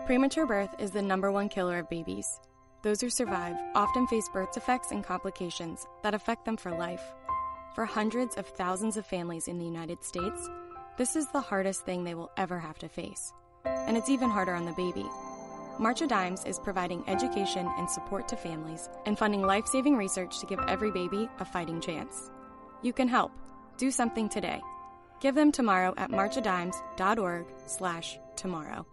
Premature birth is the #1 killer of babies. Those who survive often face birth defects and complications that affect them for life. For hundreds of thousands of families in the United States, this is the hardest thing they will ever have to face. And it's even harder on the baby. March of Dimes is providing education and support to families and funding life-saving research to give every baby a fighting chance. You can help. Do something today. Give them tomorrow at marchofdimes.org/tomorrow.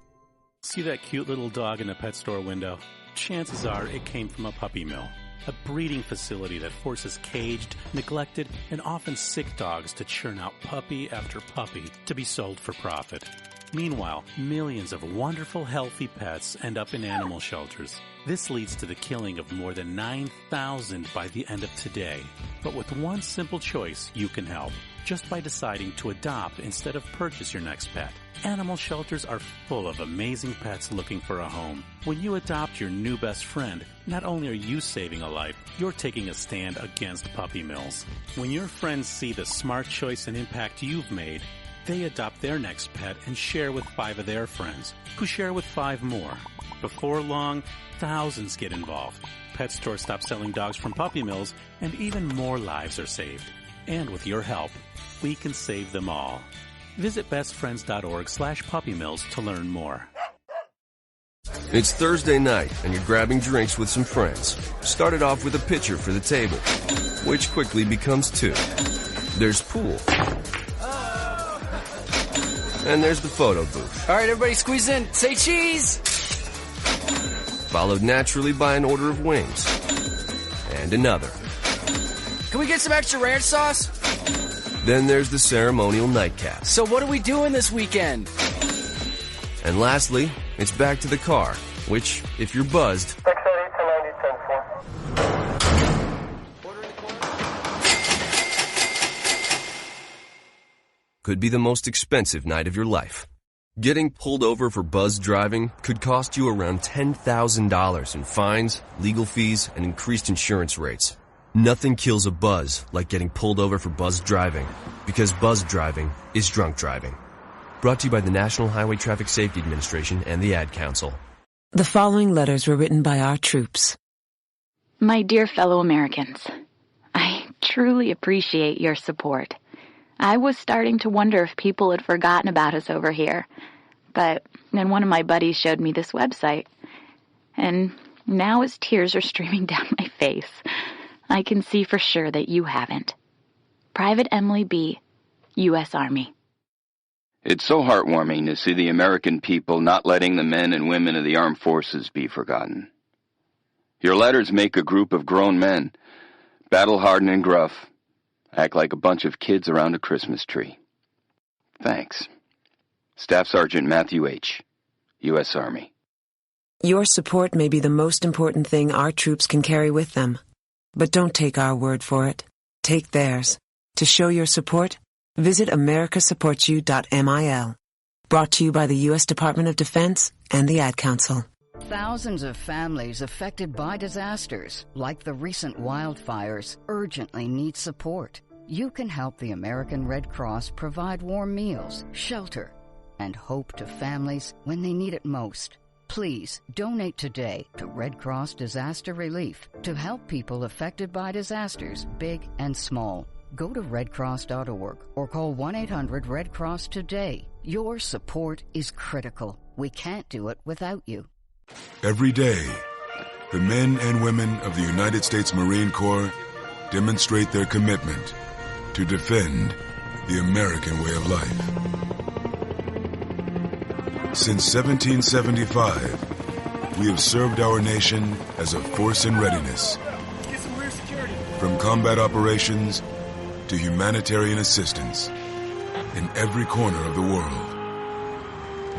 See that cute little dog in the pet store window? Chances are it came from a puppy mill, a breeding facility that forces caged, neglected, and often sick dogs to churn out puppy after puppy to be sold for profit. Meanwhile, millions of wonderful, healthy pets end up in animal shelters. This leads to the killing of more than 9,000 by the end of today. But with one simple choice, you can help. Just by deciding to adopt instead of purchase your next pet. Animal shelters are full of amazing pets looking for a home. When you adopt your new best friend, not only are you saving a life, you're taking a stand against puppy mills. When your friends see the smart choice and impact you've made, they adopt their next pet and share with 5 of their friends, who share with 5 more. Before long, thousands get involved. Pet stores stop selling dogs from puppy mills, and even more lives are saved. And with your help, we can save them all. Visit bestfriends.org/puppymills to learn more. It's Thursday night, and you're grabbing drinks with some friends. Started off with a pitcher for the table, which quickly becomes 2. There's pool. And there's the photo booth. All right, everybody squeeze in. Say cheese! Followed naturally by an order of wings. And another. Can we get some extra ranch sauce? Then there's the ceremonial nightcap. So what are we doing this weekend? And lastly, it's back to the car, which, if you're buzzed, could be the most expensive night of your life. Getting pulled over for buzz driving could cost you around $10,000 in fines, legal fees, and increased insurance rates. Nothing kills a buzz like getting pulled over for buzz driving, because buzz driving is drunk driving. Brought to you by the National Highway Traffic Safety Administration and the Ad Council. The following letters were written by our troops. My dear fellow Americans, I truly appreciate your support. I was starting to wonder if people had forgotten about us over here, but then one of my buddies showed me this website, and now as tears are streaming down my face, I can see for sure that you haven't. Private Emily B., U.S. Army. It's so heartwarming to see the American people not letting the men and women of the armed forces be forgotten. Your letters make a group of grown men, battle-hardened and gruff, act like a bunch of kids around a Christmas tree. Thanks. Staff Sergeant Matthew H., U.S. Army. Your support may be the most important thing our troops can carry with them. But don't take our word for it. Take theirs. To show your support, visit americasupportsyou.mil. Brought to you by the U.S. Department of Defense and the Ad Council. Thousands of families affected by disasters, like the recent wildfires, urgently need support. You can help the American Red Cross provide warm meals, shelter, and hope to families when they need it most. Please donate today to Red Cross Disaster Relief to help people affected by disasters, big and small. Go to redcross.org or call 1-800-RED-CROSS today. Your support is critical. We can't do it without you. Every day, the men and women of the United States Marine Corps demonstrate their commitment to defend the American way of life. Since 1775, we have served our nation as a force in readiness. From combat operations to humanitarian assistance in every corner of the world.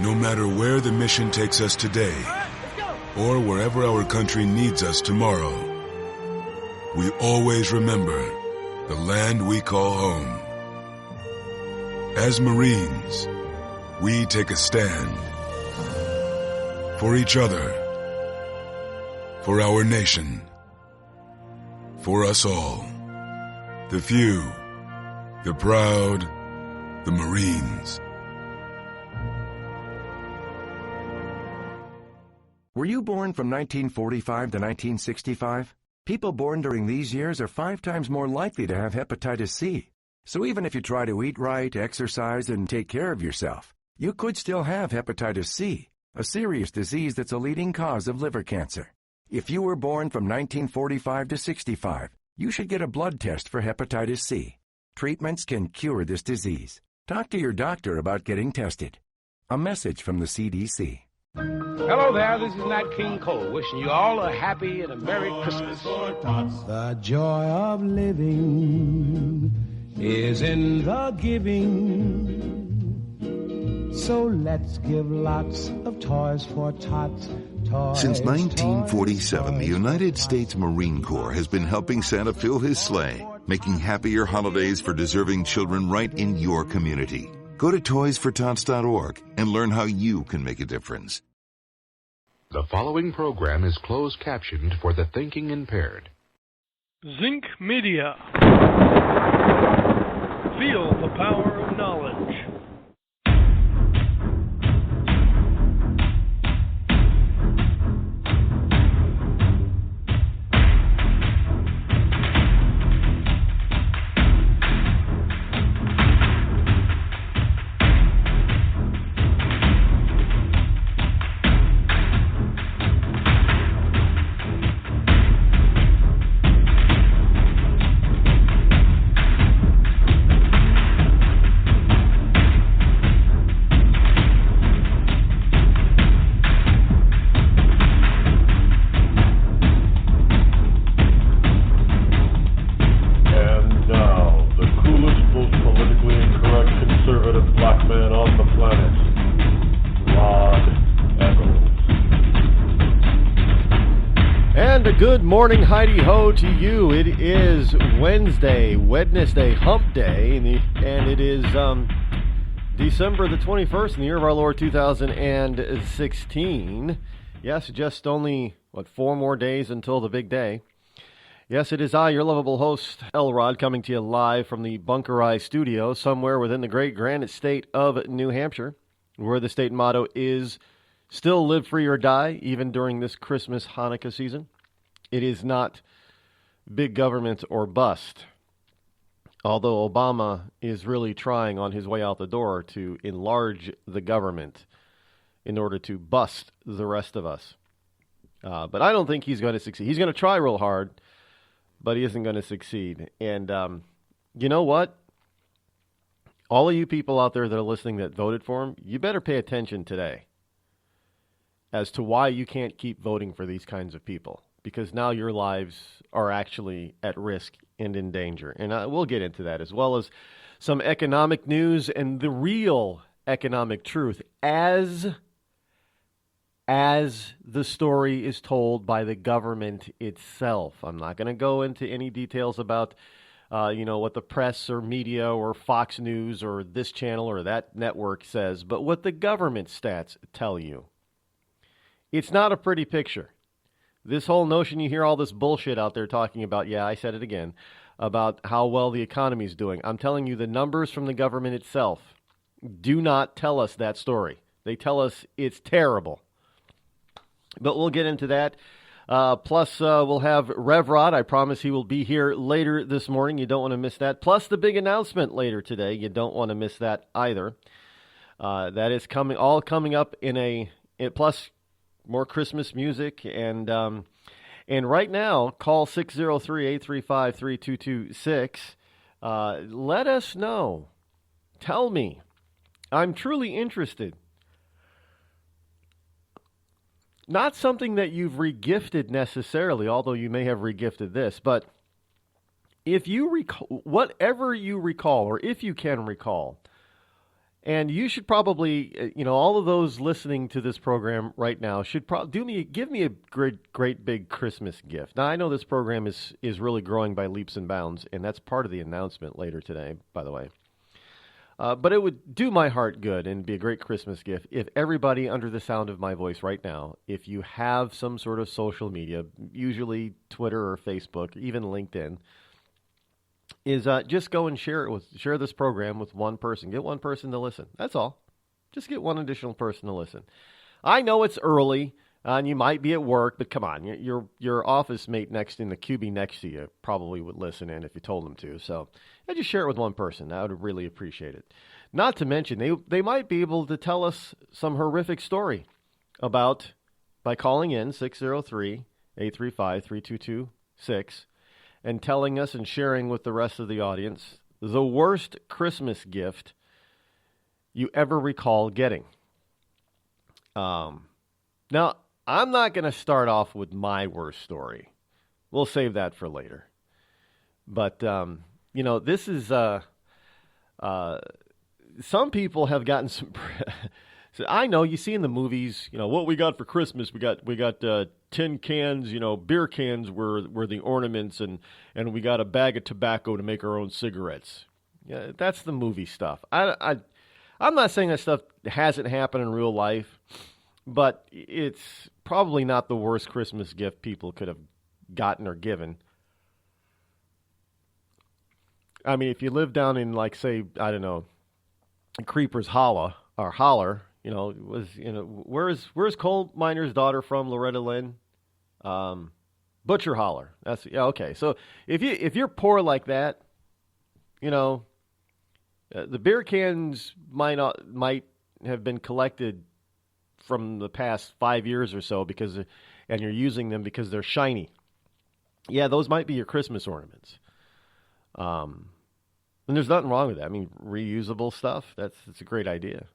No matter where the mission takes us today, or wherever our country needs us tomorrow, we always remember the land we call home. As Marines, we take a stand for each other, for our nation, for us all. The few, the proud, the Marines. Were you born from 1945 to 1965? People born during these years are 5 times more likely to have hepatitis C. So even if you try to eat right, exercise, and take care of yourself, you could still have hepatitis C, a serious disease that's a leading cause of liver cancer. If you were born from 1945 to 65, you should get a blood test for hepatitis C. Treatments can cure this disease. Talk to your doctor about getting tested. A message from the CDC. Hello there, this is Nat King Cole, wishing you all a happy and a Merry Christmas. The joy of living is in the giving. So let's give lots of toys for tots. Since 1947, the United States Marine Corps has been helping Santa fill his sleigh, making happier holidays for deserving children right in your community. Go to toysfortots.org and learn how you can make a difference. The following program is closed captioned for the thinking impaired. Zinc Media. Feel the power of knowledge. Good morning, Heidi-ho to you. It is Wednesday hump day, and it is December the 21st in the year of our Lord 2016. Yes, just only, 4 more days until the big day. Yes, it is I, your lovable host, Rod, coming to you live from the Bunker Eye Studio, somewhere within the great granite state of New Hampshire, where the state motto is, still live free or die, even during this Christmas Hanukkah season. It is not big government or bust, although Obama is really trying on his way out the door to enlarge the government in order to bust the rest of us. But I don't think he's going to succeed. He's going to try real hard, but he isn't going to succeed. And you know what? All of you people out there that are listening that voted for him, you better pay attention today as to why you can't keep voting for these kinds of people. Because now your lives are actually at risk and in danger. And we'll get into that, as well as some economic news and the real economic truth as the story is told by the government itself. I'm not going to go into any details about, what the press or media or Fox News or this channel or that network says, but what the government stats tell you. It's not a pretty picture. This whole notion, you hear all this bullshit out there talking about, yeah, I said it again, about how well the economy is doing. I'm telling you, the numbers from the government itself do not tell us that story. They tell us it's terrible. But we'll get into that. Plus, we'll have Rev Rod. I promise he will be here later this morning. You don't want to miss that. Plus, the big announcement later today. You don't want to miss that either. That is coming up in plus more Christmas music, and right now, call 603-835-3226. Let us know. Tell me. I'm truly interested. Not something that you've regifted necessarily, although you may have regifted this, but if you recall, whatever you recall, or if you can recall, and you should probably, all of those listening to this program right now should give me a great big Christmas gift. Now, I know this program is really growing by leaps and bounds, and that's part of the announcement later today, by the way. But it would do my heart good and be a great Christmas gift if everybody under the sound of my voice right now, if you have some sort of social media, usually Twitter or Facebook, even LinkedIn, is just go and share this program with one person. Get one person to listen. That's all. Just get one additional person to listen. I know it's early. And you might be at work, but come on, your office mate in the QB next to you probably would listen in if you told them to. So just share it with one person. I would really appreciate it. Not to mention, they might be able to tell us some horrific story by calling in 603-835-3226 and telling us and sharing with the rest of the audience the worst Christmas gift you ever recall getting. Now, I'm not going to start off with my worst story. We'll save that for later. But, this is, some people have gotten some, so I know you see in the movies, what we got for Christmas, we got 10 cans, beer cans were the ornaments and we got a bag of tobacco to make our own cigarettes. Yeah, that's the movie stuff. I'm not saying that stuff hasn't happened in real life, but it's probably not the worst Christmas gift people could have gotten or given. I mean, if you live down in, like, say, I don't know, Creeper's Holler, where's Coal Miner's Daughter from, Loretta Lynn? Butcher Holler. Okay. So if you're poor like that, the beer cans might have been collected from the past 5 years or so and you're using them because they're shiny. Yeah, those might be your Christmas ornaments. And there's nothing wrong with that. I mean, reusable stuff, that's a great idea.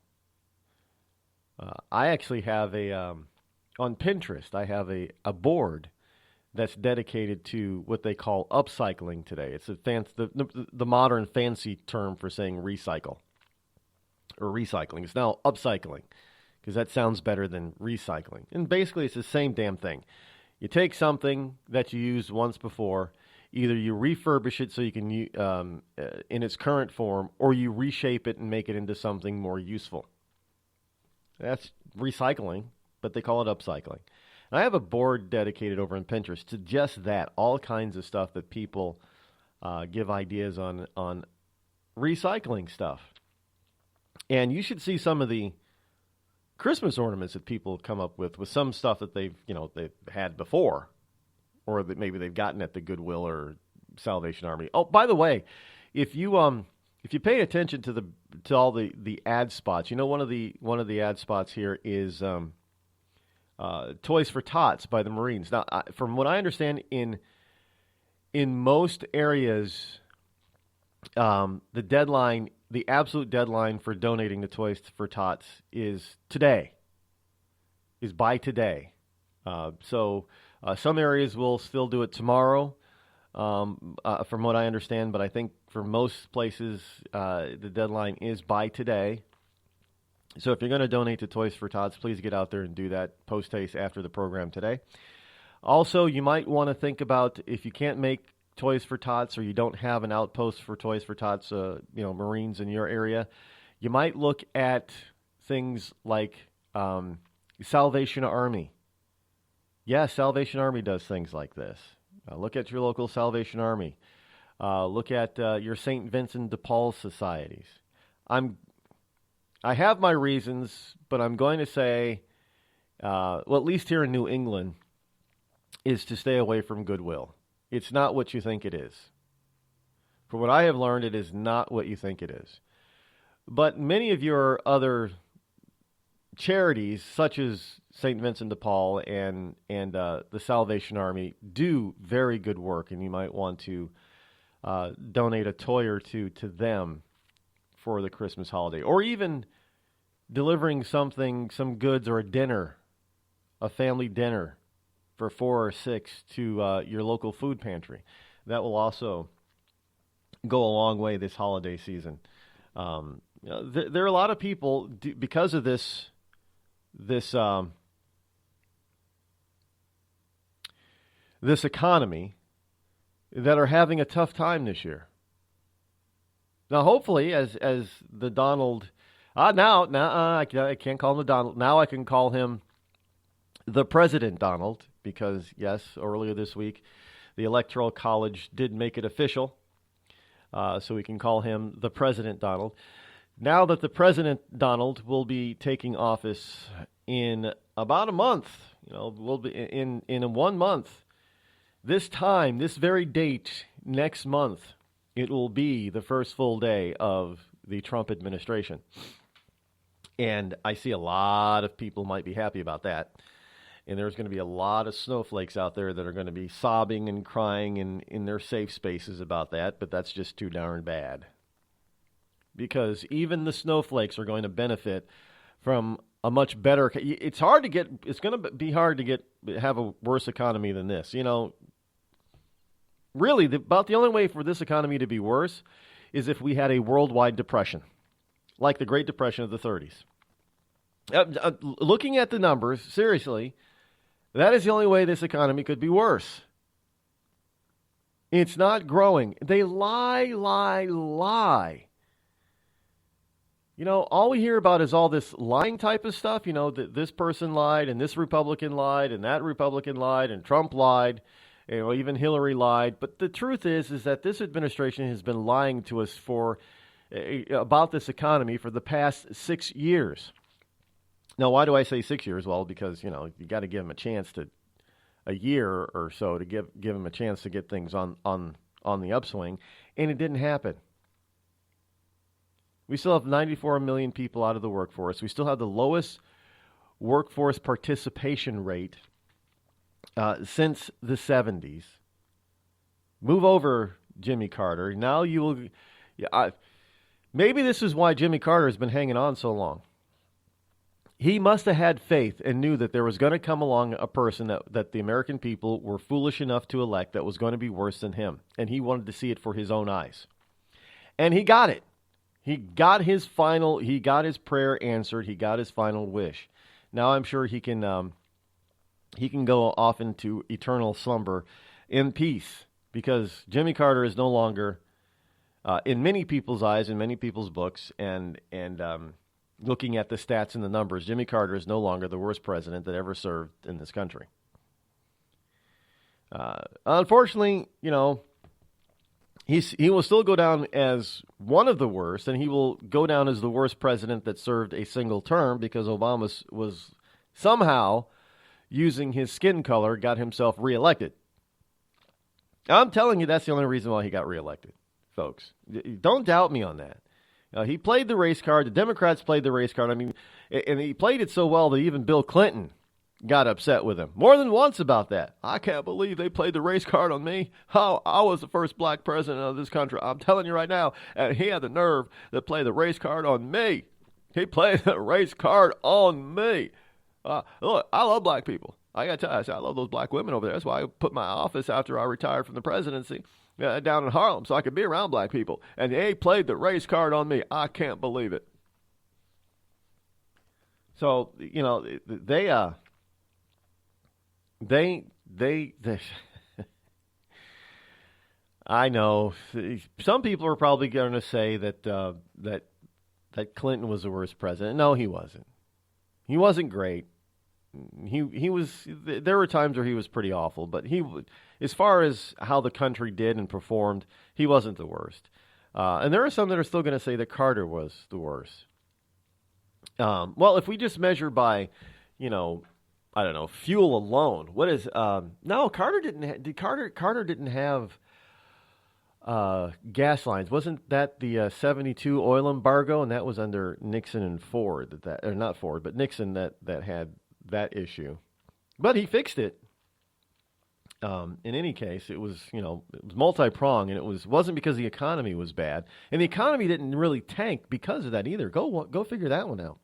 I actually have on Pinterest, I have a board that's dedicated to what they call upcycling today. It's the modern fancy term for saying recycle or recycling. It's now upcycling because that sounds better than recycling. And basically, it's the same damn thing. You take something that you used once before, either you refurbish it so you can in its current form, or you reshape it and make it into something more useful. That's recycling, but they call it upcycling. And I have a board dedicated over on Pinterest to just that, all kinds of stuff that people give ideas on recycling stuff. And you should see some of the Christmas ornaments that people come up with some stuff that they've had before, or that maybe they've gotten at the Goodwill or Salvation Army. Oh, by the way, if you pay attention to all the ad spots, one of the ad spots here is Toys for Tots by the Marines. Now, from what I understand, in most areas, the absolute deadline for donating to Toys for Tots is by today. So some areas will still do it tomorrow, from what I understand, but I think for most places, the deadline is by today. So if you're going to donate to Toys for Tots, please get out there and do that post-haste after the program today. Also, you might want to think about, if you can't make Toys for Tots or you don't have an outpost for Toys for Tots, Marines in your area, you might look at things like Salvation Army. Yeah, Salvation Army does things like this. Look at your local Salvation Army. Look at your St. Vincent de Paul societies. I have my reasons, but I'm going to say, at least here in New England, is to stay away from Goodwill. It's not what you think it is. From what I have learned, it is not what you think it is. But many of your other charities, such as St. Vincent de Paul and the Salvation Army, do very good work, and you might want to donate a toy or two to them for the Christmas holiday, or even delivering some goods or a family dinner for 4 or 6 to your local food pantry. That will also go a long way this holiday season. There are a lot of people, because of this economy, that are having a tough time this year. Now, hopefully, as the Donald, I can't call him the Donald. Now I can call him the President Donald, because yes, earlier this week, the Electoral College did make it official, so we can call him the President Donald. Now that the President Donald will be taking office in about a month. We'll be in 1 month. This time, this very date, next month, it will be the first full day of the Trump administration. And I see a lot of people might be happy about that. And there's going to be a lot of snowflakes out there that are going to be sobbing and crying in their safe spaces about that, but that's just too darn bad. Because even the snowflakes are going to benefit from a much better. It's going to be hard to have a worse economy than this. Really, about the only way for this economy to be worse is if we had a worldwide depression, like the Great Depression of the 30s. Looking at the numbers, seriously, that is the only way this economy could be worse. It's not growing. They lie. All we hear about is all this lying type of stuff. That this person lied, and this Republican lied, and that Republican lied, and Trump lied. Even Hillary lied. But the truth is that this administration has been lying to us about this economy for the past 6 years. Now, why do I say 6 years? Well, because, you got to give them a year or so to give them a chance to get things on the upswing. And it didn't happen. We still have 94 million people out of the workforce. We still have the lowest workforce participation rate since the 70s. Move over, Jimmy Carter. Now you will. Maybe this is why Jimmy Carter has been hanging on so long. He must have had faith and knew that there was going to come along a person that the American people were foolish enough to elect that was going to be worse than him. And he wanted to see it for his own eyes. And he got it. He got his prayer answered. He got his final wish. Now I'm sure he can go off into eternal slumber in peace, because Jimmy Carter is no longer, in many people's eyes, in many people's books, and looking at the stats and the numbers, Jimmy Carter is no longer the worst president that ever served in this country. Unfortunately, he will still go down as one of the worst, and he will go down as the worst president that served a single term, because Obama was somehow, using his skin color, got himself reelected. I'm telling you, that's the only reason why he got reelected, folks. Don't doubt me on that. He played the race card. The Democrats played the race card. I mean, and he played it so well that even Bill Clinton got upset with him more than once about that. I can't believe they played the race card on me. How I was the first black president of this country. I'm telling you right now, and he had the nerve to play the race card on me. He played the race card on me. Look, I love black people. I got to tell you, I love those black women over there. That's why I put my office after I retired from the presidency down in Harlem, so I could be around black people. And they played the race card on me. I can't believe it. So, they I know some people are probably going to say that Clinton was the worst president. No, he wasn't. He wasn't great. He was. There were times where he was pretty awful, but as far as how the country did and performed, he wasn't the worst. And there are some that are still going to say that Carter was the worst. Well, if we just measure by, I don't know, fuel alone. What is no? Carter didn't have gas lines. Wasn't that the 72 oil embargo? And that was under Nixon and Ford. Or not Ford, but Nixon that had that issue. But he fixed it. In any case, it was it was multi-pronged, and it wasn't because the economy was bad, and the economy didn't really tank because of that either. Go figure that one out.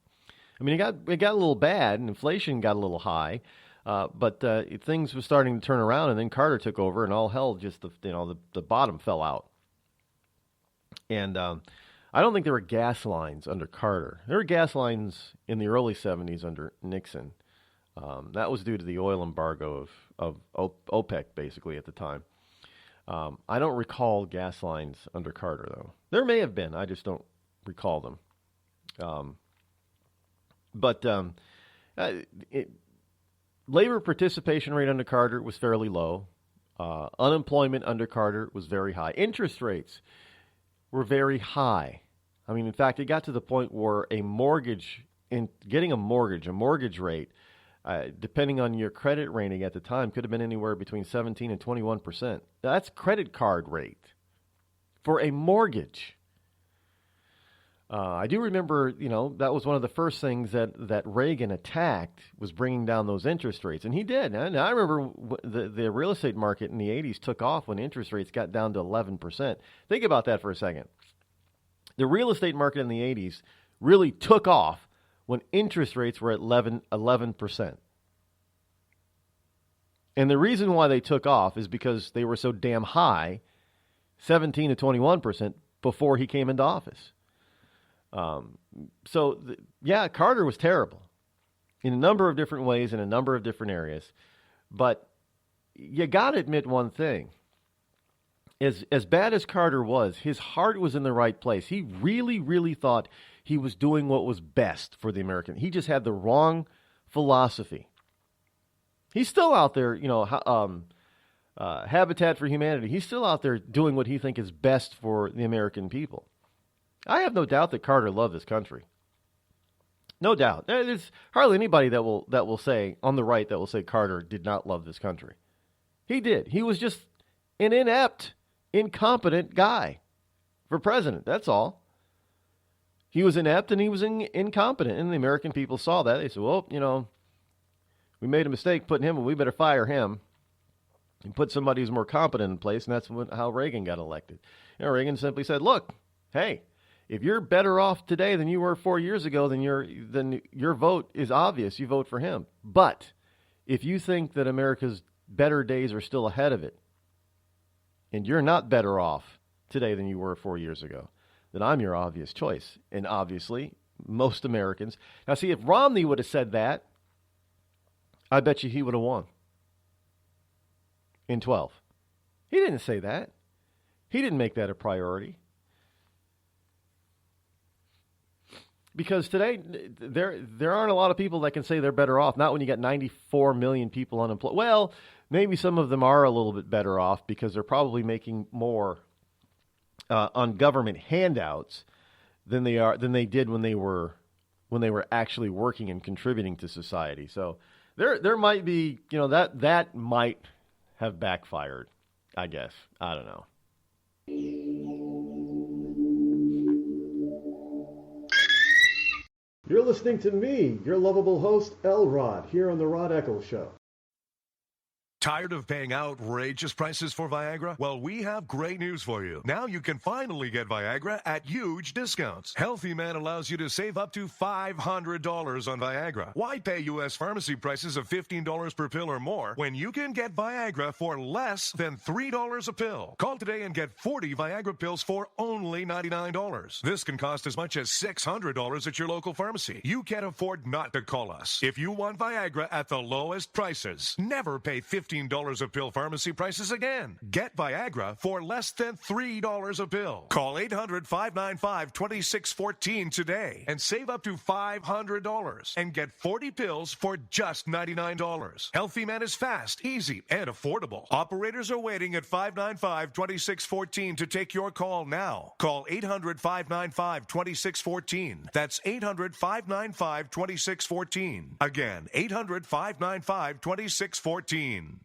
I mean, it got a little bad, and inflation got a little high, but things were starting to turn around, and then Carter took over, and all hell, just the bottom fell out. And I don't think there were gas lines under Carter. There were gas lines in the early 70s under Nixon. That was due to the oil embargo of OPEC, basically, at the time. I don't recall gas lines under Carter, though. There may have been. I just don't recall them. But labor participation rate under Carter was fairly low. Unemployment under Carter was very high. Interest rates were very high. I mean, in fact, it got to the point where a mortgage in getting a mortgage rate, depending on your credit rating at the time, could have been anywhere between 17 and 21%. That's credit card rate for a mortgage. I do remember, that was one of the first things that Reagan attacked, was bringing down those interest rates. And he did. And I remember the real estate market in the 80s took off when interest rates got down to 11%. Think about that for a second. The real estate market in the 80s really took off when interest rates were at 11%. And the reason why they took off is because they were so damn high, 17 to 21%, before he came into office. Carter was terrible in a number of different ways, in a number of different areas. But you got to admit one thing. As bad as Carter was, his heart was in the right place. He really, really thought he was doing what was best for the American. He just had the wrong philosophy. He's still out there, Habitat for Humanity. He's still out there doing what he thinks is best for the American people. I have no doubt that Carter loved this country. No doubt. There's hardly anybody that will say, on the right, that will say Carter did not love this country. He did. He was just an inept, incompetent guy for president. That's all. He was inept and he was incompetent. And the American people saw that. They said, well, we made a mistake putting him, and we better fire him and put somebody who's more competent in place. And that's how Reagan got elected. Reagan simply said, look, hey, if you're better off today than you were 4 years ago, then your vote is obvious. You vote for him. But if you think that America's better days are still ahead of it, and you're not better off today than you were 4 years ago, then I'm your obvious choice. And obviously, most Americans. Now, see, if Romney would have said that, I bet you he would have won in 12. He didn't say that. He didn't make that a priority. Because today, there aren't a lot of people that can say they're better off. Not when you got 94 million people unemployed. Well, maybe some of them are a little bit better off because they're probably making more on government handouts than they did when they were actually working and contributing to society. So there might be, that might have backfired, I guess. I don't know. You're listening to me, your lovable host, L. Rod, here on the Rod Eccles Show. Tired of paying outrageous prices for Viagra? Well, we have great news for you. Now you can finally get Viagra at huge discounts. Healthy Man allows you to save up to $500 on Viagra. Why pay U.S. pharmacy prices of $15 per pill or more when you can get Viagra for less than $3 a pill? Call today and get 40 Viagra pills for only $99. This can cost as much as $600 at your local pharmacy. You can't afford not to call us. If you want Viagra at the lowest prices, never pay $15 a pill pharmacy prices again. Get Viagra for less than $3 a pill. Call 800-595-2614 today and save up to $500 and get 40 pills for just $99. Healthy Man is fast, easy, and affordable. Operators are waiting at 595-2614 to take your call now. Call 800-595-2614. That's 800-595-2614. Again, 800-595-2614.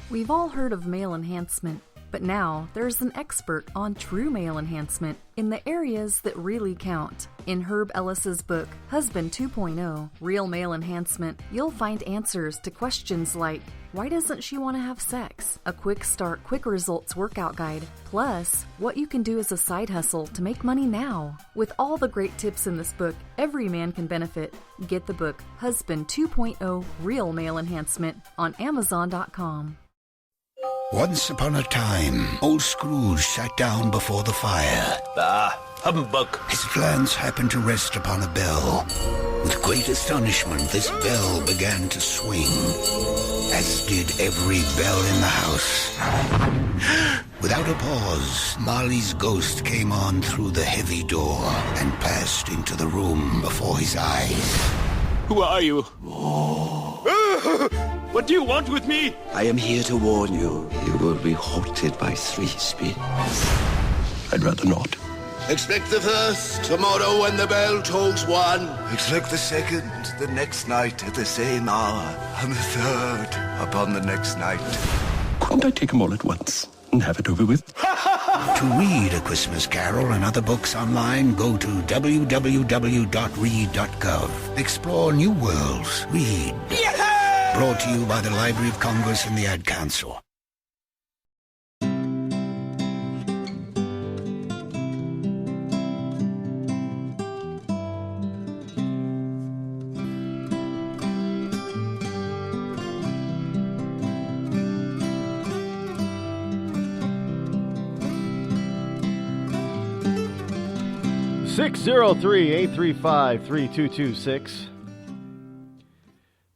We've all heard of male enhancement, but now there's an expert on true male enhancement in the areas that really count. In Herb Ellis's book, Husband 2.0, Real Male Enhancement, you'll find answers to questions like, why doesn't she want to have sex? A quick start, quick results workout guide, plus what you can do as a side hustle to make money now. With all the great tips in this book, every man can benefit. Get the book, Husband 2.0, Real Male Enhancement, on Amazon.com. Once upon a time, old Scrooge sat down before the fire. Humbug. His glance happened to rest upon a bell. With great astonishment, this bell began to swing, as did every bell in the house. Without a pause, Marley's ghost came on through the heavy door and passed into the room before his eyes. Who are you? What do you want with me? I am here to warn you. You will be haunted by 3 spirits. I'd rather not. Expect the first tomorrow when the bell tolls one. Expect the second the next night at the same hour, and the third upon the next night. Couldn't I take them all at once and have it over with? To read A Christmas Carol and other books online, go to www.read.gov. Explore new worlds. Read. Yeah! Brought to you by the Library of Congress and the Ad Council. Six 603-835-3226.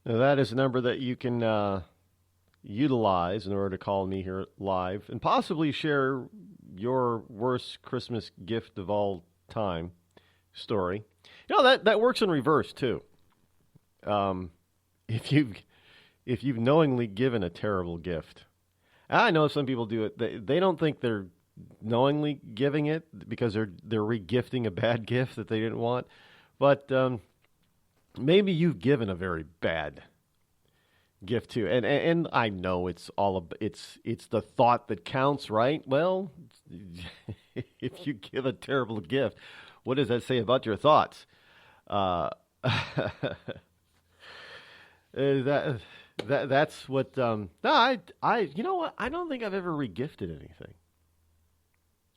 Now that is a number that you can utilize in order to call me here live and possibly share your worst Christmas gift of all time story. You know, that works in reverse too. If you've knowingly given a terrible gift. I know some people do it. They don't think they're knowingly giving it because they're re-gifting a bad gift that they didn't want. But maybe you've given a very bad gift too. And I know it's the thought that counts, right? Well, if you give a terrible gift, what does that say about your thoughts? That's what no, I you know what? I don't think I've ever re-gifted anything.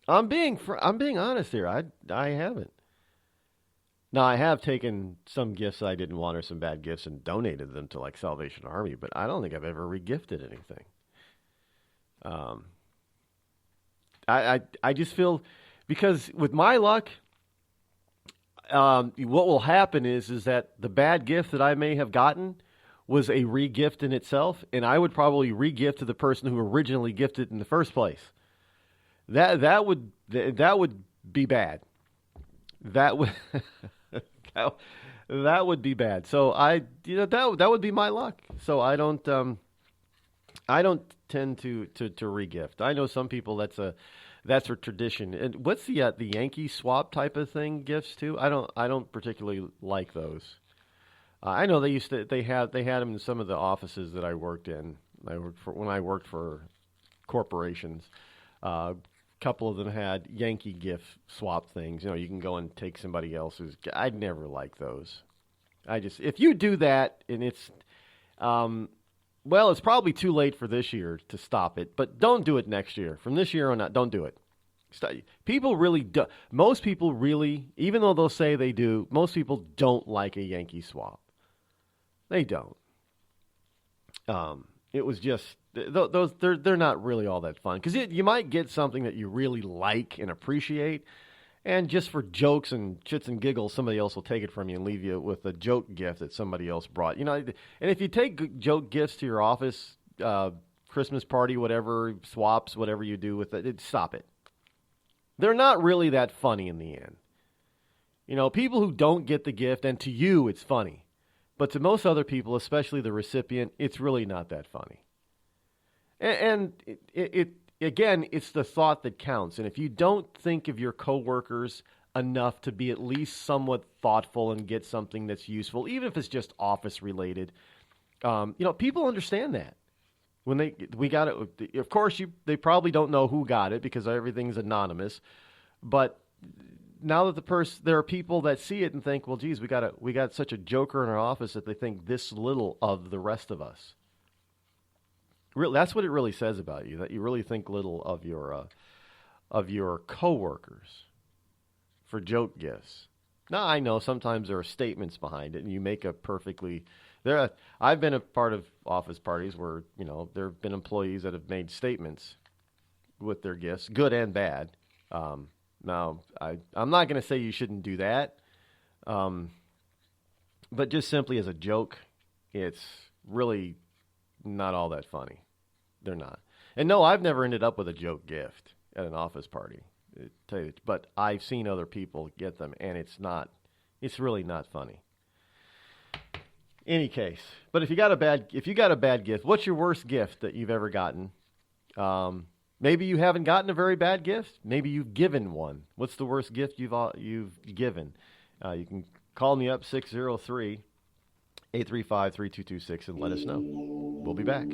I'm being honest here. I haven't. Now, I have taken some gifts that I didn't want or some bad gifts and donated them to like Salvation Army, but I don't think I've ever re-gifted anything. I just feel, because with my luck, what will happen is that the bad gift that I may have gotten was a re-gift in itself, and I would probably re-gift to the person who originally gifted in the first place. That would be bad. That would that would be bad. So that would be my luck. So I don't tend to re-gift. I know some people that's a tradition. And what's the Yankee swap type of thing gifts too? I don't particularly like those. I know they had them in some of the offices that I worked in. When I worked for corporations. Couple of them had Yankee gift swap things. You know, you can go and take somebody else's. I'd never like those. If you do that, and it's, it's probably too late for this year to stop it, but don't do it next year. From this year on out, don't do it. People really do. Most people really, even though they'll say they do, most people don't like a Yankee swap. They don't. It was just, those they're not really all that fun, because you might get something that you really like and appreciate, and just for jokes and shits and giggles, somebody else will take it from you and leave you with a joke gift that somebody else brought. You know, and if you take joke gifts to your office, Christmas party, whatever, swaps, whatever you do with it, stop it. They're not really that funny in the end. You know, people who don't get the gift, and to you it's funny, but to most other people, especially the recipient, it's really not that funny. And again, it's the thought that counts. And if you don't think of your coworkers enough to be at least somewhat thoughtful and get something that's useful, even if it's just office related, people understand that. When we got it, of course, they probably don't know who got it because everything's anonymous. But now that there are people that see it and think, well, geez, we got such a joker in our office that they think this little of the rest of us. That's what it really says about you, that you really think little of your coworkers for joke gifts. Now, I know sometimes there are statements behind it, and you make a perfectly. I've been a part of office parties where there have been employees that have made statements with their gifts, good and bad. Now, I'm not going to say you shouldn't do that, but just simply as a joke, it's really not all that funny. They're not. And no, I've never ended up with a joke gift at an office party. But I've seen other people get them, and it's really not funny. Any case, but if you got a bad gift, what's your worst gift that you've ever gotten? Maybe you haven't gotten a very bad gift. Maybe you've given one. What's the worst gift you've given? You can call me up, 603-835-3226, and let us know. We'll be back.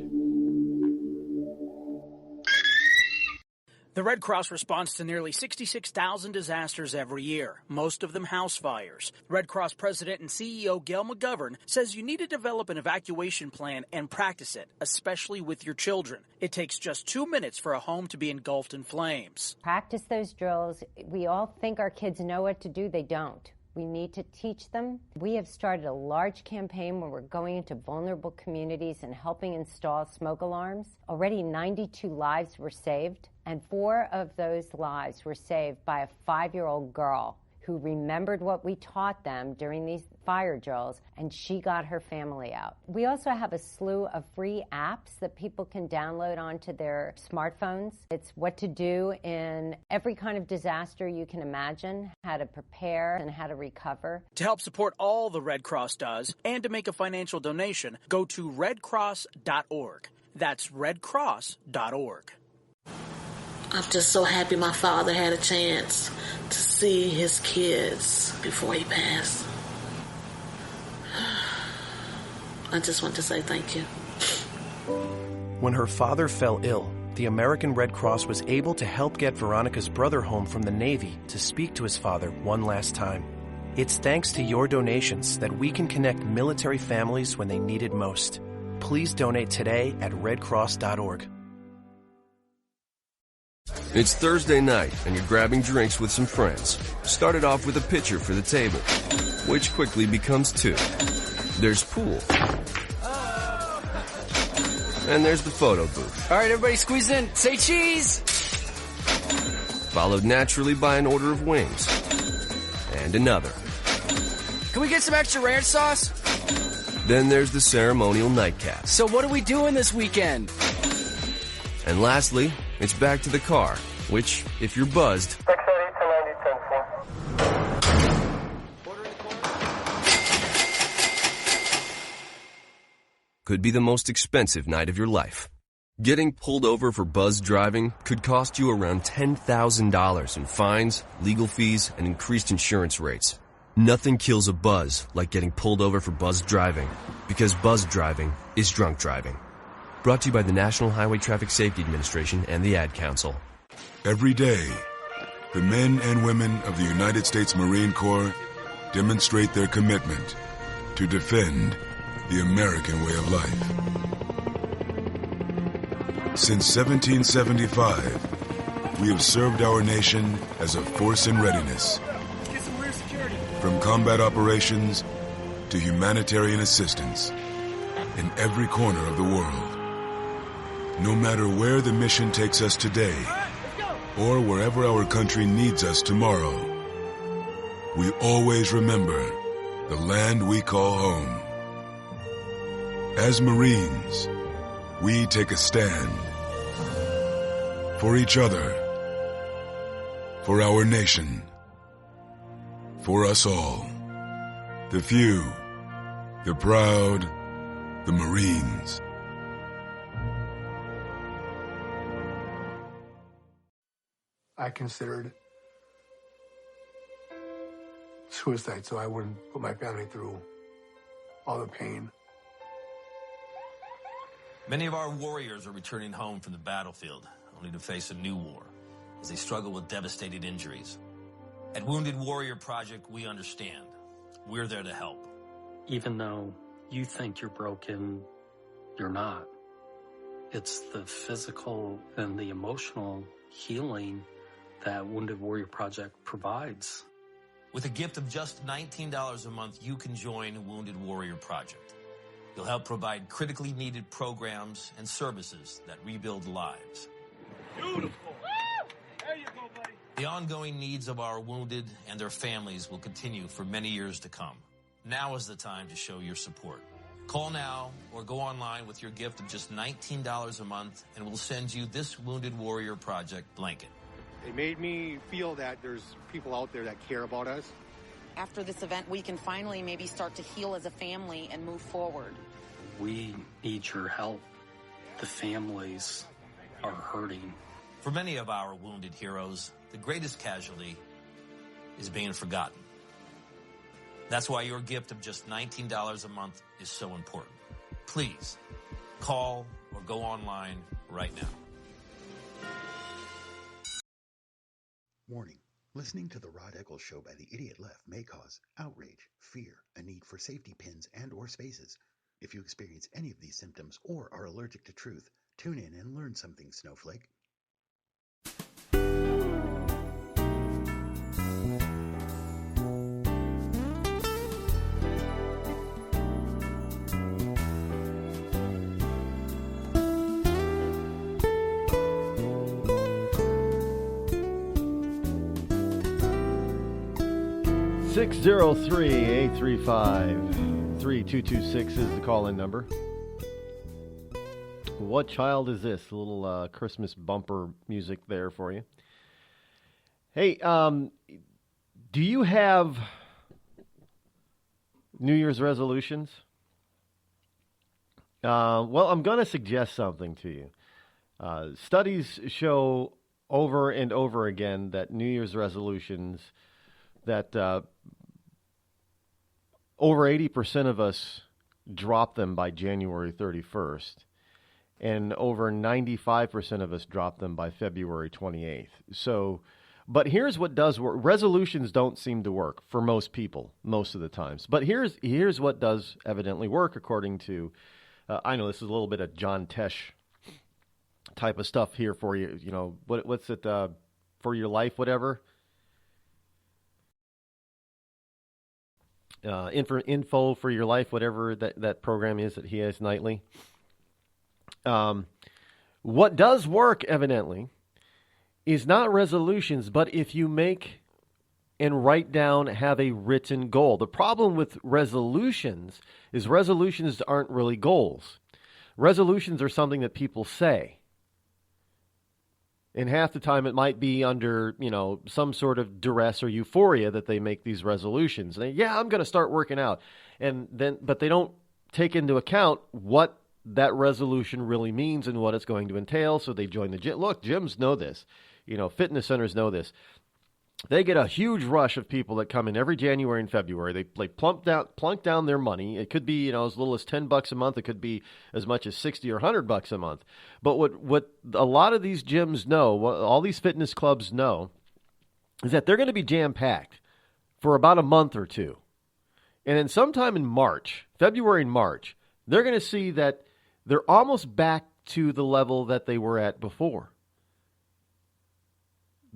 The Red Cross responds to nearly 66,000 disasters every year, most of them house fires. Red Cross President and CEO Gail McGovern says you need to develop an evacuation plan and practice it, especially with your children. It takes just 2 minutes for a home to be engulfed in flames. Practice those drills. We all think our kids know what to do. They don't. We need to teach them. We have started a large campaign where we're going into vulnerable communities and helping install smoke alarms. Already 92 lives were saved, and 4 of those lives were saved by a 5-year-old girl who remembered what we taught them during these fire drills, and she got her family out. We also have a slew of free apps that people can download onto their smartphones. It's what to do in every kind of disaster you can imagine, how to prepare and how to recover. To help support all the Red Cross does and to make a financial donation, go to redcross.org. That's redcross.org. I'm just so happy my father had a chance to see his kids before he passed. I just want to say thank you. When her father fell ill, the American Red Cross was able to help get Veronica's brother home from the Navy to speak to his father one last time. It's thanks to your donations that we can connect military families when they need it most. Please donate today at redcross.org. It's Thursday night, and you're grabbing drinks with some friends. Started off with a pitcher for the table, which quickly becomes 2. There's pool. And there's the photo booth. All right, everybody squeeze in. Say cheese! Followed naturally by an order of wings. And another. Can we get some extra ranch sauce? Then there's the ceremonial nightcap. So what are we doing this weekend? And lastly, it's back to the car, which, if you're buzzed, could be the most expensive night of your life. Getting pulled over for buzz driving could cost you around $10,000 in fines, legal fees, and increased insurance rates. Nothing kills a buzz like getting pulled over for buzz driving, because buzz driving is drunk driving. Brought to you by the National Highway Traffic Safety Administration and the Ad Council. Every day, the men and women of the United States Marine Corps demonstrate their commitment to defend the American way of life. Since 1775, we have served our nation as a force in readiness. From combat operations to humanitarian assistance in every corner of the world. No matter where the mission takes us today, or wherever our country needs us tomorrow, we always remember the land we call home. As Marines, we take a stand for each other, for our nation, for us all, the few, the proud, the Marines. I considered suicide so I wouldn't put my family through all the pain. Many of our warriors are returning home from the battlefield, only to face a new war as they struggle with devastating injuries. At Wounded Warrior Project, we understand. We're there to help. Even though you think you're broken, you're not. It's the physical and the emotional healing that Wounded Warrior Project provides. With a gift of just $19 a month, you can join Wounded Warrior Project. You'll help provide critically needed programs and services that rebuild lives. Beautiful. There you go, buddy. The ongoing needs of our wounded and their families will continue for many years to come. Now is the time to show your support. Call now or go online with your gift of just $19 a month, and we'll send you this Wounded Warrior Project blanket. It made me feel that there's people out there that care about us. After this event, we can finally maybe start to heal as a family and move forward. We need your help. The families are hurting. For many of our wounded heroes, the greatest casualty is being forgotten. That's why your gift of just $19 a month is so important. Please call or go online right now. Warning. Listening to the Rod Eccles Show by the Idiot Left may cause outrage, fear, a need for safety pins and or spaces. If you experience any of these symptoms or are allergic to truth, tune in and learn something, Snowflake. Six 603-835-3226 is the call-in number. What child is this? A little Christmas bumper music there for you. Hey, do you have New Year's resolutions? Well, I'm going to suggest something to you. Studies show over and over again that New Year's resolutions, that over 80% of us drop them by January 31st, and over 95% of us drop them by February 28th. So, but here's what does work. Resolutions don't seem to work for most people most of the times. But here's what does evidently work according to, I know this is a little bit of John Tesh type of stuff here for you. You know, what's it, for your life, whatever. Info for your life, whatever that program is that he has nightly. What does work, evidently, is not resolutions, but if you make and write down, have a written goal. The problem with resolutions is resolutions aren't really goals. Resolutions are something that people say. And half the time it might be under, some sort of duress or euphoria that they make these resolutions. And I'm going to start working out. But they don't take into account what that resolution really means and what it's going to entail. So they join the gym. Look, gyms know this. Fitness centers know this. They get a huge rush of people that come in every January and February. They plunk down their money. It could be, as little as $10 a month. It could be as much as $60 or $100 a month. But what a lot of these gyms know, what all these fitness clubs know, is that they're going to be jam-packed for about a month or two. And then sometime in March, February and March, they're going to see that they're almost back to the level that they were at before.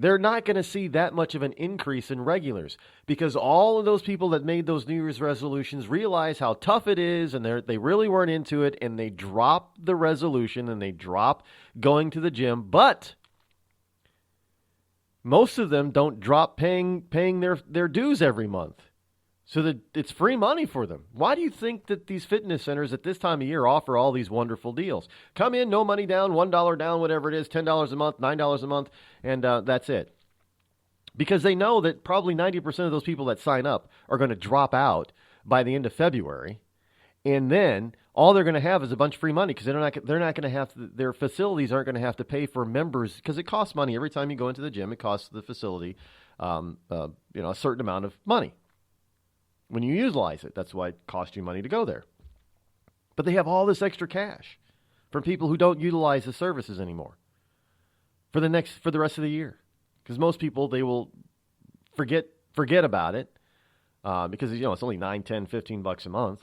They're not going to see that much of an increase in regulars because all of those people that made those New Year's resolutions realize how tough it is, and they really weren't into it, and they drop the resolution and they drop going to the gym. But most of them don't drop paying their dues every month, so that it's free money for them. Why do you think that these fitness centers at this time of year offer all these wonderful deals? Come in, no money down, $1 down, whatever it is, $10 a month, $9 a month, and that's it. Because they know that probably 90% of those people that sign up are going to drop out by the end of February, and then all they're going to have is a bunch of free money because they're not going to have their facilities aren't going to have to pay for members because it costs money every time you go into the gym. It costs the facility, a certain amount of money. When you utilize it, that's why it costs you money to go there. But they have all this extra cash from people who don't utilize the services anymore for the rest of the year. Because most people, they will forget about it because it's only $9, $10, $15 a month.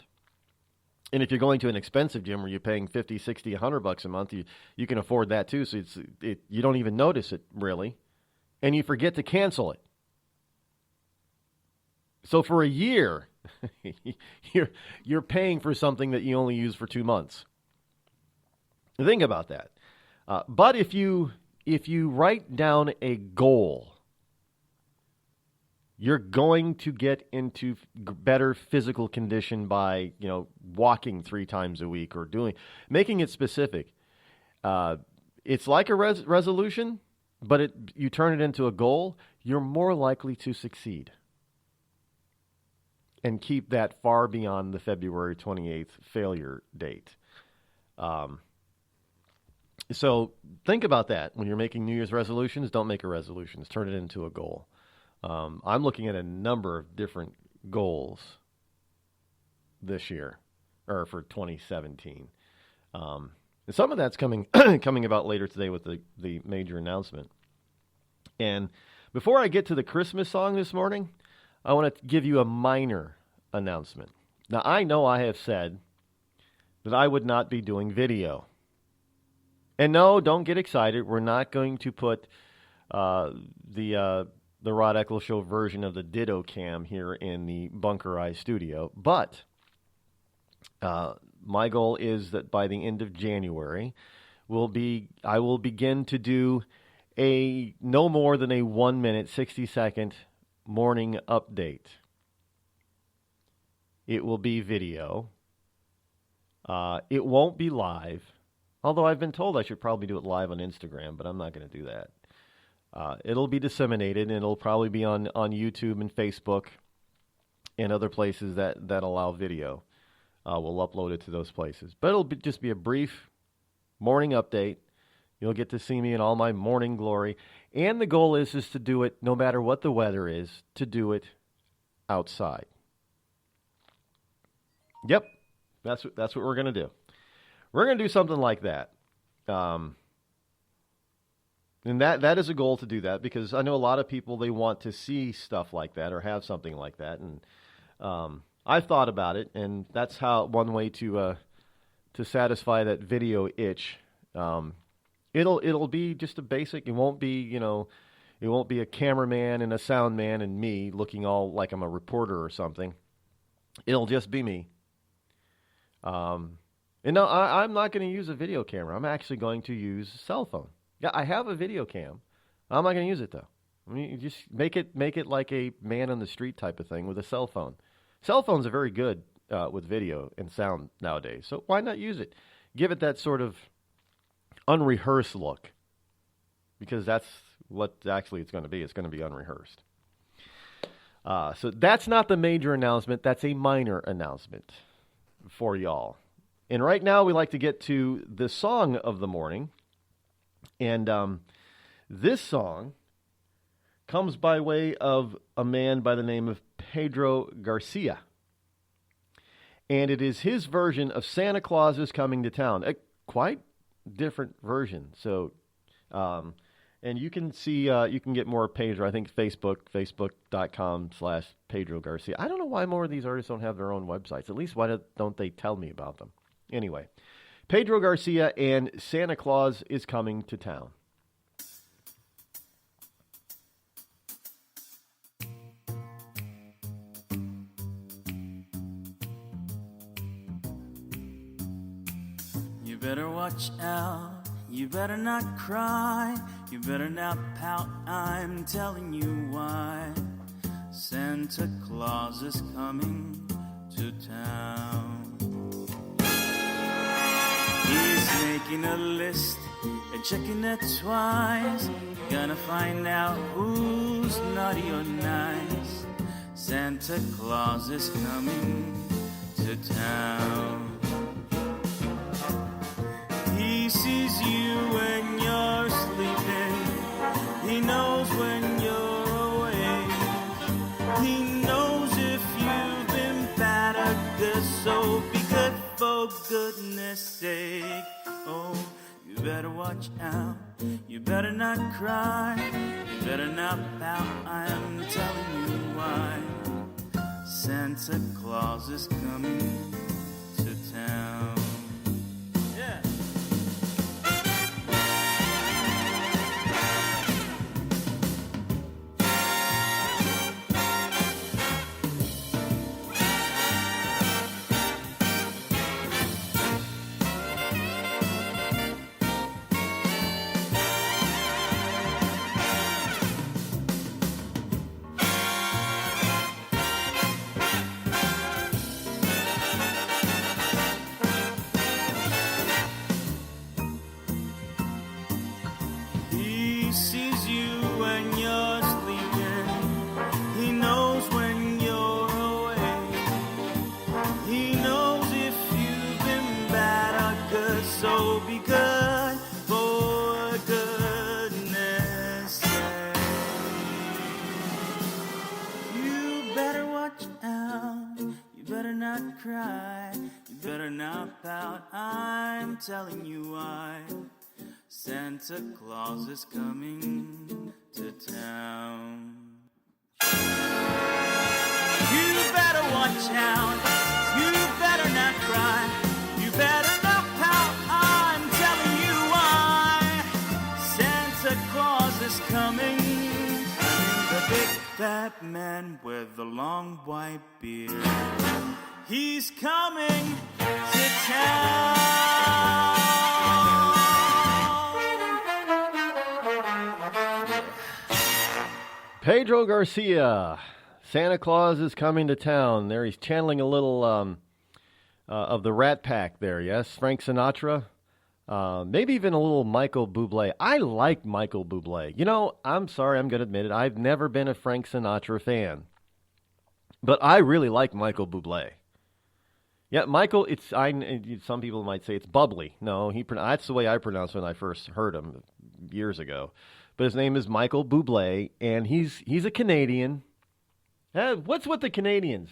And if you're going to an expensive gym where you're paying $50, $60, $100 a month, you can afford that too. So you don't even notice it really, and you forget to cancel it. So for a year, you're paying for something that you only use for 2 months. Think about that. But if you write down a goal, you're going to get into better physical condition by walking 3 times a week or making it specific. It's like a resolution, but you turn it into a goal. You're more likely to succeed. And keep that far beyond the February 28th failure date. So think about that. When you're making New Year's resolutions, don't make a resolution. Turn it into a goal. I'm looking at a number of different goals this year, or for 2017. And some of that's coming about later today with the major announcement. And before I get to the Christmas song this morning, I want to give you a minor announcement. Now, I know I have said that I would not be doing video. And no, don't get excited. We're not going to put the Rod Eccles Show version of the Ditto Cam here in the Bunker Eye studio. But my goal is that by the end of January, I will begin to do no more than a 1 minute, 60-second morning update. It will be video. It won't be live, although I've been told I should probably do it live on Instagram, but I'm not going to do that. It'll be disseminated, and it'll probably be on YouTube and Facebook and other places that allow video. We'll upload it to those places. But it'll just be a brief morning update. You'll get to see me in all my morning glory. And the goal is to do it, no matter what the weather is, to do it outside. Yep, that's what we're going to do. We're going to do something like that. And that is a goal to do that, because I know a lot of people, they want to see stuff like that or have something like that. And I've thought about it, and that's one way to satisfy that video itch. It'll be just a basic. It won't be, it won't be a cameraman and a sound man and me looking all like I'm a reporter or something. It'll just be me. And no, I'm not going to use a video camera. I'm actually going to use a cell phone. Yeah, I have a video cam. I'm not going to use it, though. I mean, you just make it like a man on the street type of thing with a cell phone. Cell phones are very good with video and sound nowadays, so why not use it? Give it that sort of unrehearsed look, because that's what actually it's going to be. It's going to be unrehearsed. So that's not the major announcement. That's a minor announcement for y'all. And right now we like to get to the song of the morning. And this song comes by way of a man by the name of Pedro Garcia. And it is his version of Santa Claus is Coming to Town. A quite different version. So, and you can see, you can get more of Pedro. I think facebook.com/Pedro Garcia. I don't know why more of these artists don't have their own websites. At least why don't they tell me about them? Anyway, Pedro Garcia and Santa Claus is Coming to Town. You better watch out, you better not cry, you better not pout, I'm telling you why. Santa Claus is coming to town. He's making a list and checking it twice, gonna find out who's naughty or nice. Santa Claus is coming to town. He sees you when you're sleeping. He knows when you're awake. He knows if you've been bad or good. So be good for goodness sake. Oh, you better watch out. You better not cry. You better not pout. I'm telling you why. Santa Claus is coming to town. not cry, you better not pout, I'm telling you why. Santa Claus is coming to town. You better watch out, you better not cry, you better not pout, I'm telling you why. Santa Claus is coming, the big fat man with the long white beard. He's coming to town. Pedro Garcia, Santa Claus is coming to town. There he's channeling a little of the Rat Pack there, yes? Frank Sinatra. Maybe even a little Michael Bublé. I like Michael Bublé. You know, I'm sorry, I'm going to admit it. I've never been a Frank Sinatra fan. But I really like Michael Bublé. Yeah, Michael, some people might say it's bubbly. No, that's the way I pronounced it when I first heard him years ago. But his name is Michael Bublé, and he's a Canadian. What's with the Canadians?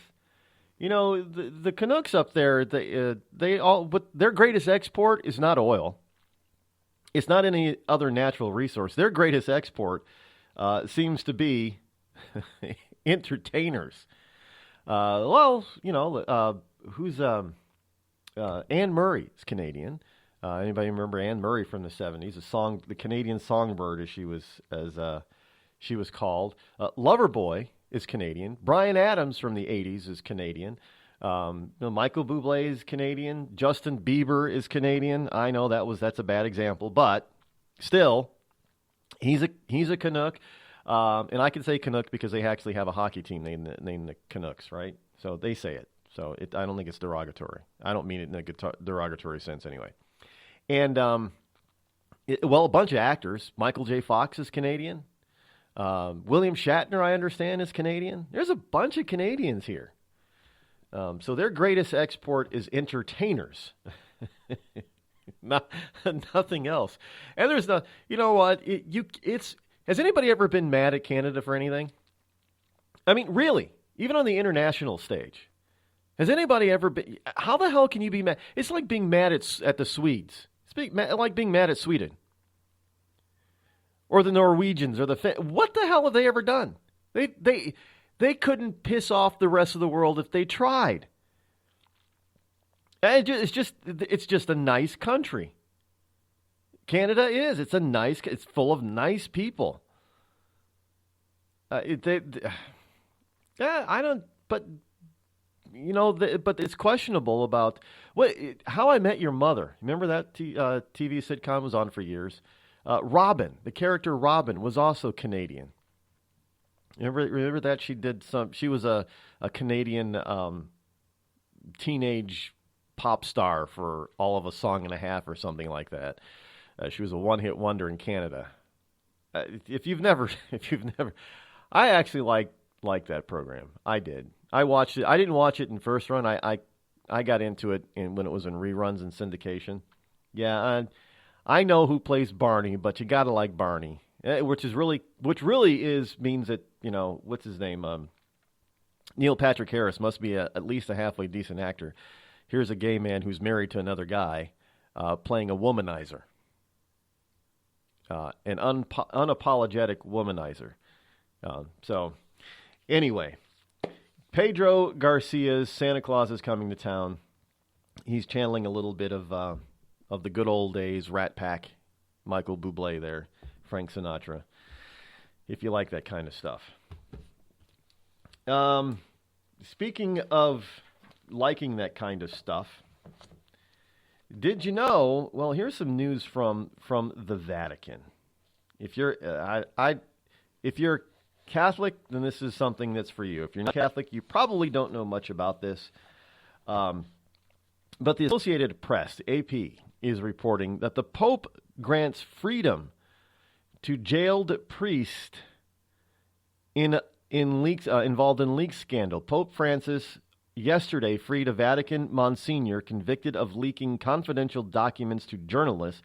You know, the Canucks up there, but their greatest export is not oil. It's not any other natural resource. Their greatest export seems to be entertainers. Who's Anne Murray is Canadian. Anybody remember Anne Murray from the 70s? The Canadian songbird, as she was called. Loverboy is Canadian. Bryan Adams from the 80s is Canadian. Michael Bublé is Canadian. Justin Bieber is Canadian. I know that's a bad example, but still, he's a Canuck. And I can say Canuck because they actually have a hockey team named the Canucks, right? So they say it. So I don't think it's derogatory. I don't mean it in a derogatory sense anyway. And, a bunch of actors. Michael J. Fox is Canadian. William Shatner, I understand, is Canadian. There's a bunch of Canadians here. So their greatest export is entertainers. Nothing else. And there's you know what? Has anybody ever been mad at Canada for anything? I mean, really, even on the international stage. Has anybody ever been? How the hell can you be mad? It's like being mad at the Swedes. It's like being mad at Sweden. Or the Norwegians, or what the hell have they ever done? They couldn't piss off the rest of the world if they tried. It's just a nice country. Canada is. It's full of nice people. But it's questionable about How I Met Your Mother. Remember that TV sitcom was on for years? Robin, the character Robin, was also Canadian. Remember that she was a Canadian teenage pop star for all of a song and a half or something like that. She was a one-hit wonder in Canada. If you've never, I actually liked that program. I did. I watched it. I didn't watch it in first run. I got into it when it was in reruns and syndication. Yeah, I know who plays Barney, but you gotta like Barney, which means that, you know, what's his name? Neil Patrick Harris must be at least a halfway decent actor. Here's a gay man who's married to another guy, playing a womanizer, an unapologetic womanizer. So, anyway, Pedro Garcia's Santa Claus is coming to town. He's channeling a little bit of the good old days, Rat Pack, Michael Bublé there, Frank Sinatra, if you like that kind of stuff. Speaking of liking that kind of stuff, did you know, well, here's some news from the Vatican. If you're Catholic, then this is something that's for you. If you're not Catholic, you probably don't know much about this. But the Associated Press, the AP, is reporting that the Pope grants freedom to jailed priest involved in leak scandal. Pope Francis yesterday freed a Vatican Monsignor convicted of leaking confidential documents to journalists,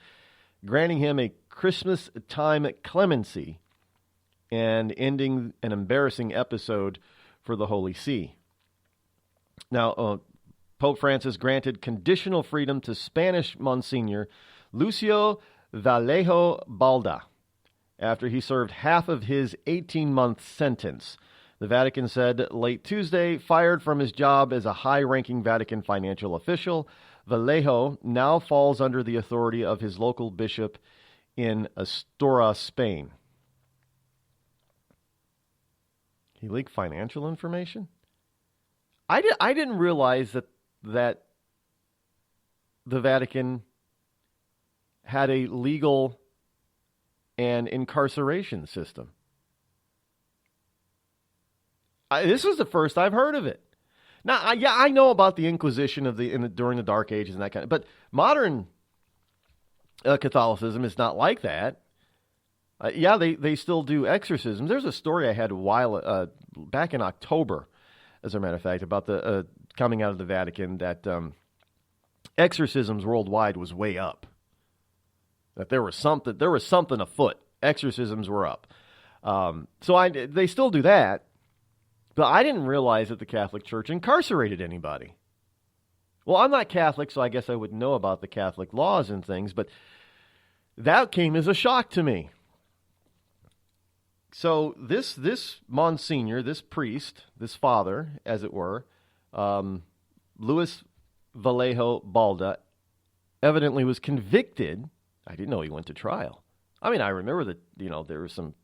granting him a Christmas time clemency and ending an embarrassing episode for the Holy See. Now, Pope Francis granted conditional freedom to Spanish Monsignor Lucio Vallejo Balda after he served half of his 18-month sentence. The Vatican said late Tuesday, fired from his job as a high-ranking Vatican financial official, Vallejo now falls under the authority of his local bishop in Astorga, Spain. He leaked financial information? I didn't realize that the Vatican had a legal and incarceration system. This was the first I've heard of it. Now, I know about the Inquisition during the Dark Ages and that kind of, but modern Catholicism is not like that. They still do exorcisms. There's a story I had back in October, as a matter of fact, about the coming out of the Vatican that exorcisms worldwide was way up. That there was something afoot. Exorcisms were up. So they still do that. But I didn't realize that the Catholic Church incarcerated anybody. Well, I'm not Catholic, so I guess I would know about the Catholic laws and things, but that came as a shock to me. So this Monsignor, this priest, this father, as it were, Luis Vallejo Balda, evidently was convicted. I didn't know he went to trial. I mean, I remember that, there was some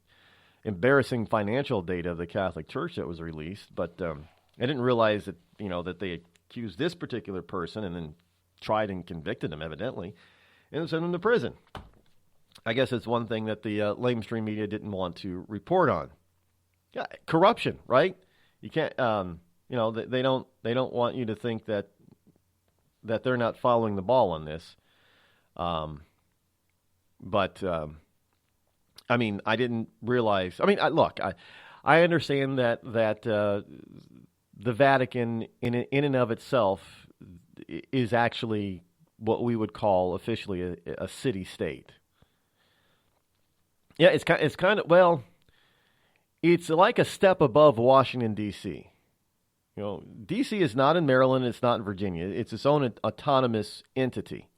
embarrassing financial data of the Catholic Church that was released, but I didn't realize that, that they accused this particular person and then tried and convicted him, evidently, and sent him to prison. I guess it's one thing that the lamestream media didn't want to report on. Yeah, corruption, right? You can't, they don't want you to think that they're not following the ball on this. I mean, I didn't realize. I mean, look, I understand that the Vatican, in and of itself, is actually what we would call officially a city-state. Yeah, it's kind of, well, it's like a step above Washington, D.C. D.C. is not in Maryland, it's not in Virginia. It's its own autonomous entity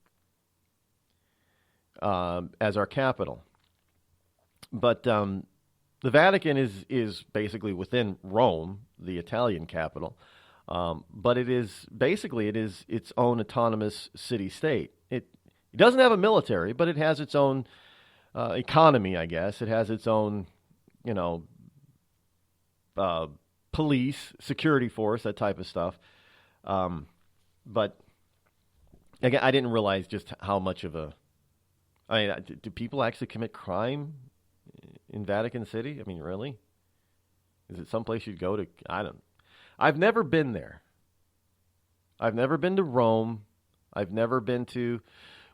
as our capital. But the Vatican is basically within Rome, the Italian capital. But it is its own autonomous city-state. It doesn't have a military, but it has its own economy, I guess. It has its own, police, security force, that type of stuff. But again, I didn't realize just how much of a. I mean, do people actually commit crime in Vatican City? I mean, really? Is it someplace you'd go to? I've never been there. I've never been to Rome. I've never been to.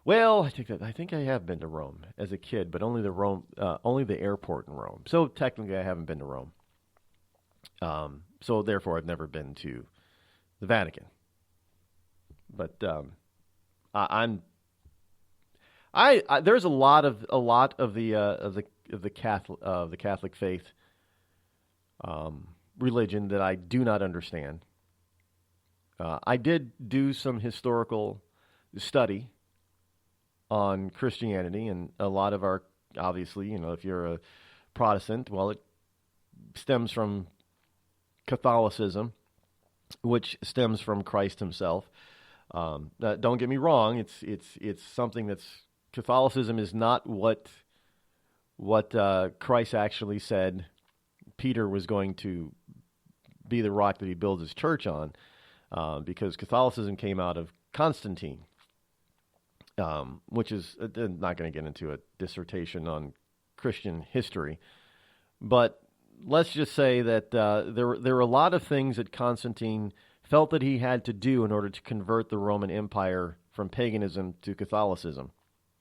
Well, I think I have been to Rome as a kid, but only the airport in Rome. So technically, I haven't been to Rome. So therefore, I've never been to the Vatican. But there's a lot of the Catholic faith religion that I do not understand. I did do some historical study on Christianity, and a lot of our, obviously, if you're a Protestant, well, it stems from Catholicism, which stems from Christ himself. Don't get me wrong; it's something that's Catholicism is not what Christ actually said Peter was going to be the rock that he builds his church on, because Catholicism came out of Constantine, which is not going to get into a dissertation on Christian history, but let's just say that there were a lot of things that Constantine felt that he had to do in order to convert the Roman Empire from paganism to Catholicism,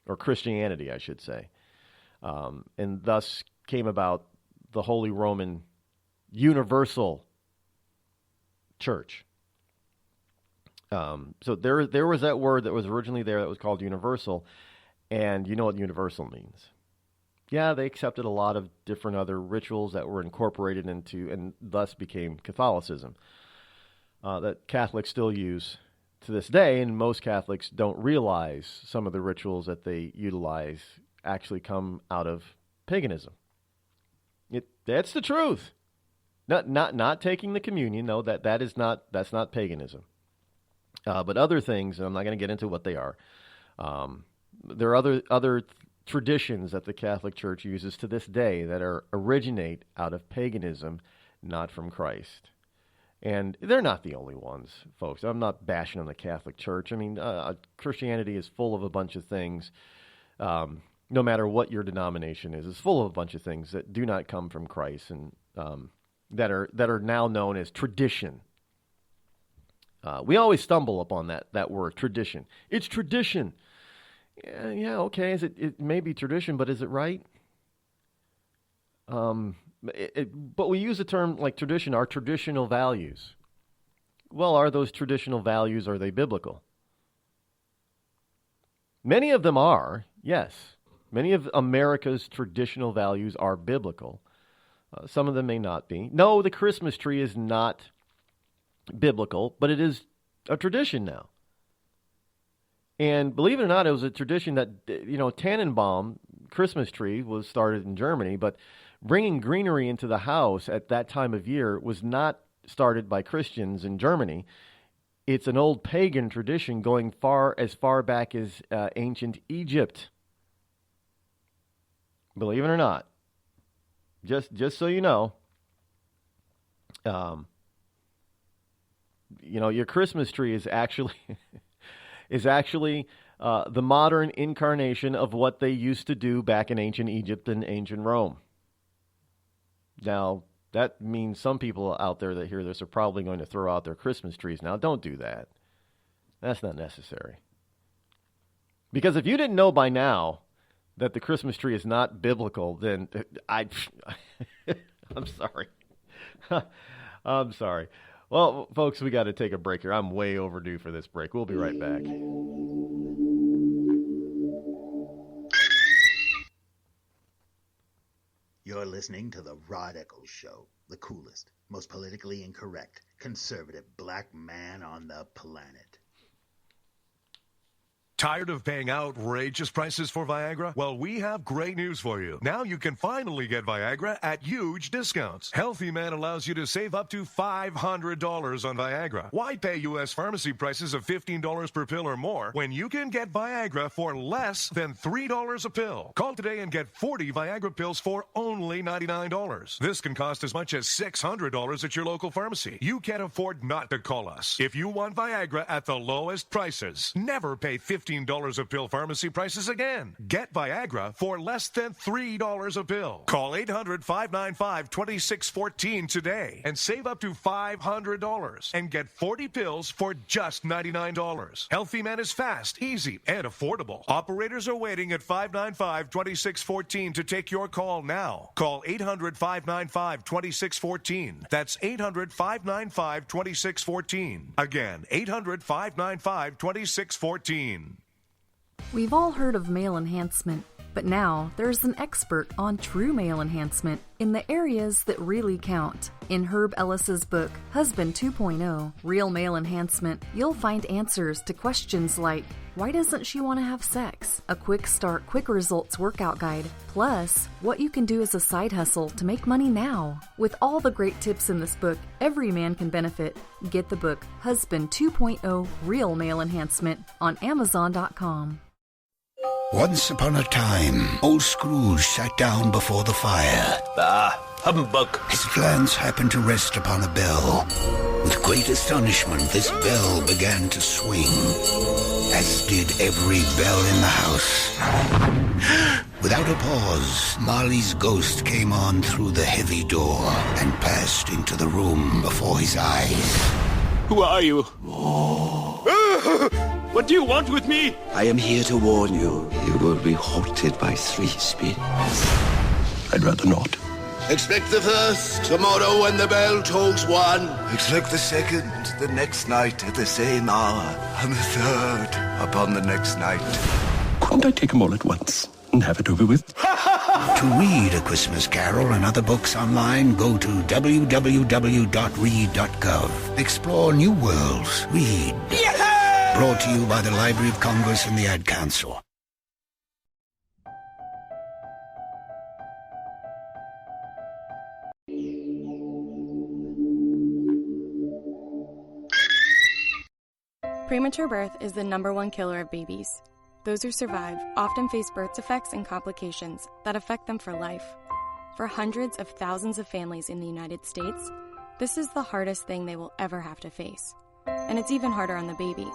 or Christianity, I should say, and thus came about the Holy Roman Universal Church. So there was that word that was originally there that was called universal, and you know what universal means. Yeah, they accepted a lot of different other rituals that were incorporated into, and thus became Catholicism, that Catholics still use to this day, and most Catholics don't realize some of the rituals that they utilize actually come out of paganism. That's the truth. Not taking the communion, no, that's not paganism. But other things, I'm not going to get into what they are. There are other traditions that the Catholic Church uses to this day that originate out of paganism, not from Christ. And they're not the only ones, folks. I'm not bashing on the Catholic Church. I mean, Christianity is full of a bunch of things, no matter what your denomination is. It's full of a bunch of things that do not come from Christ and that are now known as tradition. We always stumble upon that word, tradition. It's tradition. Yeah, okay. It may be tradition, but is it right? But we use the term like tradition, our traditional values. Well, are those traditional values, are they biblical? Many of them are, yes. Many of America's traditional values are biblical. Some of them may not be. No, the Christmas tree is not biblical, but it is a tradition now. And believe it or not, it was a tradition that, Tannenbaum Christmas tree was started in Germany, but bringing greenery into the house at that time of year was not started by Christians in Germany. It's an old pagan tradition going as far back as ancient Egypt. Believe it or not. Just so you know, your Christmas tree is actually the modern incarnation of what they used to do back in ancient Egypt and ancient Rome. Now, that means some people out there that hear this are probably going to throw out their Christmas trees now. Don't do that. That's not necessary. Because if you didn't know by now that the Christmas tree is not biblical, then I'm sorry. I'm sorry. Well, folks, we got to take a break here. I'm way overdue for this break. We'll be right back. You're listening to the Rod Eccles Show, the coolest, most politically incorrect, conservative black man on the planet. Tired of paying outrageous prices for Viagra? Well, we have great news for you. Now you can finally get Viagra at huge discounts. Healthy Man allows you to save up to $500 on Viagra. Why pay U.S. pharmacy prices of $15 per pill or more when you can get Viagra for less than $3 a pill? Call today and get 40 Viagra pills for only $99. This can cost as much as $600 at your local pharmacy. You can't afford not to call us. If you want Viagra at the lowest prices, never pay $15 a pill pharmacy prices again. Get Viagra for less than $3 a pill. Call 800-595-2614 today and save up to $500 and get 40 pills for just $99. Healthy Man is fast, easy, and affordable. Operators are waiting at 595-2614 to take your call now. Call 800-595-2614. That's 800-595-2614. Again, 800-595-2614. We've all heard of male enhancement, but now there's an expert on true male enhancement in the areas that really count. In Herb Ellis's book, Husband 2.0, Real Male Enhancement, you'll find answers to questions like, why doesn't she want to have sex? A quick start, quick results workout guide, plus what you can do as a side hustle to make money now. With all the great tips in this book, every man can benefit. Get the book, Husband 2.0, Real Male Enhancement, on Amazon.com. Once upon a time, old Scrooge sat down before the fire. Humbug. His glance happened to rest upon a bell. With great astonishment, this bell began to swing, as did every bell in the house. Without a pause, Marley's ghost came on through the heavy door and passed into the room before his eyes. Who are you? What do you want with me? I am here to warn you. You will be haunted by 3 spirits. I'd rather not. Expect the first tomorrow when the bell tolls 1. Expect the second the next night at the same hour. And the third upon the next night. Couldn't I take them all at once and have it over with? To read A Christmas Carol and other books online, go to www.read.gov. Explore new worlds. Read. Yeah! Brought to you by the Library of Congress and the Ad Council. Premature birth is the #1 killer of babies. Those who survive often face birth defects and complications that affect them for life. For hundreds of thousands of families in the United States, this is the hardest thing they will ever have to face. And it's even harder on the baby.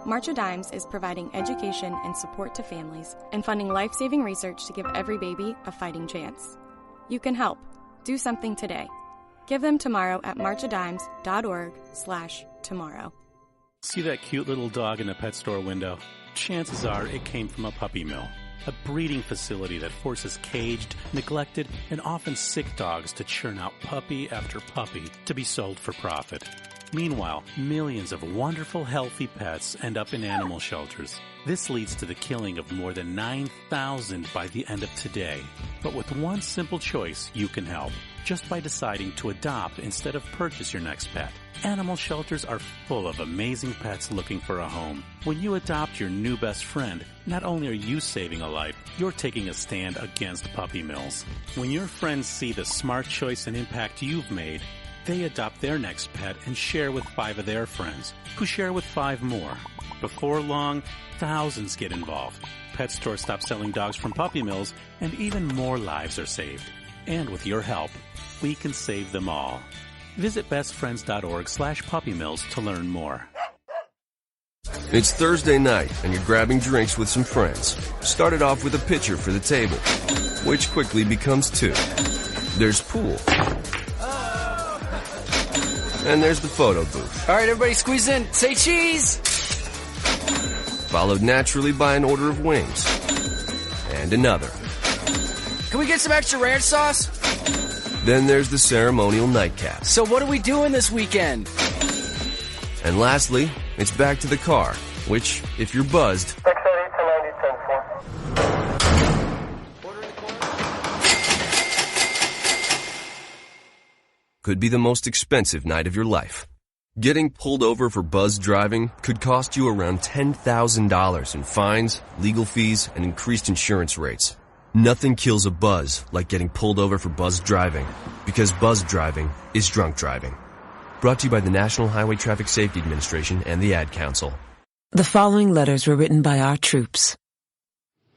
March of Dimes is providing education and support to families and funding life-saving research to give every baby a fighting chance. You can help. Do something today. Give them tomorrow at marchofdimes.org/tomorrow. See that cute little dog in the pet store window? Chances are it came from a puppy mill, a breeding facility that forces caged, neglected, and often sick dogs to churn out puppy after puppy to be sold for profit. Meanwhile, millions of wonderful, healthy pets end up in animal shelters. This leads to the killing of more than 9,000 by the end of today. But with one simple choice, you can help. Just by deciding to adopt instead of purchase your next pet. Animal shelters are full of amazing pets looking for a home. When you adopt your new best friend, not only are you saving a life, you're taking a stand against puppy mills. When your friends see the smart choice and impact you've made, they adopt their next pet and share with 5 of their friends, who share with 5 more. Before long, thousands get involved. Pet stores stop selling dogs from puppy mills, and even more lives are saved. And with your help, we can save them all. Visit bestfriends.org/puppymills to learn more. It's Thursday night, and you're grabbing drinks with some friends. Started off with a pitcher for the table, which quickly becomes 2. There's pool. And there's the photo booth. All right, everybody squeeze in. Say cheese! Followed naturally by an order of wings. And another. Can we get some extra ranch sauce? Then there's the ceremonial nightcap. So what are we doing this weekend? And lastly, it's back to the car, which, if you're buzzed, could be the most expensive night of your life. Getting pulled over for buzz driving could cost you around $10,000 in fines, legal fees, and increased insurance rates. Nothing kills a buzz like getting pulled over for buzz driving, because buzz driving is drunk driving. Brought to you by the National Highway Traffic Safety Administration and the Ad Council. The following letters were written by our troops.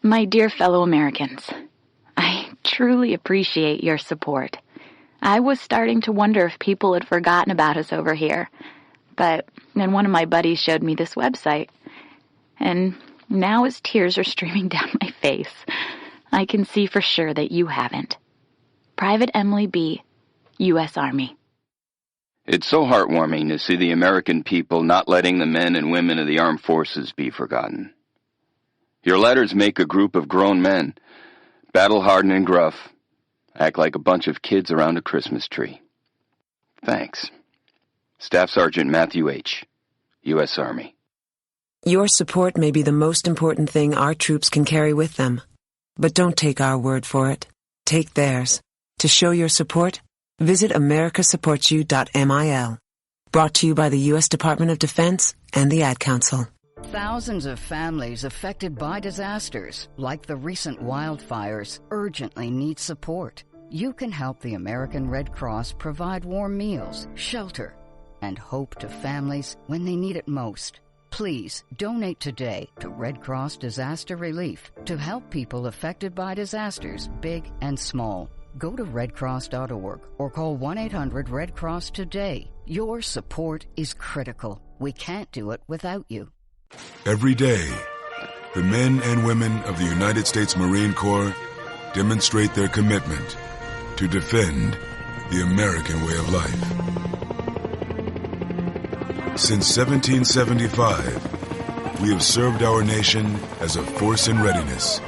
My dear fellow Americans, I truly appreciate your support. I was starting to wonder if people had forgotten about us over here, but then one of my buddies showed me this website, and now as tears are streaming down my face, I can see for sure that you haven't. Private Emily B., U.S. Army. It's so heartwarming to see the American people not letting the men and women of the armed forces be forgotten. Your letters make a group of grown men, battle-hardened and gruff, act like a bunch of kids around a Christmas tree. Thanks. Staff Sergeant Matthew H., U.S. Army. Your support may be the most important thing our troops can carry with them. But don't take our word for it. Take theirs. To show your support, visit americasupportsyou.mil. Brought to you by the U.S. Department of Defense and the Ad Council. Thousands of families affected by disasters, like the recent wildfires, urgently need support. You can help the American Red Cross provide warm meals, shelter, and hope to families when they need it most. Please donate today to Red Cross Disaster Relief to help people affected by disasters, big and small. Go to redcross.org or call 1-800-RED-CROSS today. Your support is critical. We can't do it without you. Every day, the men and women of the United States Marine Corps demonstrate their commitment to defend the American way of life. Since 1775, we have served our nation as a force in readiness.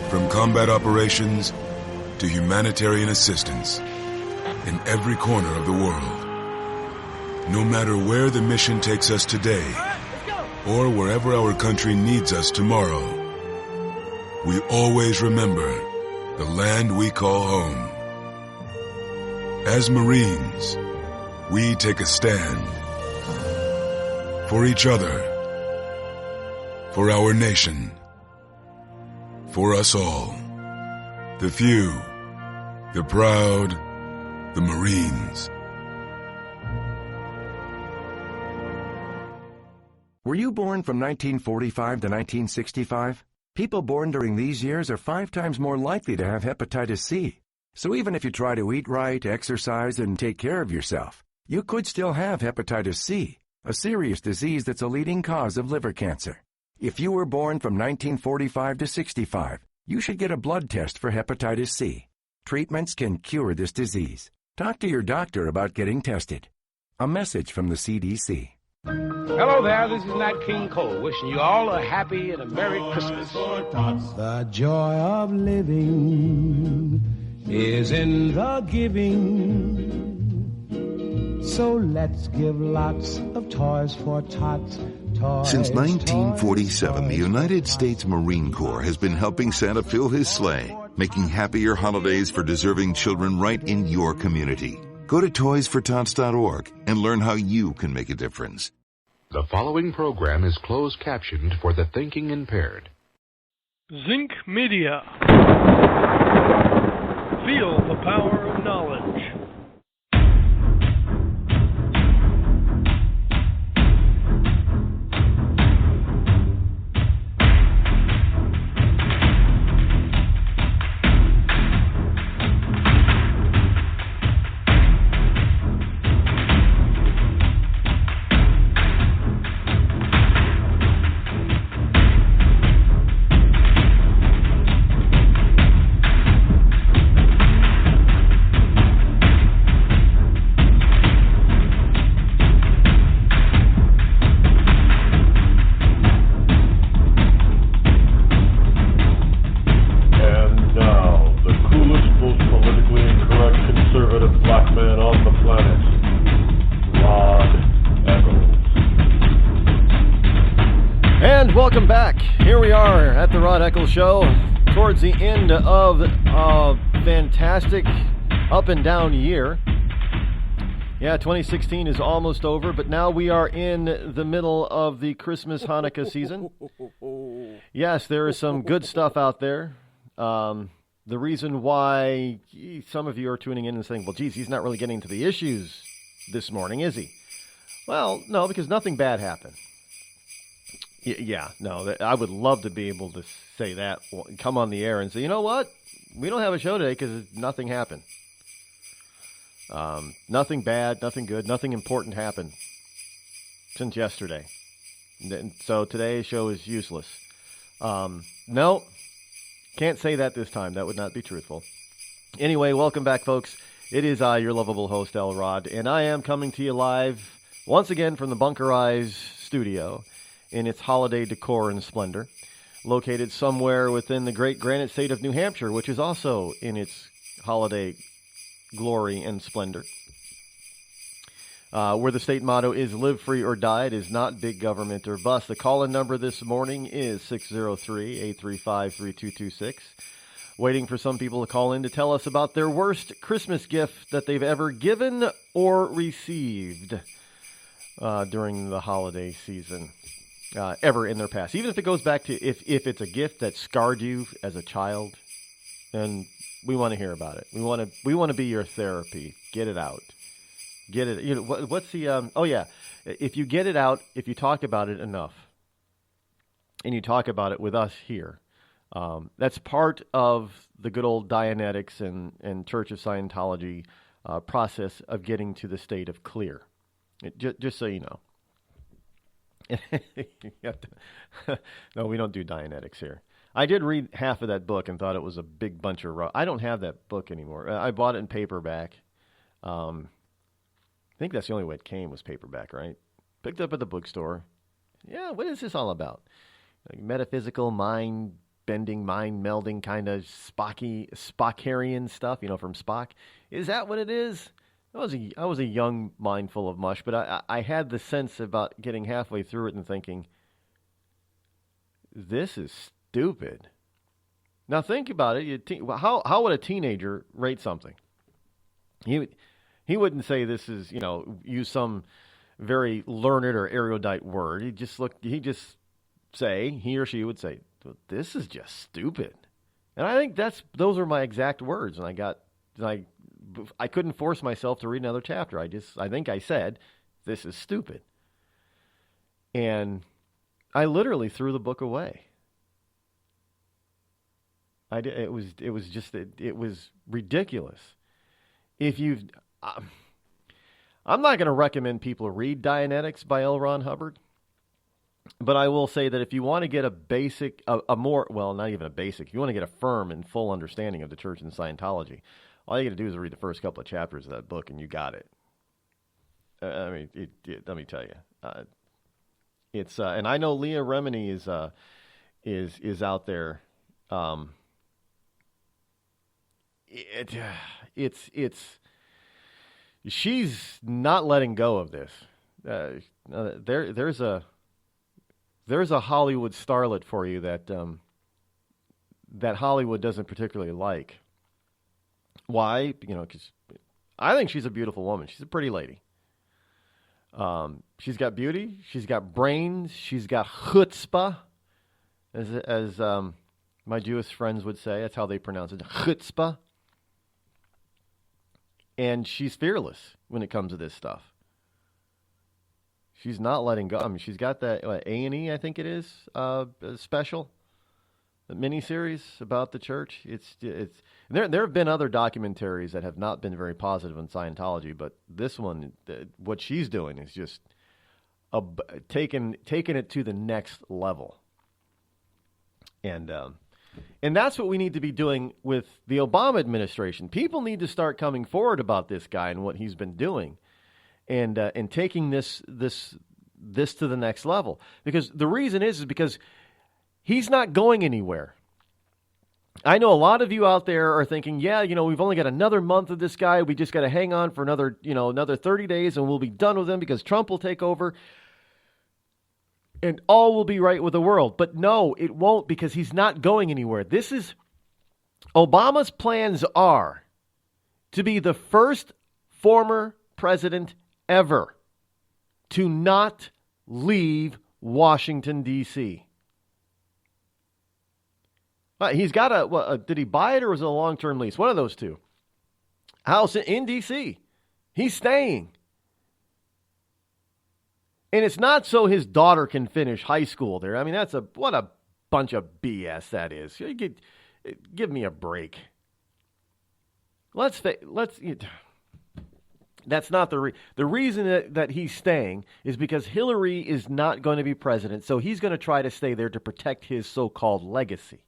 From combat operations to humanitarian assistance in every corner of the world. No matter where the mission takes us today, or wherever our country needs us tomorrow, we always remember the land we call home. As Marines, we take a stand For each other. For our nation. For us all. The few. The proud. The Marines. Were you born from 1945 to 1965? People born during these years are 5 times more likely to have hepatitis C. So even if you try to eat right, exercise, and take care of yourself, you could still have hepatitis C, a serious disease that's a leading cause of liver cancer. If you were born from 1945 to 65, you should get a blood test for hepatitis C. Treatments can cure this disease. Talk to your doctor about getting tested. A message from the CDC. Hello there, this is Nat King Cole, wishing you all a happy and a Merry Christmas. The joy of living is in the giving. So let's give lots of toys for tots. Since 1947, the United States Marine Corps has been helping Santa fill his sleigh, making happier holidays for deserving children right in your community. Go to toysfortots.org and learn how you can make a difference. The following program is closed captioned for the thinking impaired. Zinc Media. Feel the power of knowledge. Welcome back. Here we are at the Rod Eccles Show towards the end of a fantastic up and down year. Yeah, 2016 is almost over, but now we are in the middle of the Christmas Hanukkah season. Yes, there is some good stuff out there. The reason why some of you are tuning in and saying, well, geez, he's not really getting to the issues this morning, is he? Well, no, because nothing bad happened. Yeah, no, I would love to be able to say that, come on the air and say, you know what? We don't have a show today because nothing happened. Nothing bad, nothing good, nothing important happened since yesterday. So today's show is useless. No, can't say that this time. That would not be truthful. Anyway, welcome back, folks. It is I, your lovable host, L. Rod, and I am coming to you live once again from the Bunker Eyes studio in its holiday decor and splendor, located somewhere within the great granite state of New Hampshire, which is also in its holiday glory and splendor. Where the state motto is live free or die. It is not big government or bust. The call-in number this morning is 603-835-3226. Waiting for some people to call in to tell us about their worst Christmas gift that they've ever given or received during the holiday season. Ever in their past, even if it goes back to if it's a gift that scarred you as a child, then we want to hear about it. We want to be your therapy. Get it out. Get it. You know what's the oh yeah. If you get it out, if you talk about it enough, and you talk about it with us here, that's part of the good old Dianetics and Church of Scientology process of getting to the state of clear. Just so you know. No, we don't do Dianetics here. I did read half of that book and thought it was a big bunch of I don't have that book anymore. I bought it in paperback. I think that's the only way it came was paperback, right? Picked up at the bookstore. Yeah, what is this all about? Like metaphysical, mind-bending, mind-melding kind of Spockarian stuff, from Spock. Is that what it is? I was a young mind full of mush, but I had the sense about getting halfway through it and thinking, this is stupid. Now think about it. How would a teenager rate something? He wouldn't say this is, use some very learned or erudite word. He or she would say, this is just stupid. And I think those are my exact words. And I couldn't force myself to read another chapter. I think I said, this is stupid. And I literally threw the book away. It was ridiculous. I'm not going to recommend people read Dianetics by L. Ron Hubbard, but I will say that if you want to get not even a basic, if you want to get a firm and full understanding of the Church and Scientology, all you got to do is read the first couple of chapters of that book, and you got it. Let me tell you, it's and I know Leah Remini is out there. She's not letting go of this. There's a Hollywood starlet for you that Hollywood doesn't particularly like. Why? Because I think she's a beautiful woman. She's a pretty lady. She's got beauty. She's got brains. She's got chutzpah, as my Jewish friends would say. That's how they pronounce it, chutzpah. And she's fearless when it comes to this stuff. She's not letting go. I mean, she's got that A&E, I think it is, special, the miniseries about the church. There have been other documentaries that have not been very positive on Scientology, but this one, what she's doing is just taking it to the next level. And that's what we need to be doing with the Obama administration. People need to start coming forward about this guy and what he's been doing, and taking this to the next level. Because the reason is because he's not going anywhere. I know a lot of you out there are thinking, we've only got another month of this guy. We just got to hang on for another 30 days, and we'll be done with him because Trump will take over. And all will be right with the world. But no, it won't, because he's not going anywhere. Obama's plans are to be the first former president ever to not leave Washington, D.C. He's got did he buy it or was it a long-term lease? One of those two. House in D.C. He's staying. And it's not so his daughter can finish high school there. I mean, what a bunch of BS that is. Give me a break. That's not the reason that he's staying is because Hillary is not going to be president. So he's going to try to stay there to protect his so-called legacy.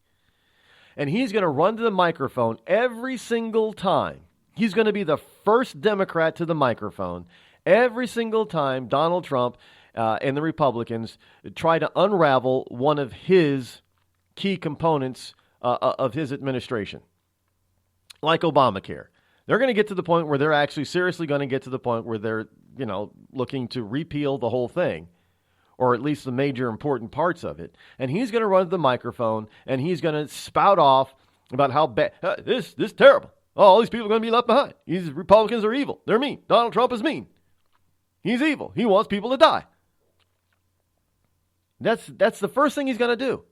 And he's going to run to the microphone every single time. He's going to be the first Democrat to the microphone every single time Donald Trump and the Republicans try to unravel one of his key components of his administration, like Obamacare. They're going to get to the point where they're actually seriously going to get to the point where they're, looking to repeal the whole thing, or at least the major important parts of it. And he's going to run to the microphone and he's going to spout off about how bad this is terrible. Oh, all these people are going to be left behind. These Republicans are evil. They're mean. Donald Trump is mean. He's evil. He wants people to die. That's the first thing he's going to do.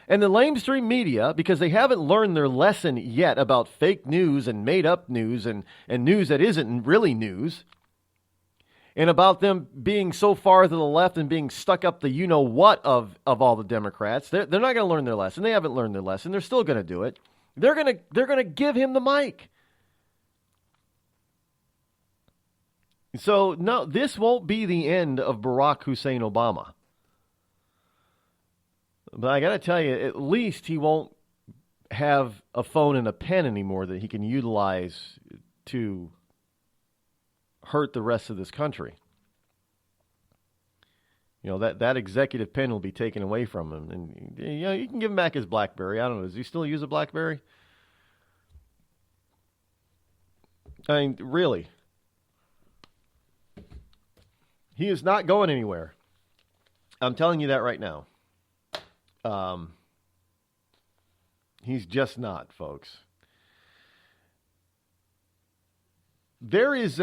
And the lamestream media, because they haven't learned their lesson yet about fake news and made-up news and news that isn't really news, and about them being so far to the left and being stuck up the you-know-what of all the Democrats, they're not going to learn their lesson. They haven't learned their lesson. They're still going to do it. They're going to give him the mic. So, no, this won't be the end of Barack Hussein Obama. But I got to tell you, at least he won't have a phone and a pen anymore that he can utilize to hurt the rest of this country. That executive pen will be taken away from him. And, you can give him back his BlackBerry. I don't know. Does he still use a BlackBerry? I mean, really. He is not going anywhere. I'm telling you that right now. He's just not, folks. There is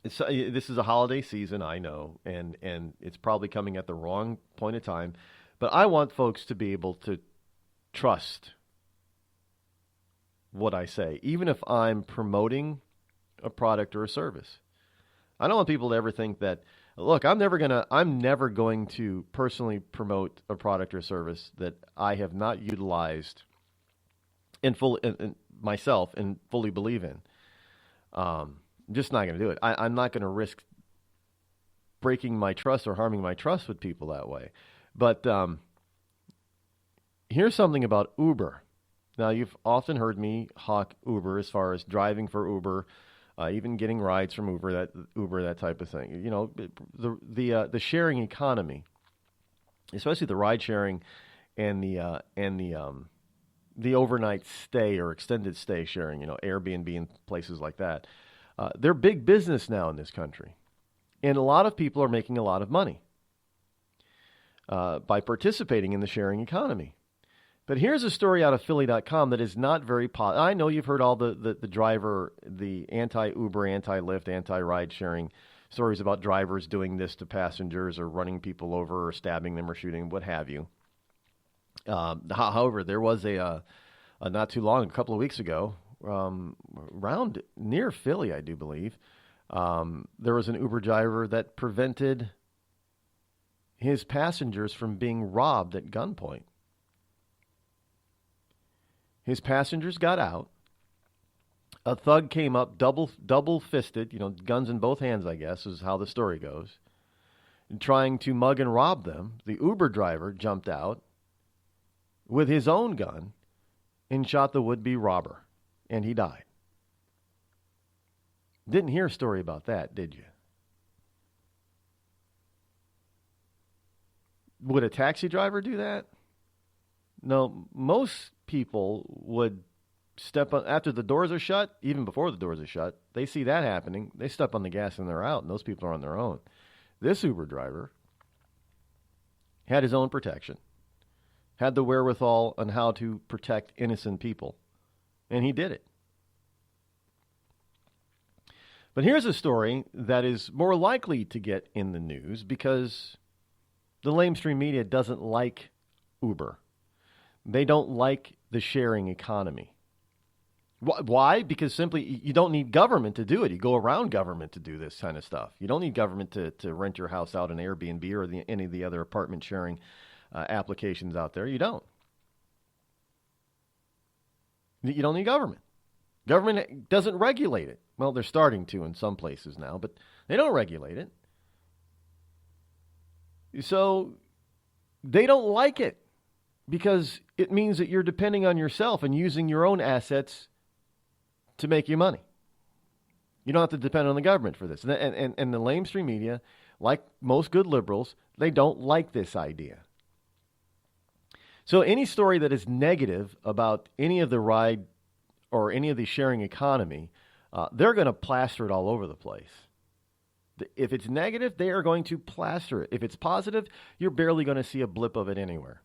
This is a holiday season, I know, and it's probably coming at the wrong point of time. But I want folks to be able to trust what I say, even if I'm promoting a product or a service. I don't want people to ever think that, look, I'm never going to personally promote a product or service that I have not utilized in myself and fully believe in. I'm just not going to do it. I'm not going to risk breaking my trust or harming my trust with people that way. But here's something about Uber. Now, you've often heard me hawk Uber as far as driving for Uber, even getting rides from Uber, that type of thing. You know, the sharing economy, especially the ride sharing and the overnight stay or extended stay sharing, you know, Airbnb and places like that. They're big business now in this country. And a lot of people are making a lot of money by participating in the sharing economy. But here's a story out of Philly.com that is not very positive. I know you've heard all the driver, the anti-Uber, anti-Lyft, anti-ride sharing stories about drivers doing this to passengers or running people over or stabbing them or shooting, what have you. However, there was a not too long, a couple of weeks ago, around near Philly, I do believe, there was an Uber driver that prevented his passengers from being robbed at gunpoint. His passengers got out. A thug came up, double-fisted, you know, guns in both hands, I guess, is how the story goes, trying to mug and rob them. The Uber driver jumped out with his own gun and shot the would-be robber, and he died. Didn't hear a story about that, did you? Would a taxi driver do that? No, most people would step on, after the doors are shut, even before the doors are shut, they see that happening, they step on the gas and they're out, and those people are on their own. This Uber driver had his own protection, had the wherewithal on how to protect innocent people, and he did it. But here's a story that is more likely to get in the news because the lamestream media doesn't like Uber. They don't like the sharing economy. Why? Because simply you don't need government to do it. You go around government to do this kind of stuff. You don't need government to rent your house out on Airbnb or any of the other apartment sharing applications out there. You don't. You don't need government. Government doesn't regulate it. Well, they're starting to in some places now, but they don't regulate it. So they don't like it because it means that you're depending on yourself and using your own assets to make you money. You don't have to depend on the government for this. And the lamestream media, like most good liberals, they don't like this idea. So any story that is negative about any of the ride or any of the sharing economy, they're going to plaster it all over the place. If it's negative, they are going to plaster it. If it's positive, you're barely going to see a blip of it anywhere.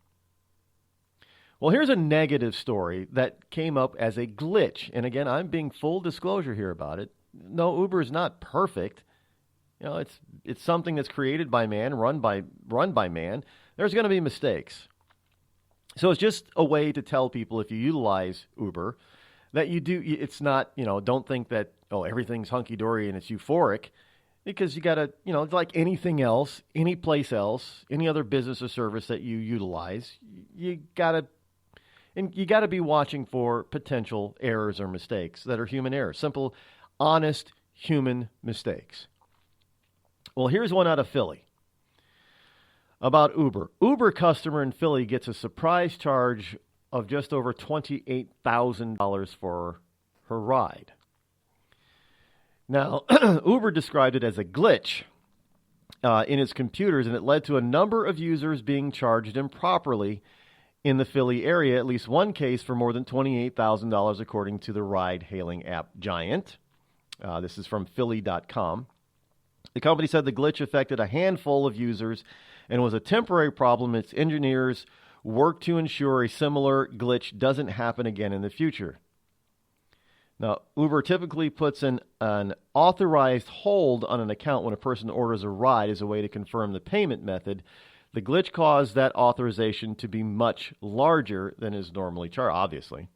Well, here's a negative story that came up as a glitch. And again, I'm being full disclosure here about it. No, Uber is not perfect. You know, it's something that's created by man, run by man. There's going to be mistakes. So it's just a way to tell people if you utilize Uber that you do. It's not, you know, don't think that, oh, everything's hunky-dory and it's euphoric, because you got to, you know, it's like anything else, any place else, any other business or service that you utilize, you got to be watching for potential errors or mistakes that are human errors, simple, honest human mistakes. Well, here's one out of Philly about Uber. Uber customer in Philly gets a surprise charge of just over $28,000 for her ride. Now, Uber described it as a glitch in its computers, and it led to a number of users being charged improperly in the Philly area, at least one case for more than $28,000, according to the ride-hailing app giant. This is from Philly.com. The company said the glitch affected a handful of users and was a temporary problem. Its engineers work to ensure a similar glitch doesn't happen again in the future. Now, Uber typically puts an authorized hold on an account when a person orders a ride as a way to confirm the payment method. The glitch caused that authorization to be much larger than is normally charged, obviously.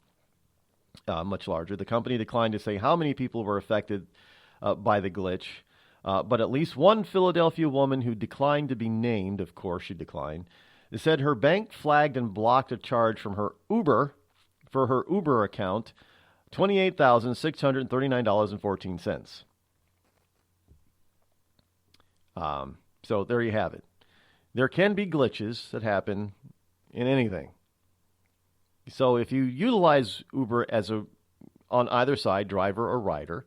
Much larger. The company declined to say how many people were affected by the glitch, but at least one Philadelphia woman who declined to be named, of course she declined, said her bank flagged and blocked a charge from her Uber for her Uber account, $28,639.14. So there you have it. There can be glitches that happen in anything. So if you utilize Uber as on either side, driver or rider,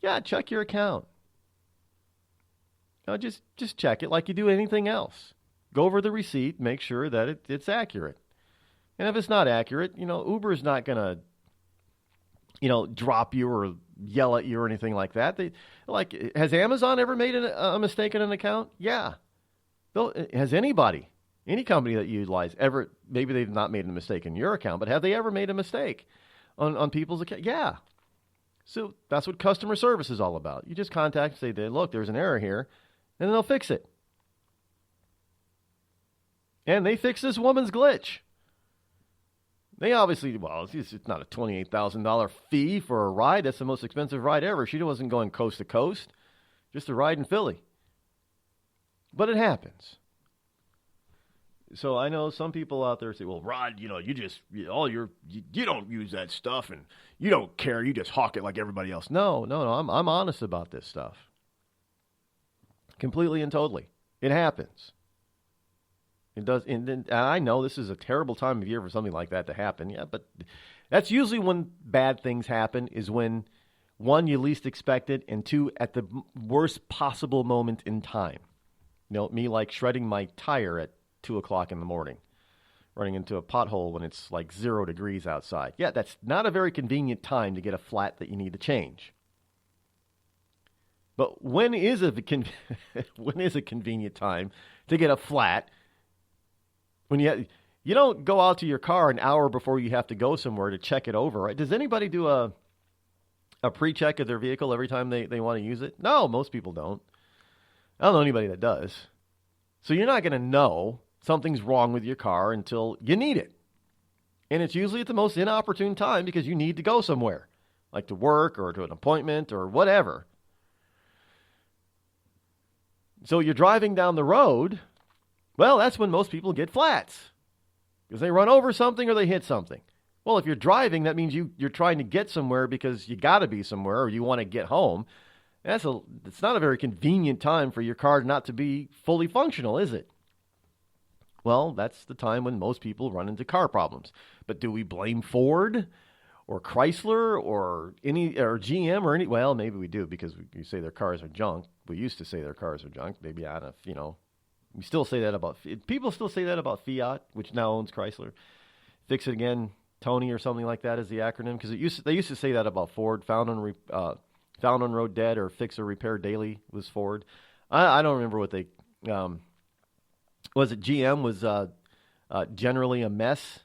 yeah, check your account. Just check it like you do anything else. Go over the receipt, make sure that it's accurate. And if it's not accurate, Uber is not going to, drop you or yell at you or anything like that. Has Amazon ever made a mistake in an account? Yeah. Has anybody, any company that you utilize ever, maybe they've not made a mistake in your account, but have they ever made a mistake on people's account? Yeah. So that's what customer service is all about. You just contact and say, look, there's an error here, and they'll fix it. And they fixed this woman's glitch. They obviously, it's not a $28,000 fee for a ride. That's the most expensive ride ever. She wasn't going coast to coast, just a ride in Philly. But it happens. So I know some people out there say, well, Rod, you don't use that stuff and you don't care. You just hawk it like everybody else. No. I'm honest about this stuff. Completely and totally. It happens. It does. And I know this is a terrible time of year for something like that to happen. Yeah, but that's usually when bad things happen, is when, one, you least expect it, and two, at the worst possible moment in time. Me like shredding my tire at 2 o'clock in the morning, running into a pothole when it's like 0 degrees outside. Yeah, that's not a very convenient time to get a flat that you need to change. But when is a convenient time to get a flat? When you don't go out to your car an hour before you have to go somewhere to check it over, right? Does anybody do a pre-check of their vehicle every time they want to use it? No, most people don't. I don't know anybody that does. So you're not going to know something's wrong with your car until you need it. And it's usually at the most inopportune time because you need to go somewhere, like to work or to an appointment or whatever. So you're driving down the road, well, that's when most people get flats because they run over something or they hit something. Well, if you're driving, that means you're trying to get somewhere because you got to be somewhere or you want to get home. It's not a very convenient time for your car not to be fully functional, is it? Well, that's the time when most people run into car problems. But do we blame Ford or Chrysler or GM or any? Well, maybe we do because we say their cars are junk. We used to say their cars are junk. Maybe we still say that about people. Still say that about Fiat, which now owns Chrysler. Fix it again, Tony, or something like that is the acronym because they used to say that about Ford. Found on road dead or fix or repair daily was Ford. I don't remember what they was. It GM was generally a mess.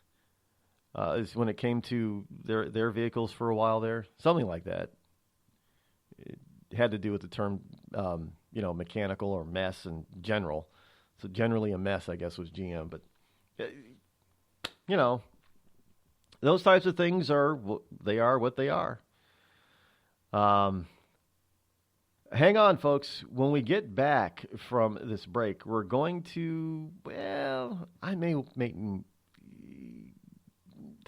Is when it came to their vehicles for a while there, something like that. It had to do with the term, mechanical or mess in general. So generally a mess, I guess, was GM. But those types of things are what they are. Hang on, folks. When we get back from this break, we're going to, there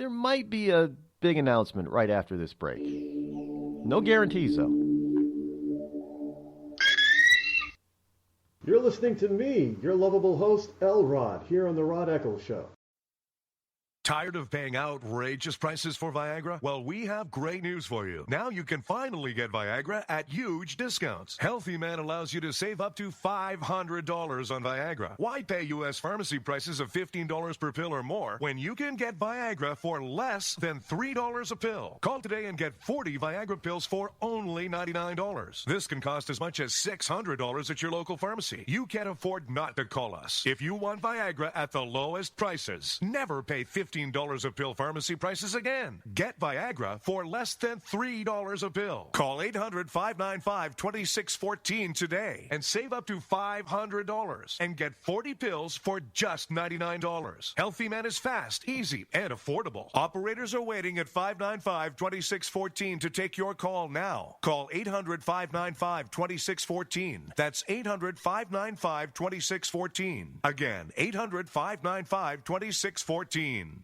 might be a big announcement right after this break. No guarantees, though. You're listening to me, your lovable host, Rod, here on the Rod Eccles Show. Tired of paying outrageous prices for Viagra? Well, we have great news for you. Now you can finally get Viagra at huge discounts. Healthy Man allows you to save up to $500 on Viagra. Why pay U.S. pharmacy prices of $15 per pill or more when you can get Viagra for less than $3 a pill? Call today and get 40 Viagra pills for only $99. This can cost as much as $600 at your local pharmacy. You can't afford not to call us. If you want Viagra at the lowest prices, never pay $15 $15 a pill pharmacy prices again. Get Viagra for less than $3 a pill. Call 800-595-2614 today and save up to $500 and get 40 pills for just $99. Healthy Man is fast, easy, and affordable. Operators are waiting at 595-2614 to take your call now. Call 800-595-2614. That's 800-595-2614. Again, 800-595-2614.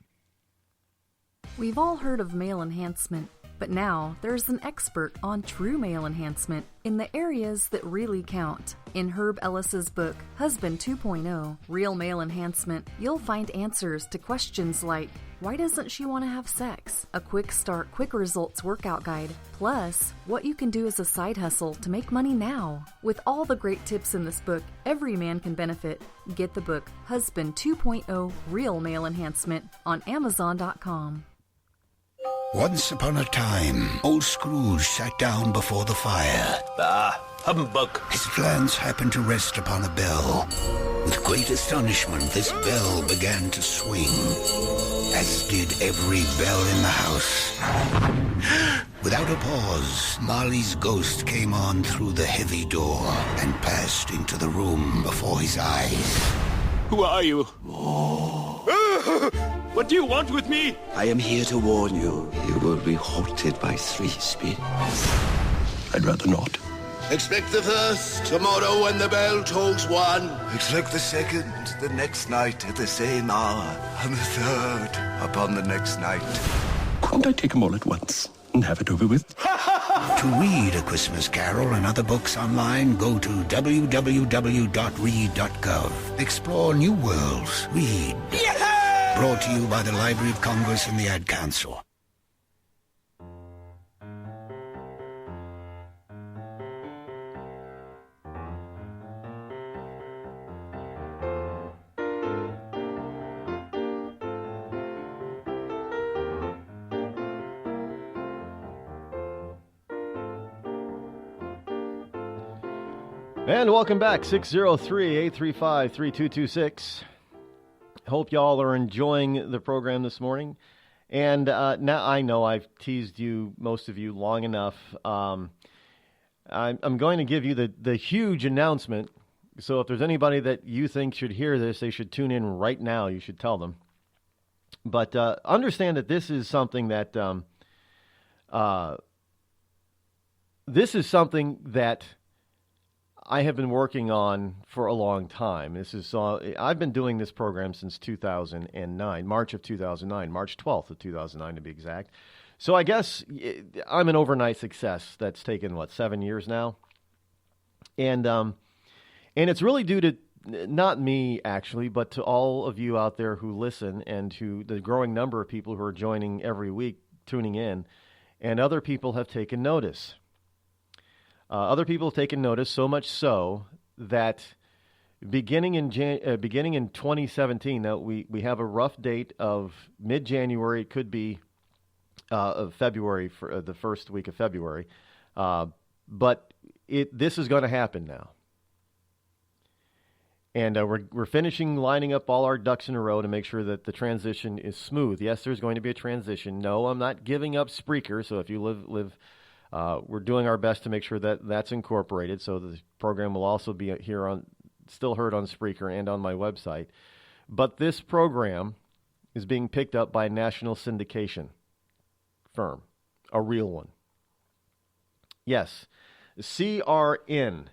We've all heard of male enhancement, but now there's an expert on true male enhancement in the areas that really count. In Herb Ellis's book, Husband 2.0, Real Male Enhancement, you'll find answers to questions like, why doesn't she want to have sex? A quick start, quick results workout guide. Plus, what you can do as a side hustle to make money now. With all the great tips in this book, every man can benefit. Get the book, Husband 2.0, Real Male Enhancement, on Amazon.com. Once upon a time, old Scrooge sat down before the fire. Humbug. His glance happened to rest upon a bell. With great astonishment, this bell began to swing, as did every bell in the house. Without a pause, Marley's ghost came on through the heavy door and passed into the room before his eyes. Who are you? What do you want with me? I am here to warn you. You will be haunted by three spirits. I'd rather not. Expect the first tomorrow when the bell tolls one. Expect the second the next night at the same hour. And the third upon the next night. Couldn't I take them all at once and have it over with? To read A Christmas Carol and other books online, go to www.read.gov. Explore new worlds. Read. Yeah! Brought to you by the Library of Congress and the Ad Council. And welcome back, 603-835-3226. Hope y'all are enjoying the program this morning. And now I know I've teased you, most of you, long enough. I'm going to give you the huge announcement. So if there's anybody that you think should hear this, they should tune in right now. You should tell them. But understand that this is something that I have been working on for a long time. I've been doing this program since 2009, March of 2009, March 12th of 2009 to be exact. So I guess I'm an overnight success that's taken, 7 years now? And it's really due to not me, actually, but to all of you out there who listen and to the growing number of people who are joining every week, tuning in, and other people have taken notice. Other people have taken notice, so much so that beginning in 2017, now we have a rough date of mid-January. It could be of February, for the first week of February, but this is going to happen now. And we're finishing lining up all our ducks in a row to make sure that the transition is smooth. Yes, there's going to be a transition. No, I'm not giving up Spreaker. So if you live, we're doing our best to make sure that that's incorporated. So the program will also be still heard on Spreaker and on my website. But this program is being picked up by a national syndication firm, a real one. Yes, CRN.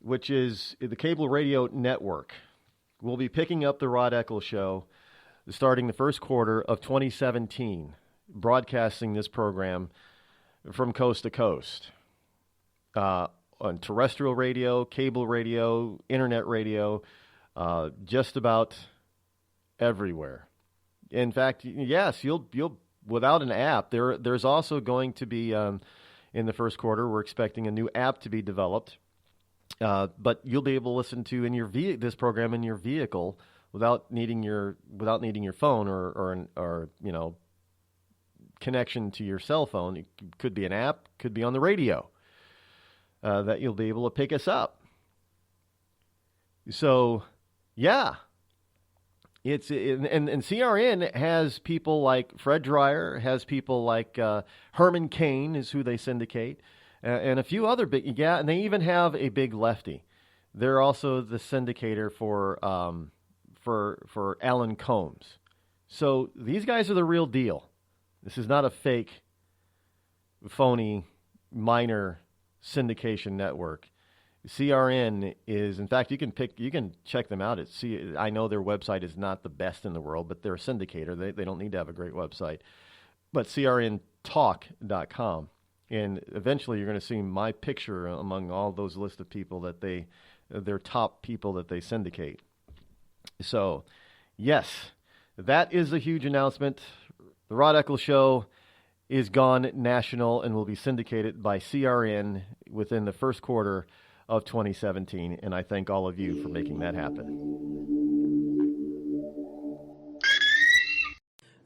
Which is the cable radio network, will be picking up the Rod Eccles Show starting the first quarter of 2017, broadcasting this program from coast to coast on terrestrial radio, cable radio, internet radio, just about everywhere. In fact, yes, you'll without an app. There's also going to be in the first quarter. We're expecting a new app to be developed. But you'll be able to listen to this program in your vehicle without needing your phone or connection to your cell phone. It could be an app, could be on the radio that you'll be able to pick us up. So, yeah, And CRN has people like Fred Dreyer, has people like Herman Cain is who they syndicate, and a few other big, and they even have a big lefty. They're also the syndicator for Alan Combs. So these guys are the real deal. This is not a fake, phony, minor syndication network. CRN is, in fact, you can check them out. I know their website is not the best in the world, but they're a syndicator. They don't need to have a great website. But crntalk.com. And eventually you're going to see my picture among all those lists of people that their top people that they syndicate. So, yes, that is a huge announcement. The Rod Eccles Show is gone national and will be syndicated by CRN within the first quarter of 2017, and I thank all of you for making that happen.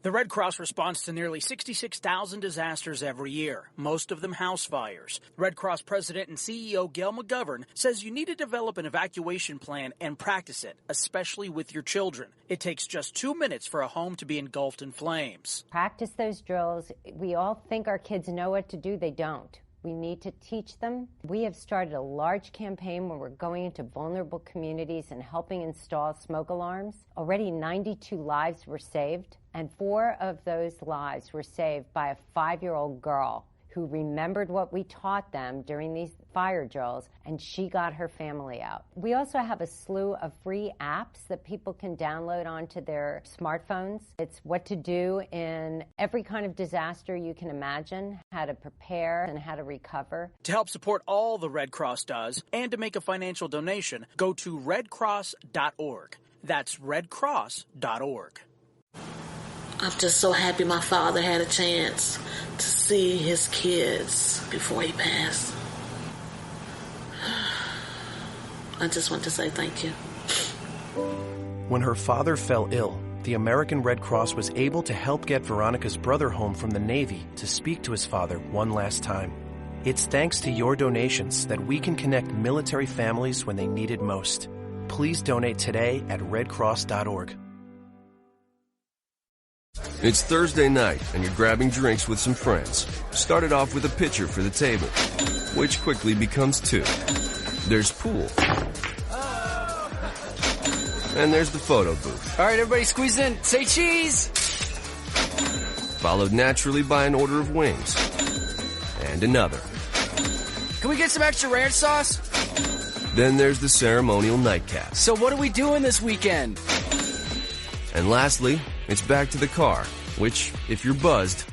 The Red Cross responds to nearly 66,000 disasters every year, most of them house fires. Red Cross President and CEO Gail McGovern says you need to develop an evacuation plan and practice it, especially with your children. It takes just 2 minutes for a home to be engulfed in flames. Practice those drills. We all think our kids know what to do. They don't. We need to teach them. We have started a large campaign where we're going into vulnerable communities and helping install smoke alarms. Already 92 lives were saved, and 4 of those lives were saved by a 5-year-old girl who remembered what we taught them during these fire drills, and she got her family out. We also have a slew of free apps that people can download onto their smartphones. It's what to do in every kind of disaster you can imagine, how to prepare and how to recover. To help support all the Red Cross does and to make a financial donation, go to redcross.org. That's redcross.org. I'm just so happy my father had a chance to see his kids before he passed. I just want to say thank you. When her father fell ill, the American Red Cross was able to help get Veronica's brother home from the Navy to speak to his father one last time. It's thanks to your donations that we can connect military families when they need it most. Please donate today at redcross.org. It's Thursday night, and you're grabbing drinks with some friends. Started off with a pitcher for the table, which quickly becomes 2. There's pool. And there's the photo booth. All right, everybody squeeze in. Say cheese! Followed naturally by an order of wings. And another. Can we get some extra ranch sauce? Then there's the ceremonial nightcap. So what are we doing this weekend? And lastly, it's back to the car, which, if you're buzzed,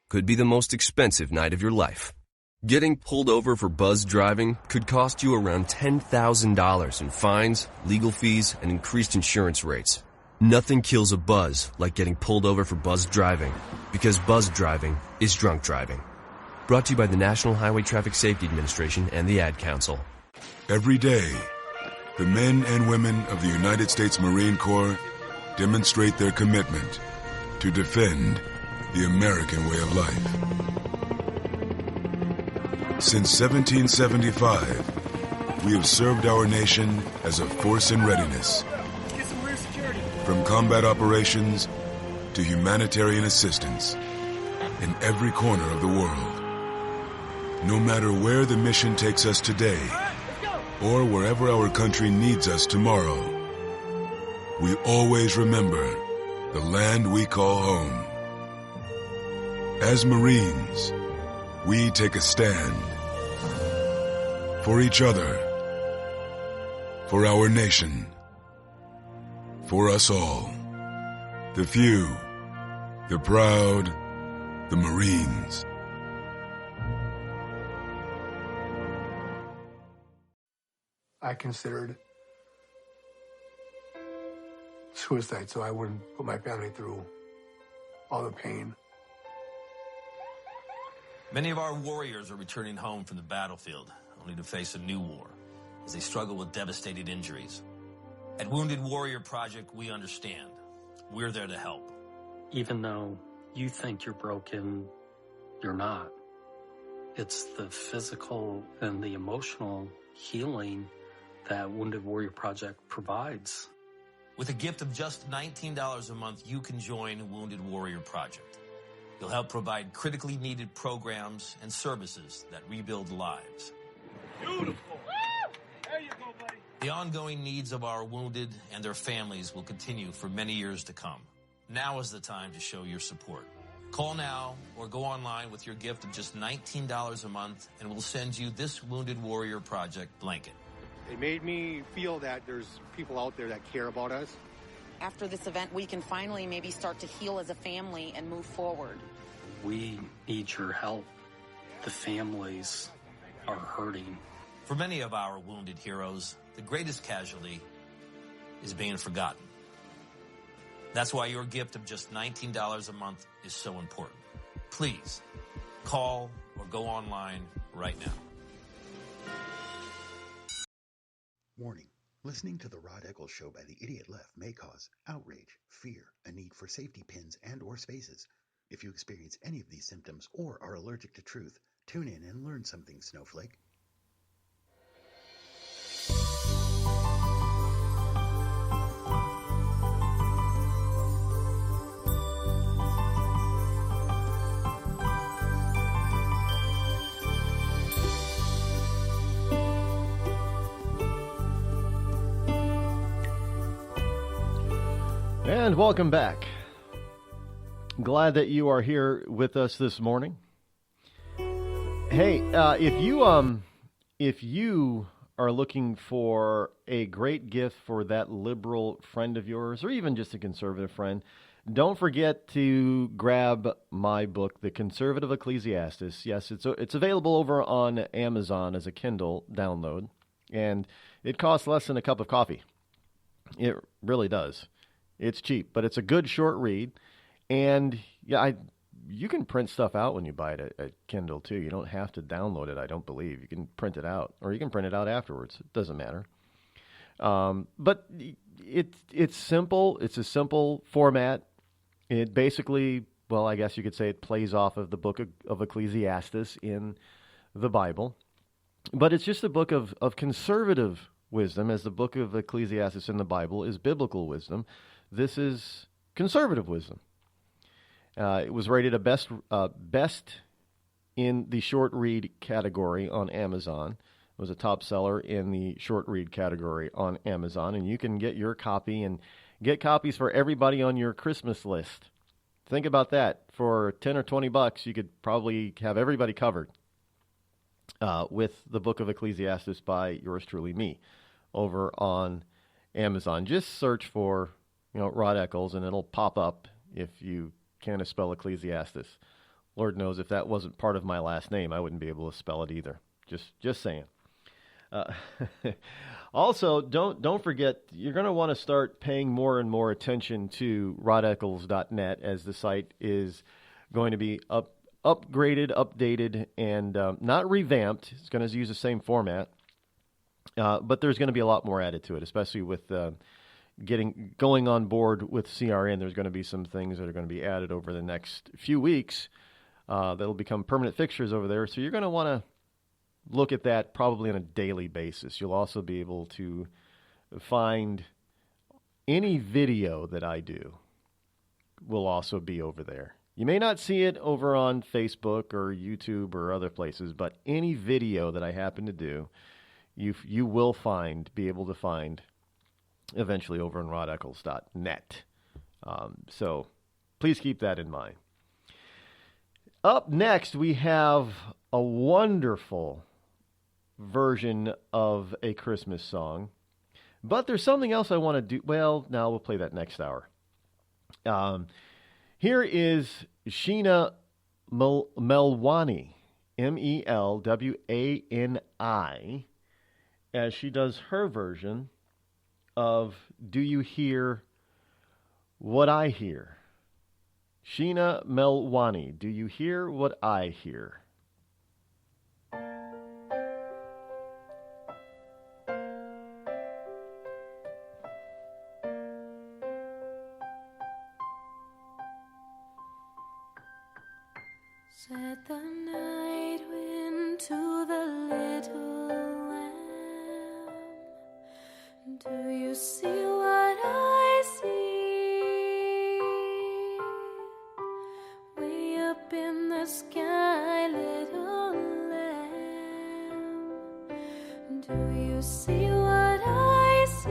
could be the most expensive night of your life. Getting pulled over for buzz driving could cost you around $10,000 in fines, legal fees, and increased insurance rates. Nothing kills a buzz like getting pulled over for buzz driving, because buzz driving is drunk driving. Brought to you by the National Highway Traffic Safety Administration and the Ad Council. Every day, the men and women of the United States Marine Corps demonstrate their commitment to defend the American way of life. Since 1775, we have served our nation as a force in readiness. From combat operations to humanitarian assistance in every corner of the world. No matter where the mission takes us today, or wherever our country needs us tomorrow, we always remember the land we call home. As Marines, we take a stand for each other, for our nation, for us all, the few, the proud, the Marines. I considered suicide so I wouldn't put my family through all the pain. Many of our warriors are returning home from the battlefield, only to face a new war as they struggle with devastating injuries. At Wounded Warrior Project, we understand. We're there to help. Even though you think you're broken, you're not. It's the physical and the emotional healing that Wounded Warrior Project provides. With a gift of just $19 a month, you can join Wounded Warrior Project. You'll help provide critically needed programs and services that rebuild lives. Beautiful. There you go, buddy. The ongoing needs of our wounded and their families will continue for many years to come. Now is the time to show your support. Call now or go online with your gift of just $19 a month, and we'll send you this Wounded Warrior Project blanket. It made me feel that there's people out there that care about us. After this event, we can finally maybe start to heal as a family and move forward. We need your help. The families are hurting. For many of our wounded heroes, the greatest casualty is being forgotten. That's why your gift of just $19 a month is so important. Please, call or go online right now. Warning. Listening to the Rod Eccles Show by the Idiot Left may cause outrage, fear, a need for safety pins and or spaces. If you experience any of these symptoms or are allergic to truth, tune in and learn something, Snowflake. And welcome back. Glad that you are here with us this morning. Hey, if you are looking for a great gift for that liberal friend of yours, or even just a conservative friend, don't forget to grab my book, The Conservative Ecclesiastes. Yes, it's available over on Amazon as a Kindle download, and it costs less than a cup of coffee. It really does. It's cheap, but it's a good short read. And yeah, you can print stuff out when you buy it at Kindle too. You don't have to download it, I don't believe. You can print it out, or you can print it out afterwards. It doesn't matter. But it's simple. It's a simple format. It basically, well, I guess you could say it plays off of the book of Ecclesiastes in the Bible. But it's just a book of conservative wisdom, as the book of Ecclesiastes in the Bible is biblical wisdom. This is conservative wisdom. It was rated a best in the short read category on Amazon. It was a top seller in the short read category on Amazon, and you can get your copy and get copies for everybody on your Christmas list. Think about that. For $10 or $20, you could probably have everybody covered with the book of Ecclesiastes by yours truly, me, over on Amazon. Just search for Rod Eccles, and it'll pop up if you can't spell Ecclesiastes. Lord knows if that wasn't part of my last name, I wouldn't be able to spell it either. Just saying. Also, don't forget, you're going to want to start paying more and more attention to rodeccles.net, as the site is going to be upgraded, updated, and not revamped. It's going to use the same format, but there's going to be a lot more added to it, especially with going on board with CRN. There's going to be some things that are going to be added over the next few weeks that'll become permanent fixtures over there. So you're going to want to look at that probably on a daily basis. You'll also be able to find any video that I do will also be over there. You may not see it over on Facebook or YouTube or other places, but any video that I happen to do, you will be able to find eventually over on rodeccles.net. So please keep that in mind. Up next, we have a wonderful version of a Christmas song. But there's something else I want to do. Well, now we'll play that next hour. Here is Sheena Melwani, Melwani, as she does her version of Do You Hear What I Hear? Sheena Melwani, Do You Hear What I Hear? Said the night wind you see what I see?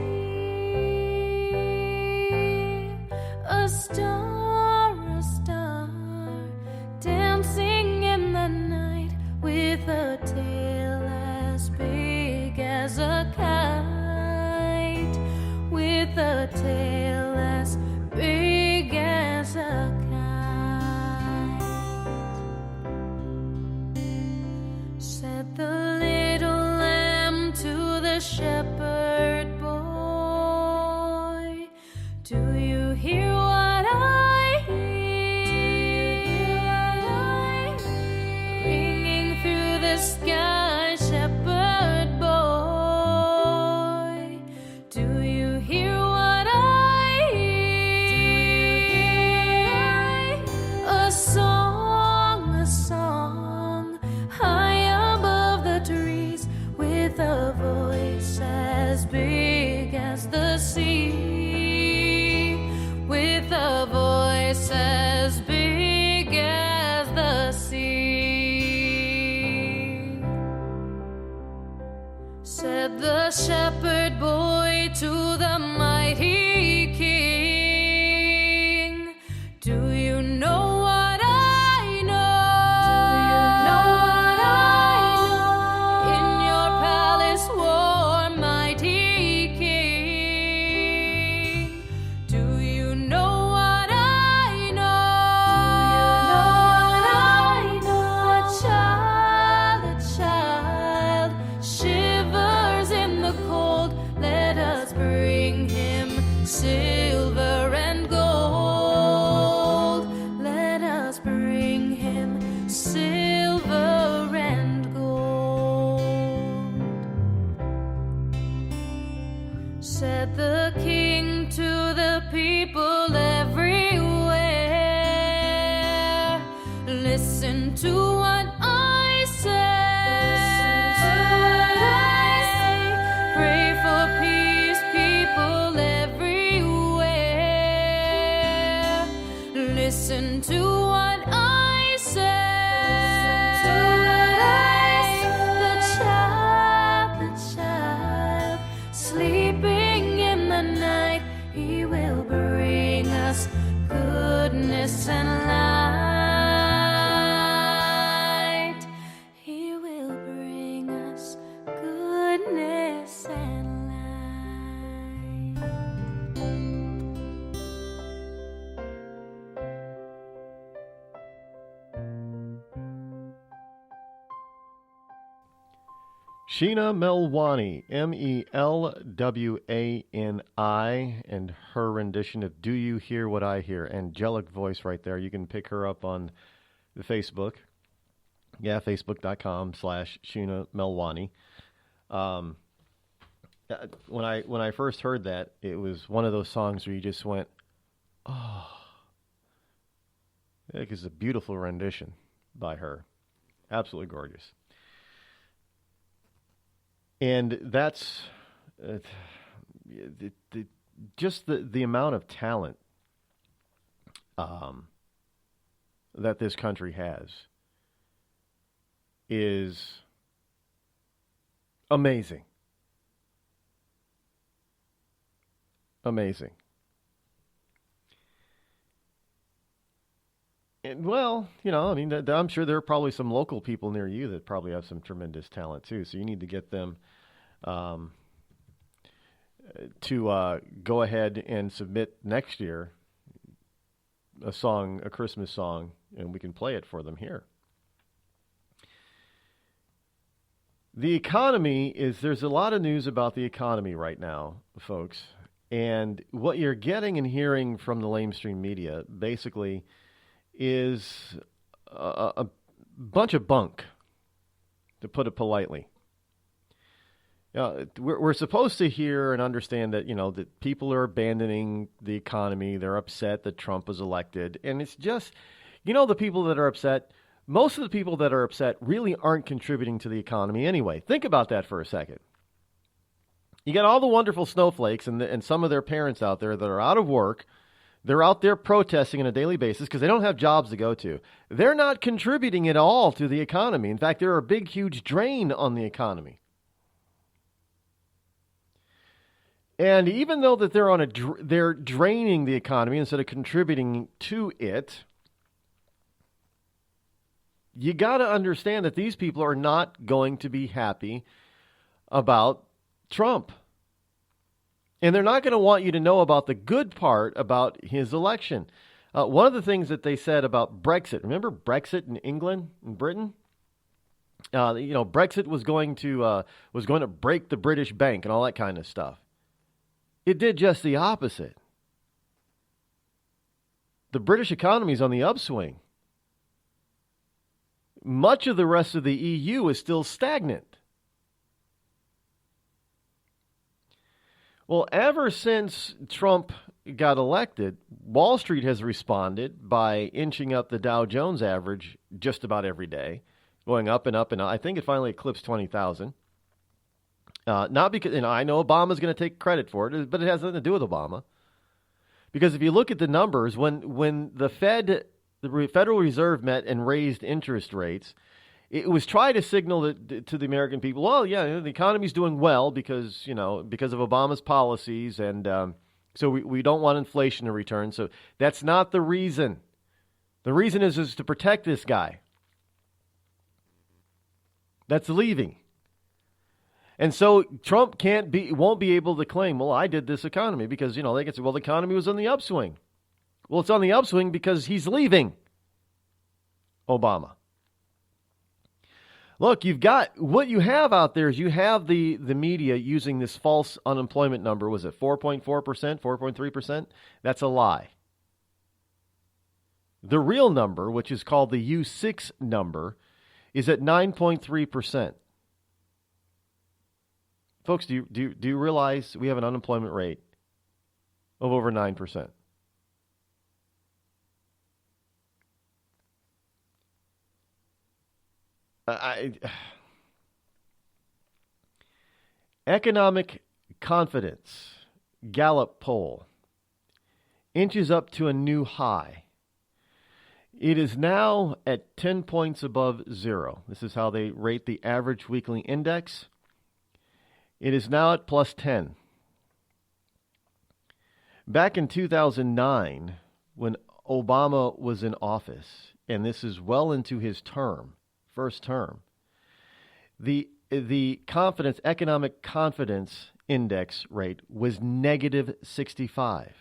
A star, dancing in the night with a tail as big as a kite, with a tail as big as a kite. Said the little lamb to the shepherd boy, do you hear what I hear? Ringing through the sky, shepherd boy, do you hear what I hear? A song, high above the trees, with a voice as big as the sea, with a voice as big as the sea. Said the shepherd boy to the mighty king, do you know what I know? In your palace war, mighty king, do you know what I know? A child shivers in the cold. Let us bring him silver and gold. Let us bring him silver and gold. Said the king to the people everywhere, listen to what I say. Pray for peace, people everywhere. Listen to what I say. The child, sleeping in the night, he will bring us goodness and light. He will bring us goodness and light. Sheena Melwani, Melwani, and her rendition of Do You Hear What I Hear? Angelic voice right there. You can pick her up on the Facebook. Yeah, facebook.com/Sheena Melwani. When I first heard that, it was one of those songs where you just went, oh. It's a beautiful rendition by her. Absolutely gorgeous. And that's just the amount of talent that this country has is amazing. Amazing. And, well, you know, I mean, I'm sure there are probably some local people near you that probably have some tremendous talent too. So you need to get them to go ahead and submit next year a Christmas song, and we can play it for them here. The economy there's a lot of news about the economy right now, folks. And what you're getting and hearing from the lamestream media basically is a bunch of bunk, to put it politely. We're supposed to hear and understand that, that people are abandoning the economy. They're upset that Trump was elected. And it's just, the people that are upset, most of the people that are upset really aren't contributing to the economy anyway. Think about that for a second. You got all the wonderful snowflakes and some of their parents out there that are out of work. They're out there protesting on a daily basis because they don't have jobs to go to. They're not contributing at all to the economy. In fact, they're a big, huge drain on the economy. And even though that they're draining the economy instead of contributing to it, you got to understand that these people are not going to be happy about Trump. And they're not going to want you to know about the good part about his election. One of the things that they said about Brexit, remember Brexit in England and Britain? Brexit was going to break the British bank and all that kind of stuff. It did just the opposite. The British economy is on the upswing. Much of the rest of the EU is still stagnant. Well, ever since Trump got elected, Wall Street has responded by inching up the Dow Jones average just about every day, going up and up and up. I think it finally eclipsed 20,000. Not because, I know Obama's going to take credit for it, but it has nothing to do with Obama. Because if you look at the numbers, when the Federal Reserve met and raised interest rates, it was trying to signal to the American people, well, yeah, the economy's doing well because of Obama's policies, and so we don't want inflation to return. So that's not the reason. The reason is to protect this guy that's leaving. And so Trump won't be able to claim, well, I did this economy because, they can say, well, the economy was on the upswing. Well, it's on the upswing because he's leaving Obama. Look, what you have out there is you have the media using this false unemployment number. Was it 4.4%, 4.3%? That's a lie. The real number, which is called the U6 number, is at 9.3%. Folks, do you realize we have an unemployment rate of over 9%? Economic confidence, Gallup poll, inches up to a new high. It is now at 10 points above zero. This is how they rate the average weekly index. It is now at plus 10. Back in 2009, when Obama was in office, and this is well into his first term, the economic confidence index rate was negative 65.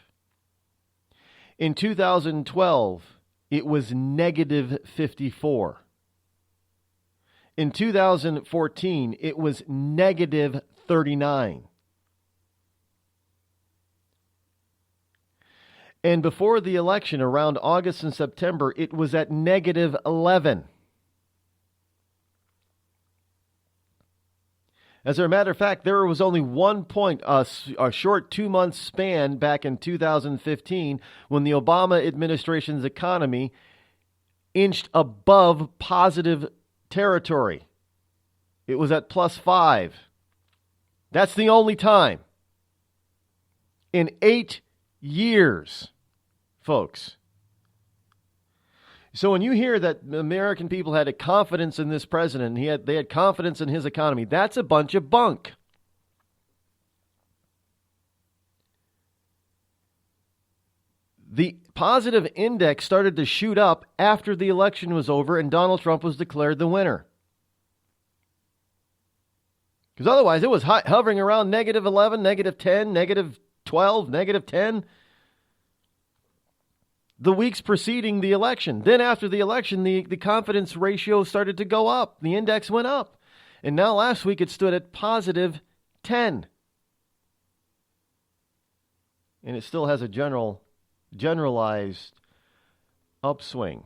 In 2012, it was negative 54. In 2014, it was negative 39. And before the election, around August and September, it was at negative 11. As a matter of fact, there was only 1 point, a short 2-month span back in 2015 when the Obama administration's economy inched above positive territory. It was at plus 5. That's the only time in 8 years, folks. So when you hear that American people had a confidence in this president, they had confidence in his economy, that's a bunch of bunk. The positive index started to shoot up after the election was over and Donald Trump was declared the winner. Because otherwise it was hovering around negative 11, negative 10, negative 12, negative 10. The weeks preceding the election. Then after the election, the confidence ratio started to go up. The index went up. And now last week it stood at positive 10. And it still has a generalized upswing,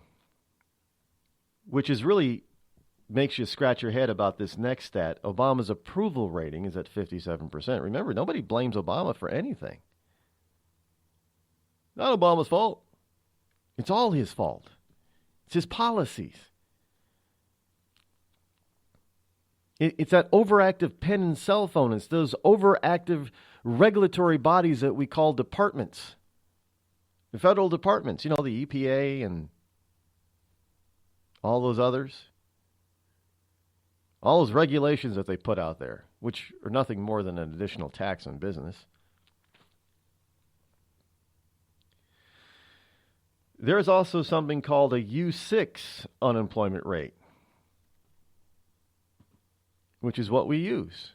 which is really makes you scratch your head about this next stat. Obama's approval rating is at 57%. Remember, nobody blames Obama for anything. Not Obama's fault. It's all his fault. It's his policies. It's that overactive pen and cell phone. It's those overactive regulatory bodies that we call departments. The federal departments, the EPA and all those others. All those regulations that they put out there, which are nothing more than an additional tax on business. There is also something called a U6 unemployment rate, which is what we use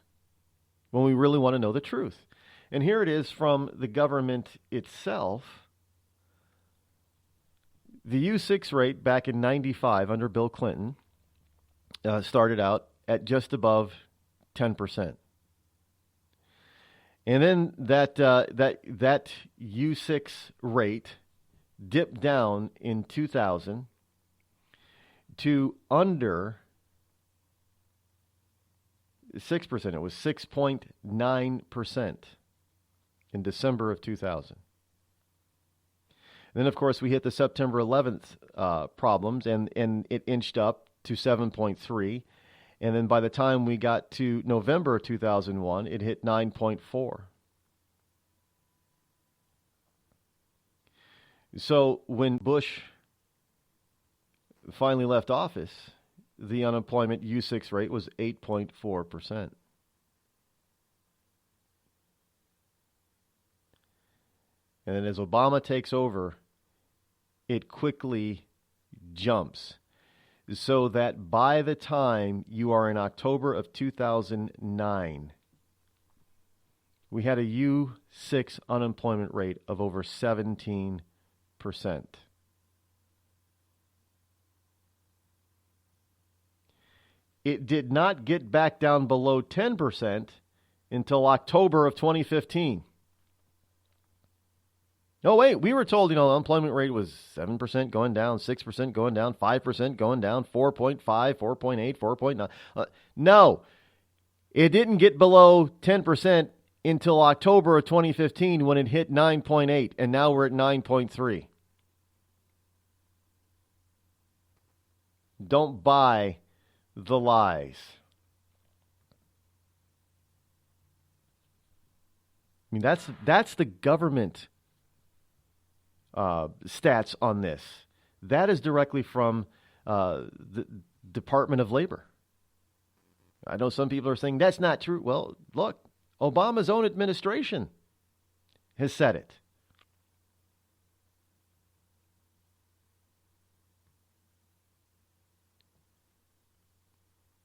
when we really want to know the truth. And here it is from the government itself. The U6 rate back in 95 under Bill Clinton started out at just above 10%. And then that U6 rate dipped down in 2000 to under 6%. It was 6.9% in December of 2000. And then, of course, we hit the September 11th problems, and it inched up to 7.3. And then by the time we got to November 2001, it hit 9.4. So when Bush finally left office, the unemployment U6 rate was 8.4%. And then as Obama takes over, it quickly jumps. So that by the time you are in October of 2009, we had a U6 unemployment rate of over 17%. It did not get back down below 10% until October of 2015. No, wait, we were told, the unemployment rate was 7% going down, 6% going down, 5% going down, 4.5, 4.8, 4.9. No, it didn't get below 10% until October of 2015 when it hit 9.8, and now we're at 9.3. Don't buy the lies. I mean, that's the government stats on this. That is directly from the Department of Labor. I know some people are saying that's not true. Well, look, Obama's own administration has said it.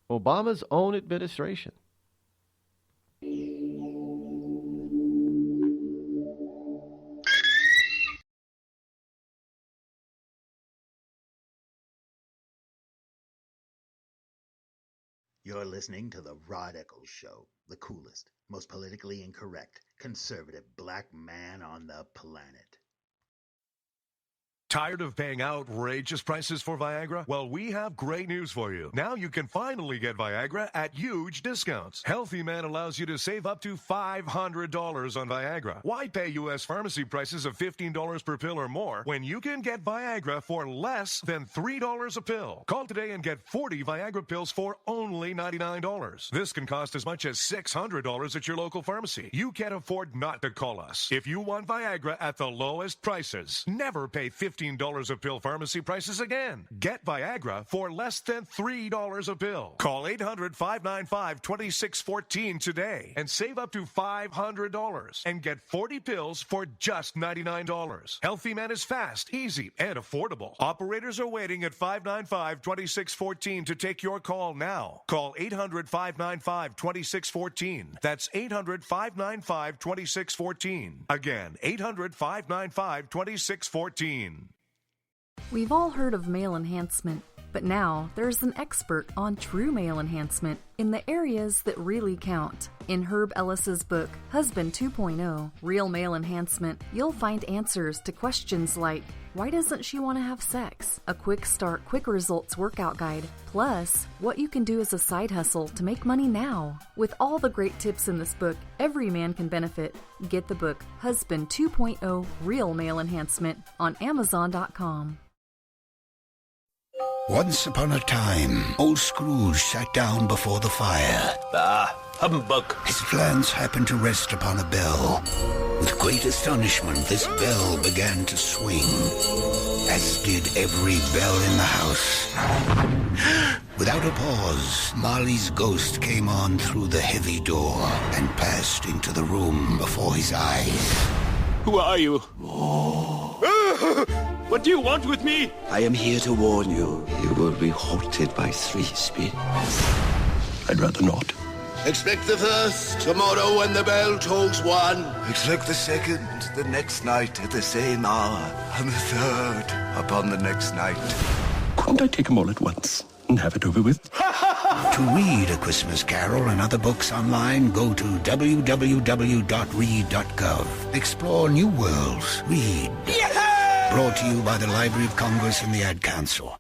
Obama's own administration. You're listening to the Rod Eccles Show, the coolest, most politically incorrect, conservative black man on the planet. Tired of paying outrageous prices for Viagra? Well, we have great news for you. Now you can finally get Viagra at huge discounts. Healthy Man allows you to save up to $500 on Viagra. Why pay U.S. pharmacy prices of $15 per pill or more when you can get Viagra for less than $3 a pill? Call today and get 40 Viagra pills for only $99. This can cost as much as $600 at your local pharmacy. You can't afford not to call us. If you want Viagra at the lowest prices, never pay $15 a pill pharmacy prices again. Get Viagra for less than $3 a pill. Call 800-595-2614 today and save up to $500 and get 40 pills for just $99. Healthy Man is fast, easy, and affordable. Operators are waiting at 595-2614 to take your call now. Call 800-595-2614. That's 800-595-2614. Again, 800-595-2614. We've all heard of male enhancement, but now there's an expert on true male enhancement in the areas that really count. In Herb Ellis's book, Husband 2.0, Real Male Enhancement, you'll find answers to questions like, why doesn't she want to have sex? A quick start, quick results workout guide, plus what you can do as a side hustle to make money now. With all the great tips in this book, every man can benefit. Get the book, Husband 2.0, Real Male Enhancement, on Amazon.com. Once upon a time, old Scrooge sat down before the fire. Humbug. His glance happened to rest upon a bell. With great astonishment, this bell began to swing, as did every bell in the house. Without a pause, Marley's ghost came on through the heavy door and passed into the room before his eyes. Who are you? What do you want with me? I am here to warn you. You will be halted by 3 spins. I'd rather not. Expect the first tomorrow when the bell tolls 1. Expect the second the next night at the same hour. And the third upon the next night. Couldn't I take them all at once and have it over with? To read A Christmas Carol and other books online, go to www.read.gov. Explore new worlds. Read. Yeah! Brought to you by the Library of Congress and the Ad Council.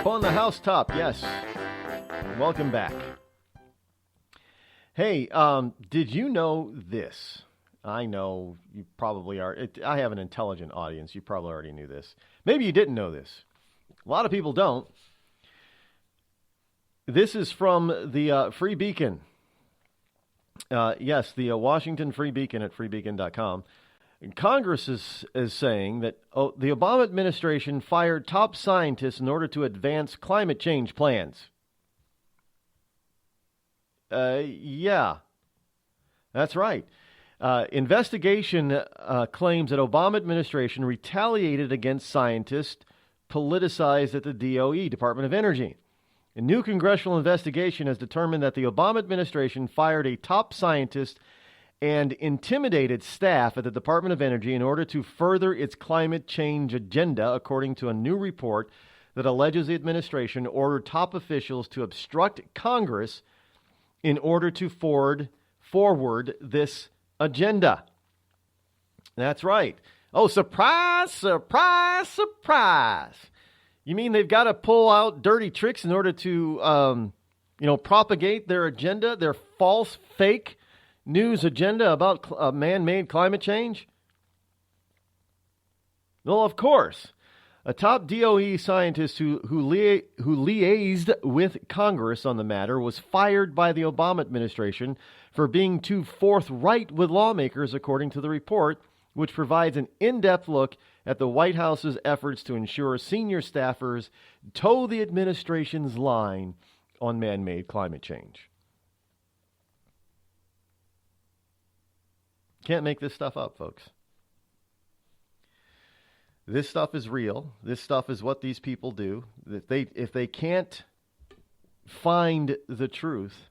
On the housetop, yes. Welcome back. Hey, did you know this? I know you probably are. I have an intelligent audience. You probably already knew this. Maybe you didn't know this. A lot of people don't. This is from the Free Beacon. Yes, the Washington Free Beacon at freebeacon.com. Congress is saying that the Obama administration fired top scientists in order to advance climate change plans. Yeah, that's right. Investigation claims that Obama administration retaliated against scientists politicized at the DOE, Department of Energy. A new congressional investigation has determined that the Obama administration fired a top scientist and intimidated staff at the Department of Energy in order to further its climate change agenda, according to a new report that alleges the administration ordered top officials to obstruct Congress in order to forward this agenda. That's right. Oh, surprise, surprise, surprise. You mean they've got to pull out dirty tricks in order to, propagate their agenda, their false, fake news agenda about man-made climate change? Well, of course. A top DOE scientist who liaised with Congress on the matter was fired by the Obama administration for being too forthright with lawmakers, according to the report, which provides an in-depth look at the White House's efforts to ensure senior staffers toe the administration's line on man-made climate change. Can't make this stuff up, folks. This stuff is real. This stuff is what these people do. If they can't find the truth,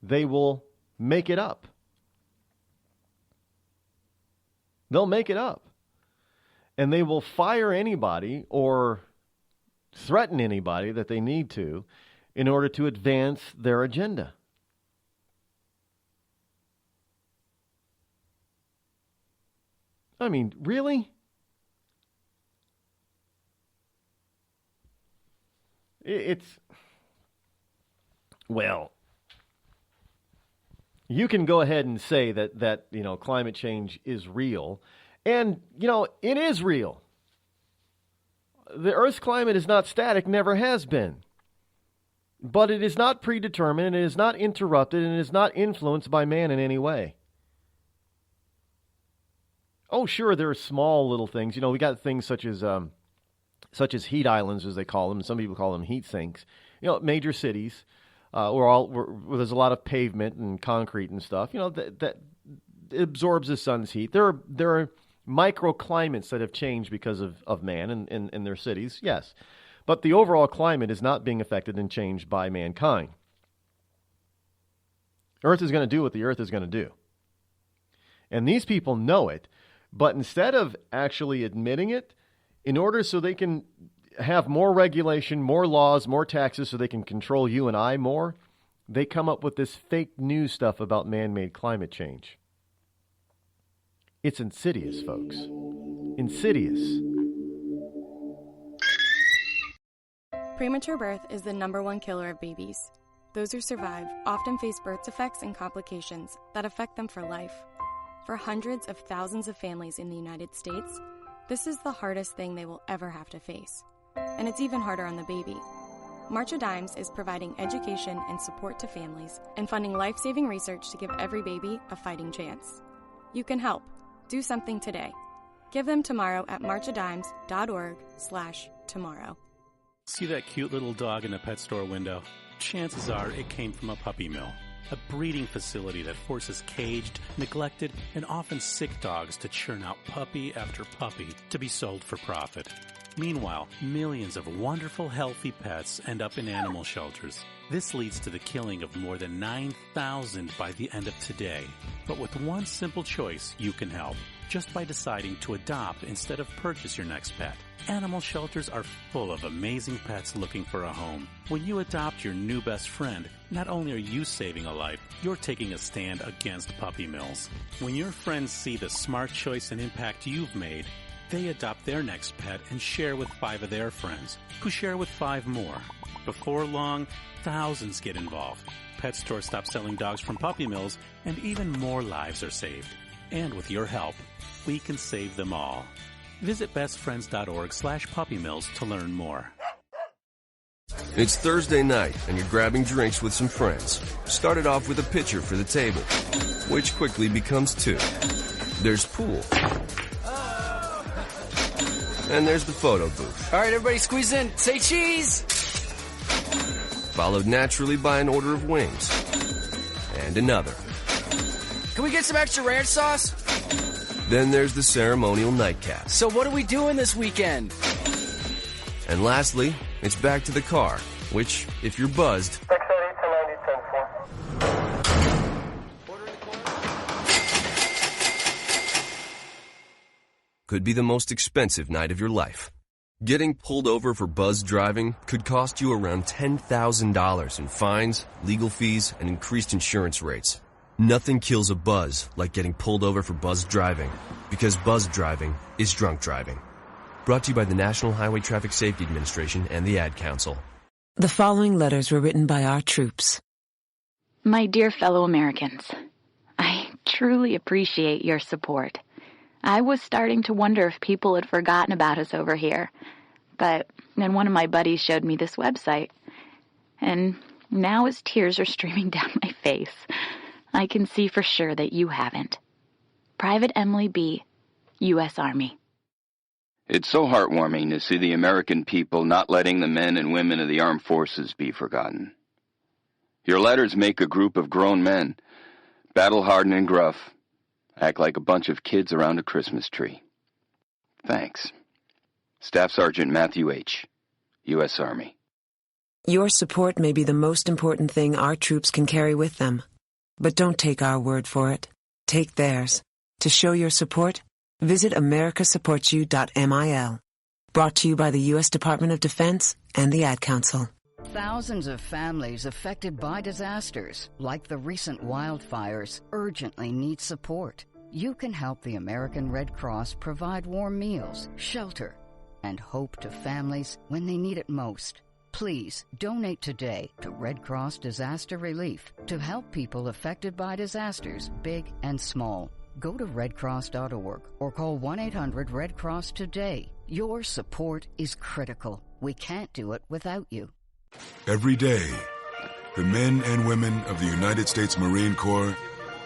they will make it up. They'll make it up. And they will fire anybody or threaten anybody that they need to in order to advance their agenda. I mean, really? Well, you can go ahead and say that climate change is real. And, it is real. The Earth's climate is not static, never has been. But it is not predetermined, it is not interrupted, and it is not influenced by man in any way. Oh, sure, there are small little things. We got things such as heat islands, as they call them. Some people call them heat sinks. Major cities where there's a lot of pavement and concrete and stuff. That absorbs the sun's heat. There are microclimates that have changed because of man in their cities, yes. But the overall climate is not being affected and changed by mankind. Earth is going to do what the Earth is going to do. And these people know it. But instead of actually admitting it, in order so they can have more regulation, more laws, more taxes, so they can control you and I more, they come up with this fake news stuff about man-made climate change. It's insidious, folks. Insidious. Premature birth is the #1 killer of babies. Those who survive often face birth defects and complications that affect them for life. For hundreds of thousands of families in the United States, this is the hardest thing they will ever have to face. and it's even harder on the baby. March of Dimes is providing education and support to families and funding life-saving research to give every baby a fighting chance. You can help. Do something today. Give them tomorrow at marchofdimes.org/tomorrow. See that cute little dog in the pet store window? Chances are it came from a puppy mill, a breeding facility that forces caged, neglected, and often sick dogs to churn out puppy after puppy to be sold for profit. Meanwhile, millions of wonderful, healthy pets end up in animal shelters. This leads to the killing of more than 9,000 by the end of today. But with one simple choice, you can help, just by deciding to adopt instead of purchase your next pet. Animal shelters are full of amazing pets looking for a home. When you adopt your new best friend, not only are you saving a life, you're taking a stand against puppy mills. When your friends see the smart choice and impact you've made, they adopt their next pet and share with 5 of their friends, who share with 5 more. Before long, thousands get involved. Pet stores stop selling dogs from puppy mills, and even more lives are saved. And with your help, we can save them all. Visit bestfriends.org/puppymills to learn more. It's Thursday night, and you're grabbing drinks with some friends. Started off with a pitcher for the table, which quickly becomes 2. There's pool. And there's the photo booth. All right, everybody squeeze in. Say cheese! Followed naturally by an order of wings. And another. Can we get some extra ranch sauce? Then there's the ceremonial nightcap. So what are we doing this weekend? And lastly, it's back to the car, which, if you're buzzed, could be the most expensive night of your life. Getting pulled over for buzz driving could cost you around $10,000 in fines, legal fees, and increased insurance rates. Nothing kills a buzz like getting pulled over for buzz driving, because buzz driving is drunk driving. Brought to you by the National Highway Traffic Safety Administration and the Ad Council. The following letters were written by our troops. My dear fellow Americans, I truly appreciate your support. I was starting to wonder if people had forgotten about us over here, but then one of my buddies showed me this website, and now as tears are streaming down my face, I can see for sure that you haven't. Private Emily B., U.S. Army. It's so heartwarming to see the American people not letting the men and women of the armed forces be forgotten. Your letters make a group of grown men, battle-hardened and gruff, act like a bunch of kids around a Christmas tree. Thanks. Staff Sergeant Matthew H., U.S. Army. Your support may be the most important thing our troops can carry with them. But don't take our word for it. Take theirs. To show your support, visit americasupportsyou.mil. Brought to you by the U.S. Department of Defense and the Ad Council. Thousands of families affected by disasters, like the recent wildfires, urgently need support. You can help the American Red Cross provide warm meals, shelter, and hope to families when they need it most. Please donate today to Red Cross Disaster Relief to help people affected by disasters, big and small. Go to redcross.org or call 1-800-RED-CROSS today. Your support is critical. We can't do it without you. Every day, the men and women of the United States Marine Corps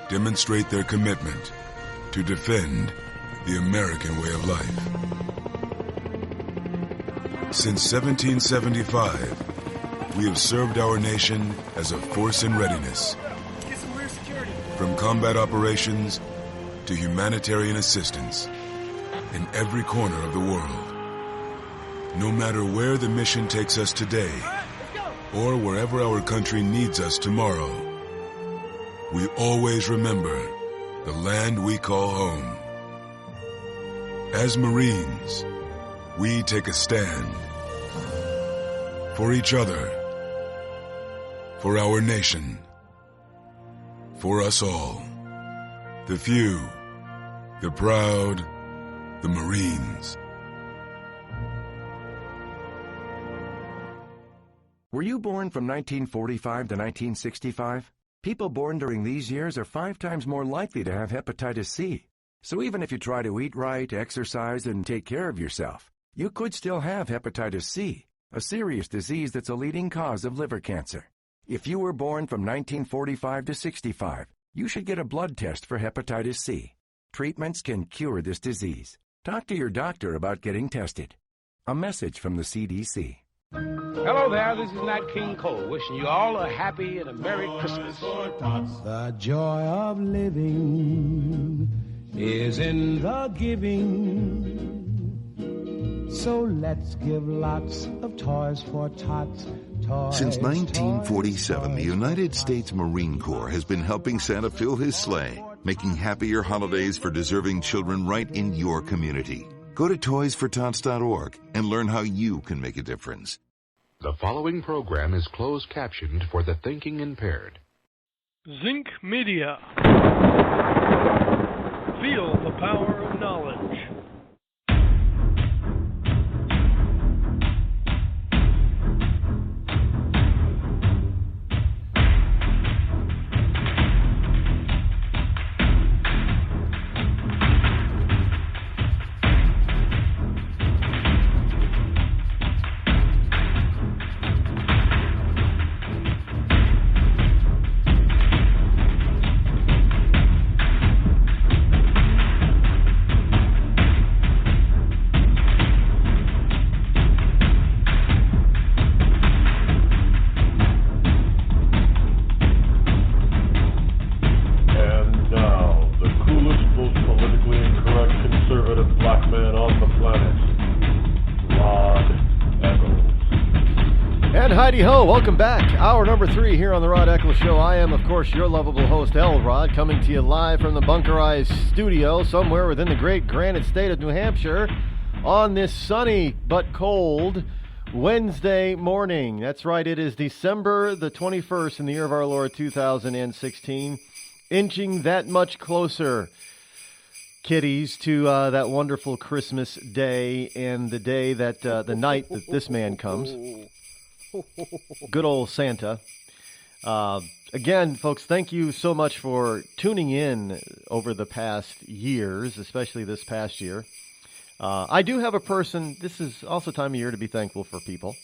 demonstrate their commitment to defend the American way of life. Since 1775, we have served our nation as a force in readiness. From combat operations to humanitarian assistance in every corner of the world. No matter where the mission takes us today, or wherever our country needs us tomorrow, we always remember the land we call home. As Marines, we take a stand for each other, for our nation, for us all. The few, the proud, the Marines. Were you born from 1945 to 1965? People born during these years are 5 times more likely to have hepatitis C. So even if you try to eat right, exercise, and take care of yourself, You could still have hepatitis C, a serious disease that's a leading cause of liver cancer. If you were born from 1945 to 65, you should get a blood test for hepatitis C. Treatments can cure this disease. Talk to your doctor about getting tested. A message from the CDC. Hello there, this is Nat King Cole, wishing you all a happy and a Merry Christmas. The joy of living is in the giving. So let's give lots of toys for tots. Since 1947, the United States Marine Corps has been helping Santa fill his sleigh, making happier holidays for deserving children right in your community. Go to toysfortots.org and learn how you can make a difference. The following program is closed captioned for the thinking impaired. Zinc Media. Feel the power of knowledge. Ho, welcome back. Hour number 3 here on the Rod Eccles Show. I am, of course, your lovable host, L. Rod, coming to you live from the bunkerized studio somewhere within the great granite state of New Hampshire on this sunny but cold Wednesday morning. That's right, it is December the 21st in the year of our Lord 2016, inching that much closer, kiddies, to that wonderful Christmas day and the day that, the night that this man comes. Good old Santa. Again, folks, thank you so much for tuning in over the past years, especially this past year. I do have a person, this is also time of year to be thankful for people.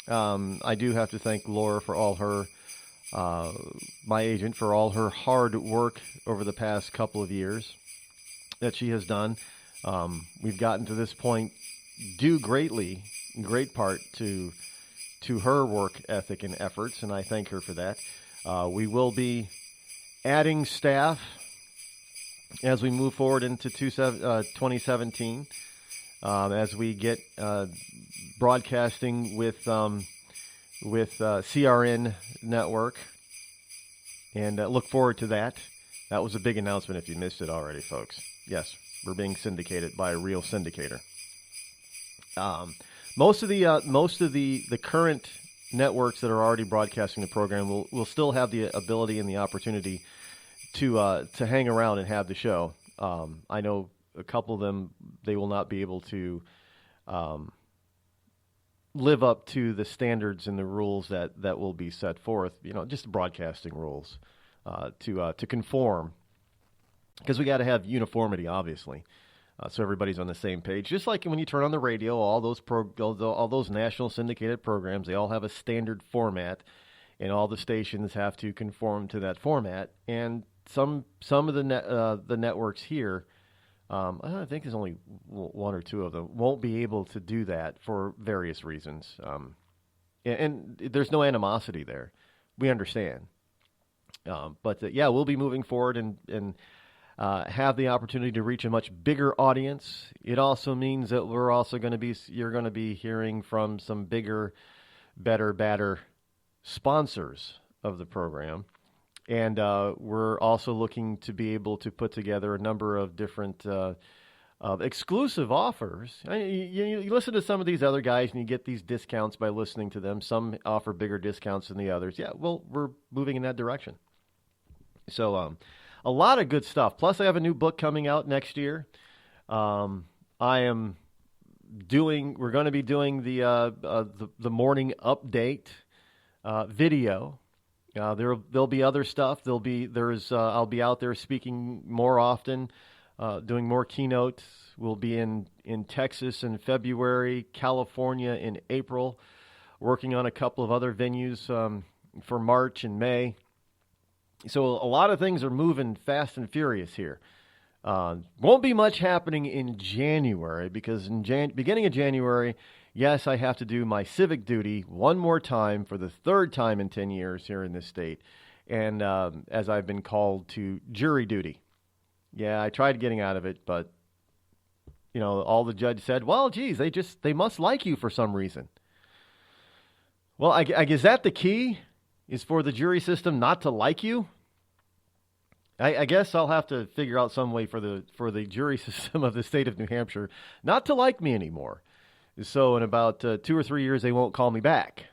I do have to thank Laura for all her, my agent, for all her hard work over the past couple of years that she has done. We've gotten to this point due greatly, in great part, to her work ethic and efforts, and I thank her for that. We will be adding staff as we move forward into 2017, as we get broadcasting with CRN Network, and look forward to that. That was a big announcement if you missed it already, folks. Yes, we're being syndicated by a real syndicator. Most of the current networks that are already broadcasting the program will still have the ability and the opportunity to hang around and have the show. I know a couple of them, they will not be able to live up to the standards and the rules that will be set forth. You know, just the broadcasting rules to conform, because we got to have uniformity, obviously. So everybody's on the same page. Just like when you turn on the radio, all those national syndicated programs, they all have a standard format, and all the stations have to conform to that format. And some of the networks here, I think there's only one or two of them, won't be able to do that for various reasons. And there's no animosity there. We understand. But we'll be moving forward and have the opportunity to reach a much bigger audience. It also means that you're going to be hearing from some bigger, better, badder sponsors of the program. And we're also looking to be able to put together a number of different exclusive offers. You listen to some of these other guys and you get these discounts by listening to them. Some offer bigger discounts than the others. Yeah, well, we're moving in that direction. So, a lot of good stuff. Plus, I have a new book coming out next year. We're going to be doing the morning update video. There'll be other stuff. I'll be out there speaking more often, doing more keynotes. We'll be in in Texas in February, California in April, working on a couple of other venues for March and May. So a lot of things are moving fast and furious here. Won't be much happening in January because in beginning of January, yes, I have to do my civic duty one more time for the third time in 10 years here in this state. And as I've been called to jury duty. Yeah, I tried getting out of it, but, all the judge said, well, geez, they must like you for some reason. Well, I guess that the key is for the jury system not to like you? I guess I'll have to figure out some way for the jury system of the state of New Hampshire not to like me anymore. So in about 2 or 3 years, they won't call me back.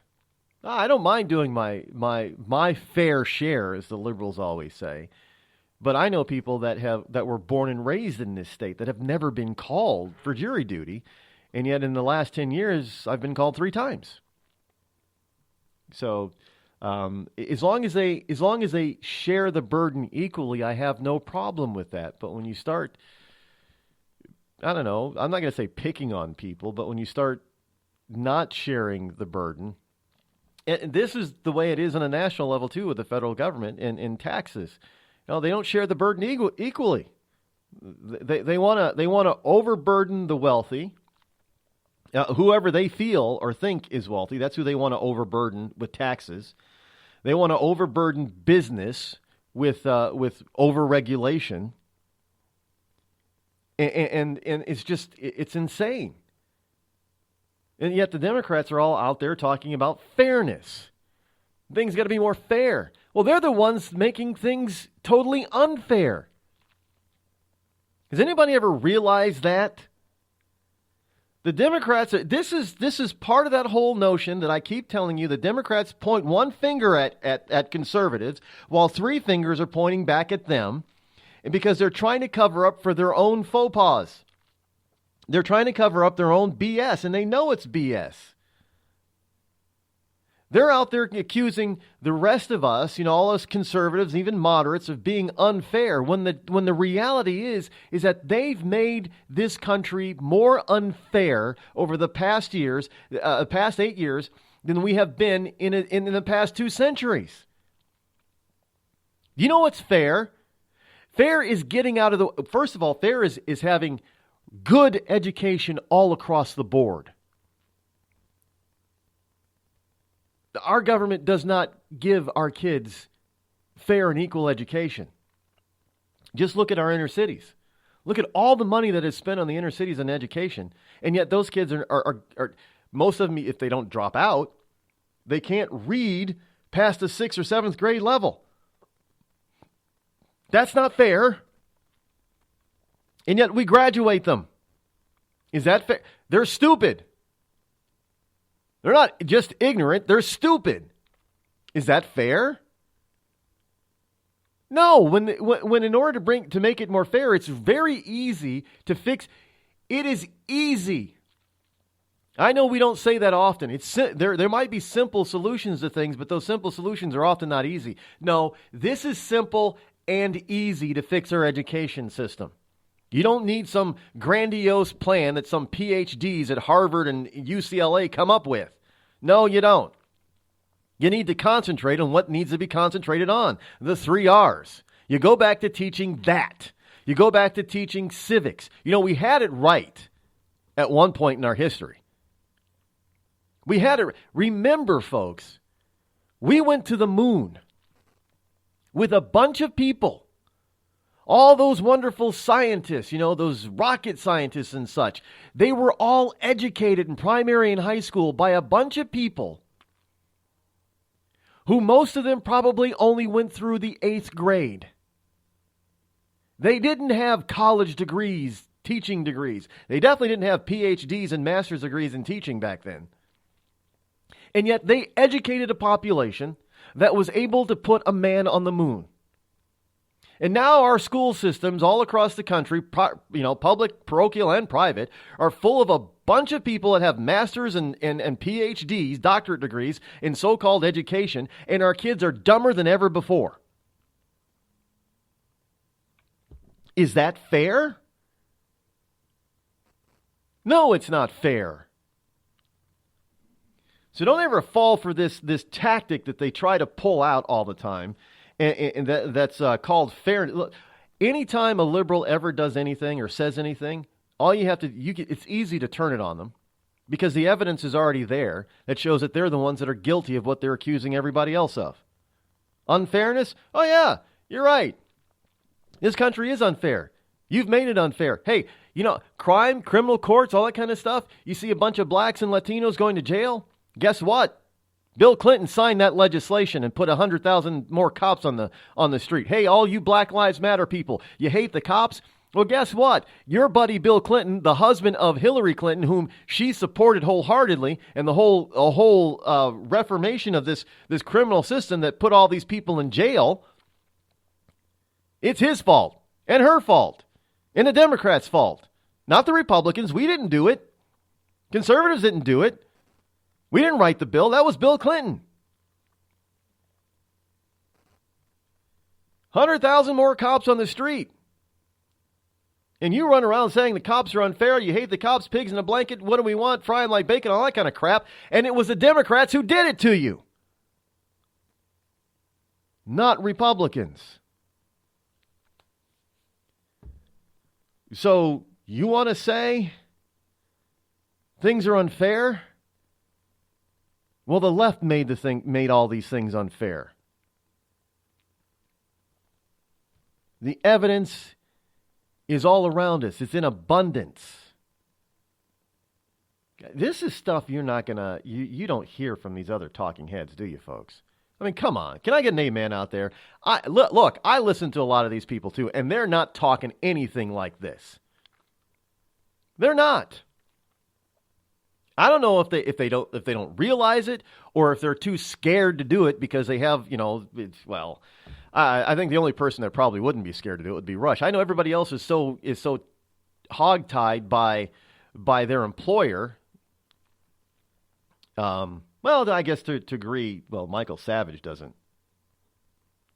I don't mind doing my fair share, as the liberals always say. But I know people that were born and raised in this state that have never been called for jury duty, and yet in the last 10 years, I've been called 3 times. So as long as they share the burden equally, I have no problem with that. But when you start, I don't know, I'm not going to say picking on people, but when you start not sharing the burden, and this is the way it is on a national level too with the federal government and in taxes. They don't share the burden equally. They want to overburden the wealthy. Whoever they feel or think is wealthy, that's who they want to overburden with taxes. They want to overburden business with overregulation, and it's insane. And yet the Democrats are all out there talking about fairness. Things got to be more fair. Well, they're the ones making things totally unfair. Has anybody ever realized that? The Democrats, this is part of that whole notion that I keep telling you. The Democrats point one finger at conservatives while 3 fingers are pointing back at them because they're trying to cover up for their own faux pas. They're trying to cover up their own BS, and they know it's BS. They're out there accusing the rest of us, all us conservatives, even moderates, of being unfair when the reality is that they've made this country more unfair over the past 8 years than we have been in the past 2 centuries. You know what's fair? Fair is getting out of the... First of all, fair is having good education all across the board. Our government does not give our kids fair and equal education. Just look at our inner cities. Look at all the money that is spent on the inner cities on education, and yet those kids are most of them, if they don't drop out, they can't read past the 6th or 7th grade level. That's not fair. And yet we graduate them. Is that fair? They're stupid. They're not just ignorant, they're stupid. Is that fair? No, when in order to make it more fair, it's very easy to fix. It is easy. I know we don't say that often. There might be simple solutions to things, but those simple solutions are often not easy. No, this is simple and easy to fix our education system. You don't need some grandiose plan that some PhDs at Harvard and UCLA come up with. No, you don't. You need to concentrate on what needs to be concentrated on. The 3 R's. You go back to teaching that. You go back to teaching civics. We had it right at one point in our history. We had it. Remember, folks, we went to the moon with a bunch of people. All those wonderful scientists, those rocket scientists and such, they were all educated in primary and high school by a bunch of people who most of them probably only went through the 8th grade. They didn't have college degrees, teaching degrees. They definitely didn't have PhDs and master's degrees in teaching back then. And yet they educated a population that was able to put a man on the moon. And now our school systems all across the country, public, parochial, and private, are full of a bunch of people that have masters and PhDs, doctorate degrees in so-called education, and our kids are dumber than ever before. Is that fair? No, it's not fair. So don't ever fall for this tactic that they try to pull out all the time, and that's called fairness. Look, anytime a liberal ever does anything or says anything, all you have to it's easy to turn it on them, because the evidence is already there that shows that they're the ones that are guilty of what they're accusing everybody else of. Unfairness? Oh yeah, you're right. This country is unfair. You've made it unfair. Hey, crime, criminal courts, all that kind of stuff. You see a bunch of blacks and Latinos going to jail. Guess what? Bill Clinton signed that legislation and put 100,000 more cops on the street. Hey, all you Black Lives Matter people, you hate the cops? Well, guess what? Your buddy Bill Clinton, the husband of Hillary Clinton, whom she supported wholeheartedly, and the whole reformation of this criminal system that put all these people in jail, it's his fault and her fault and the Democrats' fault, not the Republicans. We didn't do it. Conservatives didn't do it. We didn't write the bill. That was Bill Clinton. 100,000 more cops on the street. And you run around saying the cops are unfair, you hate the cops, pigs in a blanket, what do we want, fry them like bacon, all that kind of crap. And it was the Democrats who did it to you, not Republicans. So you want to say things are unfair? Well, the left made all these things unfair. The evidence is all around us. It's in abundance. This is stuff you're not gonna you don't hear from these other talking heads, do you, folks? I mean, come on. Can I get an amen out there? Look, I listen to a lot of these people too, and they're not talking anything like this. They're not. I don't know if they don't realize it, or if they're too scared to do it because they have, I think the only person that probably wouldn't be scared to do it would be Rush. I know everybody else is so hogtied by their employer. Well, I guess to agree, Michael Savage doesn't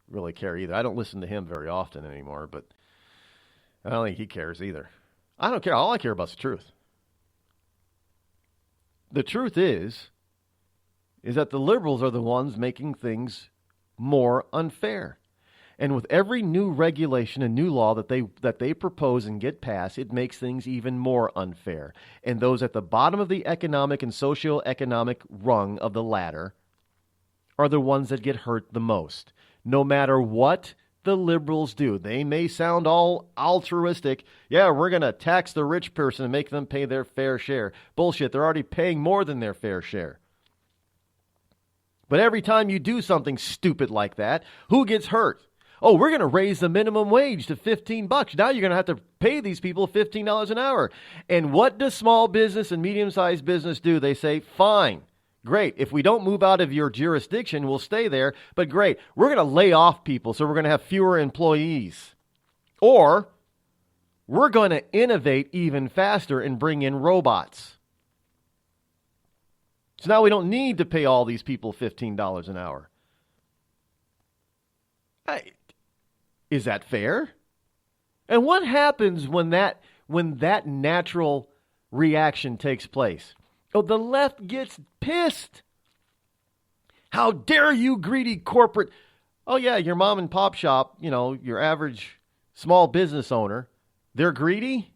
really care either. I don't listen to him very often anymore, but I don't think he cares either. I don't care. All I care about is the truth. The truth is that the liberals are the ones making things more unfair. And with every new regulation and new law that they propose and get passed, it makes things even more unfair. And those at the bottom of the economic and socioeconomic rung of the ladder are the ones that get hurt the most. No matter what the liberals do, they may sound all altruistic. Yeah, we're going to tax the rich person and make them pay their fair share. Bullshit, they're already paying more than their fair share. But every time you do something stupid like that, who gets hurt? Oh, we're going to raise the minimum wage to $15. Now you're going to have to pay these people $15 an hour. And what does small business and medium-sized business do? They say, fine, great. If we don't move out of your jurisdiction, we'll stay there. But great, we're going to lay off people, so we're going to have fewer employees. Or we're going to innovate even faster and bring in robots. So now we don't need to pay all these people $15 an hour. Is that fair? And what happens when that natural reaction takes place? Oh, the left gets pissed. How dare you, greedy corporate? Oh yeah, your mom and pop shop, your average small business owner, they're greedy?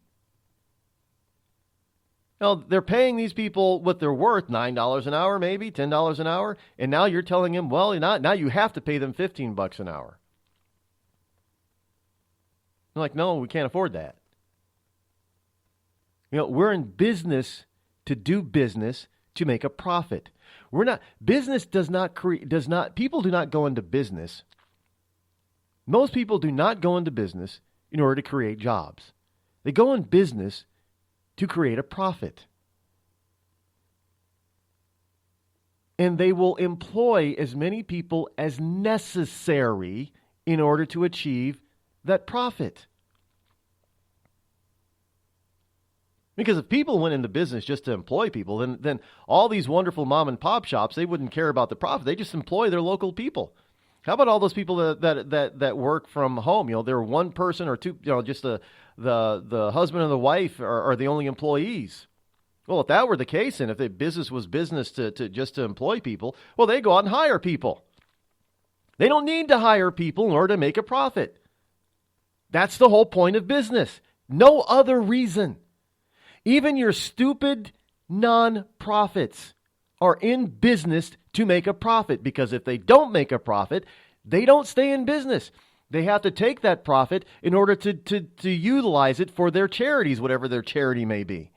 No, they're paying these people what they're worth, $9 an hour, maybe $10 an hour, and now you're telling them, well, you're not. Now you have to pay them $15 an hour. They're like, no, we can't afford that. We're in business to do business to make a profit. We're not. Business people do not go into business. Most people do not go into business in order to create jobs. They go in business to create a profit. And they will employ as many people as necessary in order to achieve that profit. Because if people went into business just to employ people, then all these wonderful mom and pop shops, they wouldn't care about the profit. They just employ their local people. How about all those people that work from home? They're one person or two, just the husband and the wife are the only employees. Well, if that were the case, and if the business was business to just to employ people, well, they go out and hire people. They don't need to hire people in order to make a profit. That's the whole point of business. No other reason. Even your stupid non-profits are in business to make a profit, because if they don't make a profit, they don't stay in business. They have to take that profit in order to utilize it for their charities, whatever their charity may be,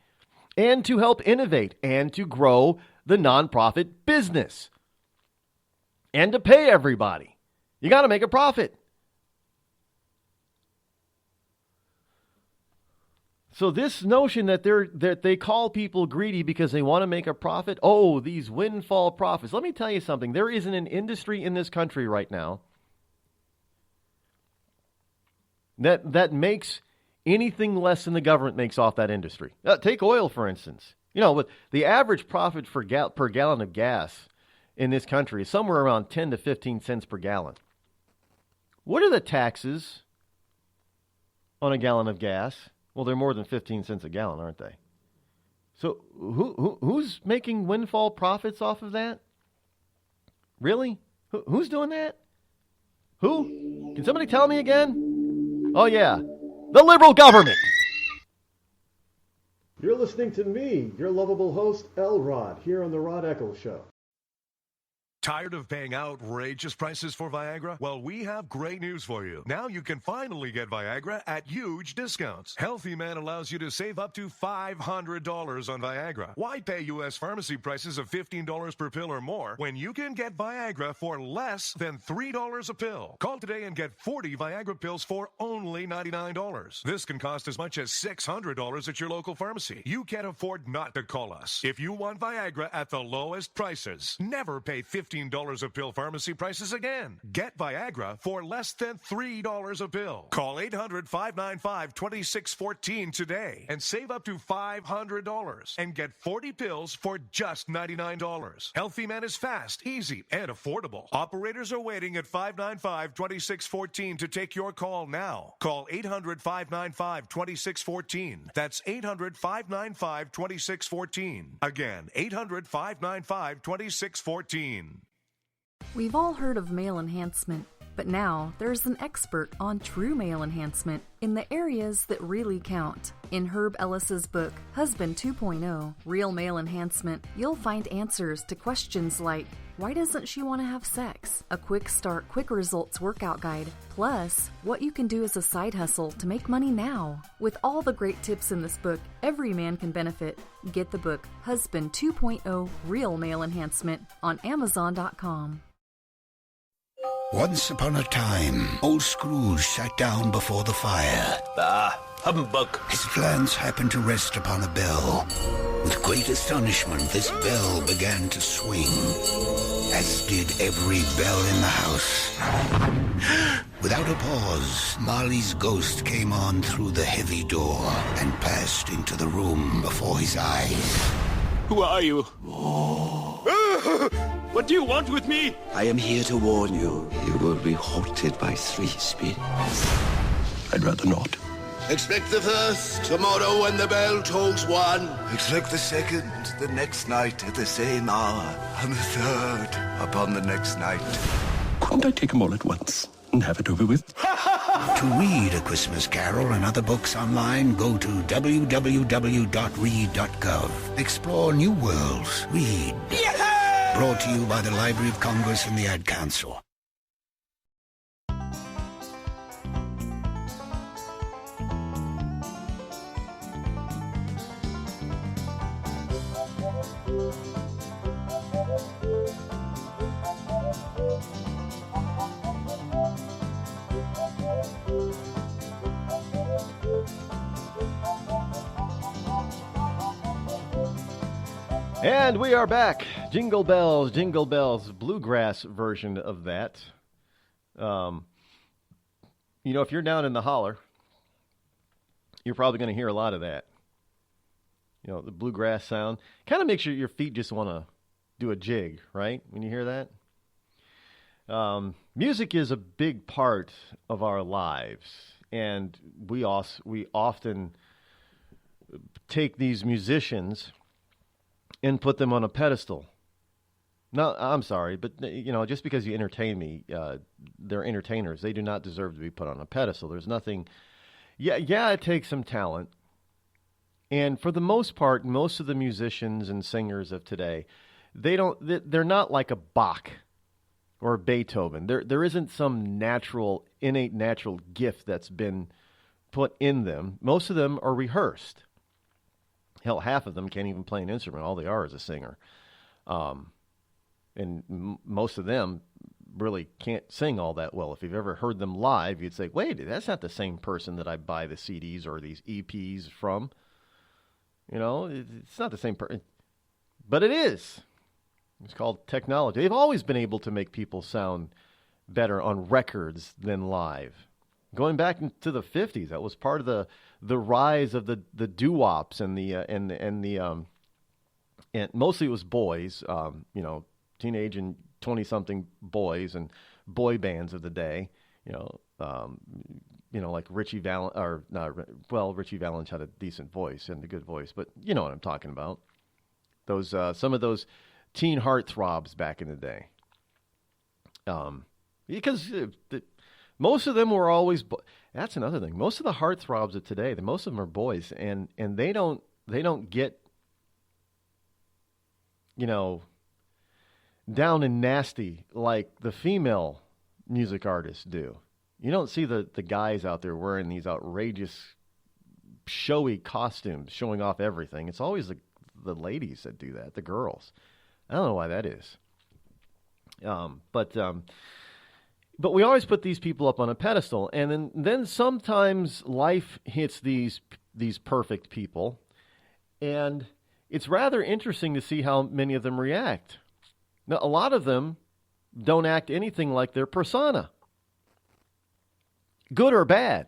and to help innovate and to grow the nonprofit business and to pay everybody. You got to make a profit. So this notion that they call people greedy because they want to make a profit, oh, these windfall profits. Let me tell you something. There isn't an industry in this country right now that makes anything less than the government makes off that industry. Take oil, for instance. With the average profit per gallon of gas in this country is somewhere around 10 to 15 cents per gallon. What are the taxes on a gallon of gas? Well, they're more than 15 cents a gallon, aren't they? So who's making windfall profits off of that? Really? Who's doing that? Who? Can somebody tell me again? Oh, yeah. The liberal government. You're listening to me, your lovable host, Rod, here on the Rod Eccles Show. Tired of paying outrageous prices for Viagra? Well, we have great news for you. Now you can finally get Viagra at huge discounts. Healthy Man allows you to save up to $500 on Viagra. Why pay U.S. pharmacy prices of $15 per pill or more when you can get Viagra for less than $3 a pill? Call today and get 40 Viagra pills for only $99. This can cost as much as $600 at your local pharmacy. You can't afford not to call us. If you want Viagra at the lowest prices, never pay $15 a pill pharmacy prices again. Get Viagra for less than $3 a pill. Call 800-595-2614 today and save up to $500 and get 40 pills for just $99. Healthy Man is fast, easy, and affordable. Operators are waiting at 595-2614 to take your call now. Call 800-595-2614. That's 800-595-2614. Again, 800-595-2614. We've all heard of male enhancement, but now there's an expert on true male enhancement in the areas that really count. In Herb Ellis's book, Husband 2.0, Real Male Enhancement, you'll find answers to questions like, why doesn't she want to have sex? A quick start, quick results workout guide, plus what you can do as a side hustle to make money now. With all the great tips in this book, every man can benefit. Get the book, Husband 2.0, Real Male Enhancement, on Amazon.com. Once upon a time, old Scrooge sat down before the fire. Humbug. His glance happened to rest upon a bell. With great astonishment, this bell began to swing, as did every bell in the house. Without a pause, Marley's ghost came on through the heavy door and passed into the room before his eyes. Who are you? What do you want with me? I am here to warn you. You will be haunted by three spirits. I'd rather not. Expect the first tomorrow when the bell tolls one. Expect the second the next night at the same hour. And the third upon the next night. Couldn't I take them all at once and have it over with? To read A Christmas Carol and other books online, go to www.read.gov. Explore new worlds. Read. Yeah! Brought to you by the Library of Congress and the Ad Council. And we are back. Jingle bells, bluegrass version of that. If you're down in the holler, you're probably going to hear a lot of that. The bluegrass sound. Kind of makes your feet just want to do a jig, right? When you hear that. Music is a big part of our lives. And we often take these musicians and put them on a pedestal. No, I'm sorry, but, just because you entertain me, they're entertainers. They do not deserve to be put on a pedestal. There's nothing... Yeah, it takes some talent. And for the most part, most of the musicians and singers of today, they're not like a Bach or a Beethoven. There isn't some innate natural gift that's been put in them. Most of them are rehearsed. Hell, half of them can't even play an instrument. All they are is a singer. And most of them really can't sing all that well. If you've ever heard them live, you'd say, wait, that's not the same person that I buy the CDs or these EPs from. It's not the same person. But it is. It's called technology. They've always been able to make people sound better on records than live. Going back into the 50s, that was part of the rise of the doo-wops and mostly it was boys, teenage and 20-something boys and boy bands of the day, like Richie Valens, Richie Valens had a decent voice and a good voice, but you know what I'm talking about. Those some of those teen heartthrobs back in the day. Because most of them were always. That's another thing. Most of the heartthrobs of today, most of them are boys, and they don't get, down and nasty like the female music artists do. You don't see the guys out there wearing these outrageous, showy costumes, showing off everything. It's always the ladies that do that, the girls. I don't know why that is. But we always put these people up on a pedestal, and then sometimes life hits these perfect people, and it's rather interesting to see how many of them react. Now, a lot of them don't act anything like their persona, good or bad.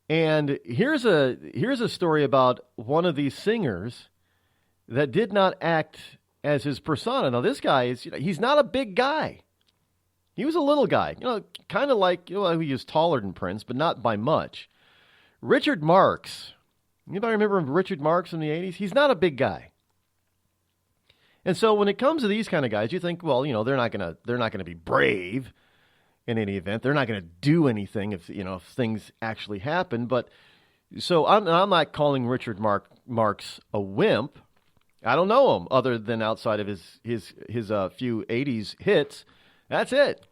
And here's a story about one of these singers that did not act as his persona. Now, this guy he's not a big guy. He was a little guy, kind of like, he was taller than Prince, but not by much. Richard Marx. Anybody remember Richard Marx in the 80s? He's not a big guy. And so when it comes to these kind of guys, you think, well, they're not gonna be brave in any event. They're not gonna do anything if things actually happen. But so I'm not calling Richard Marx a wimp. I don't know him other than outside of his few 80s hits. That's it.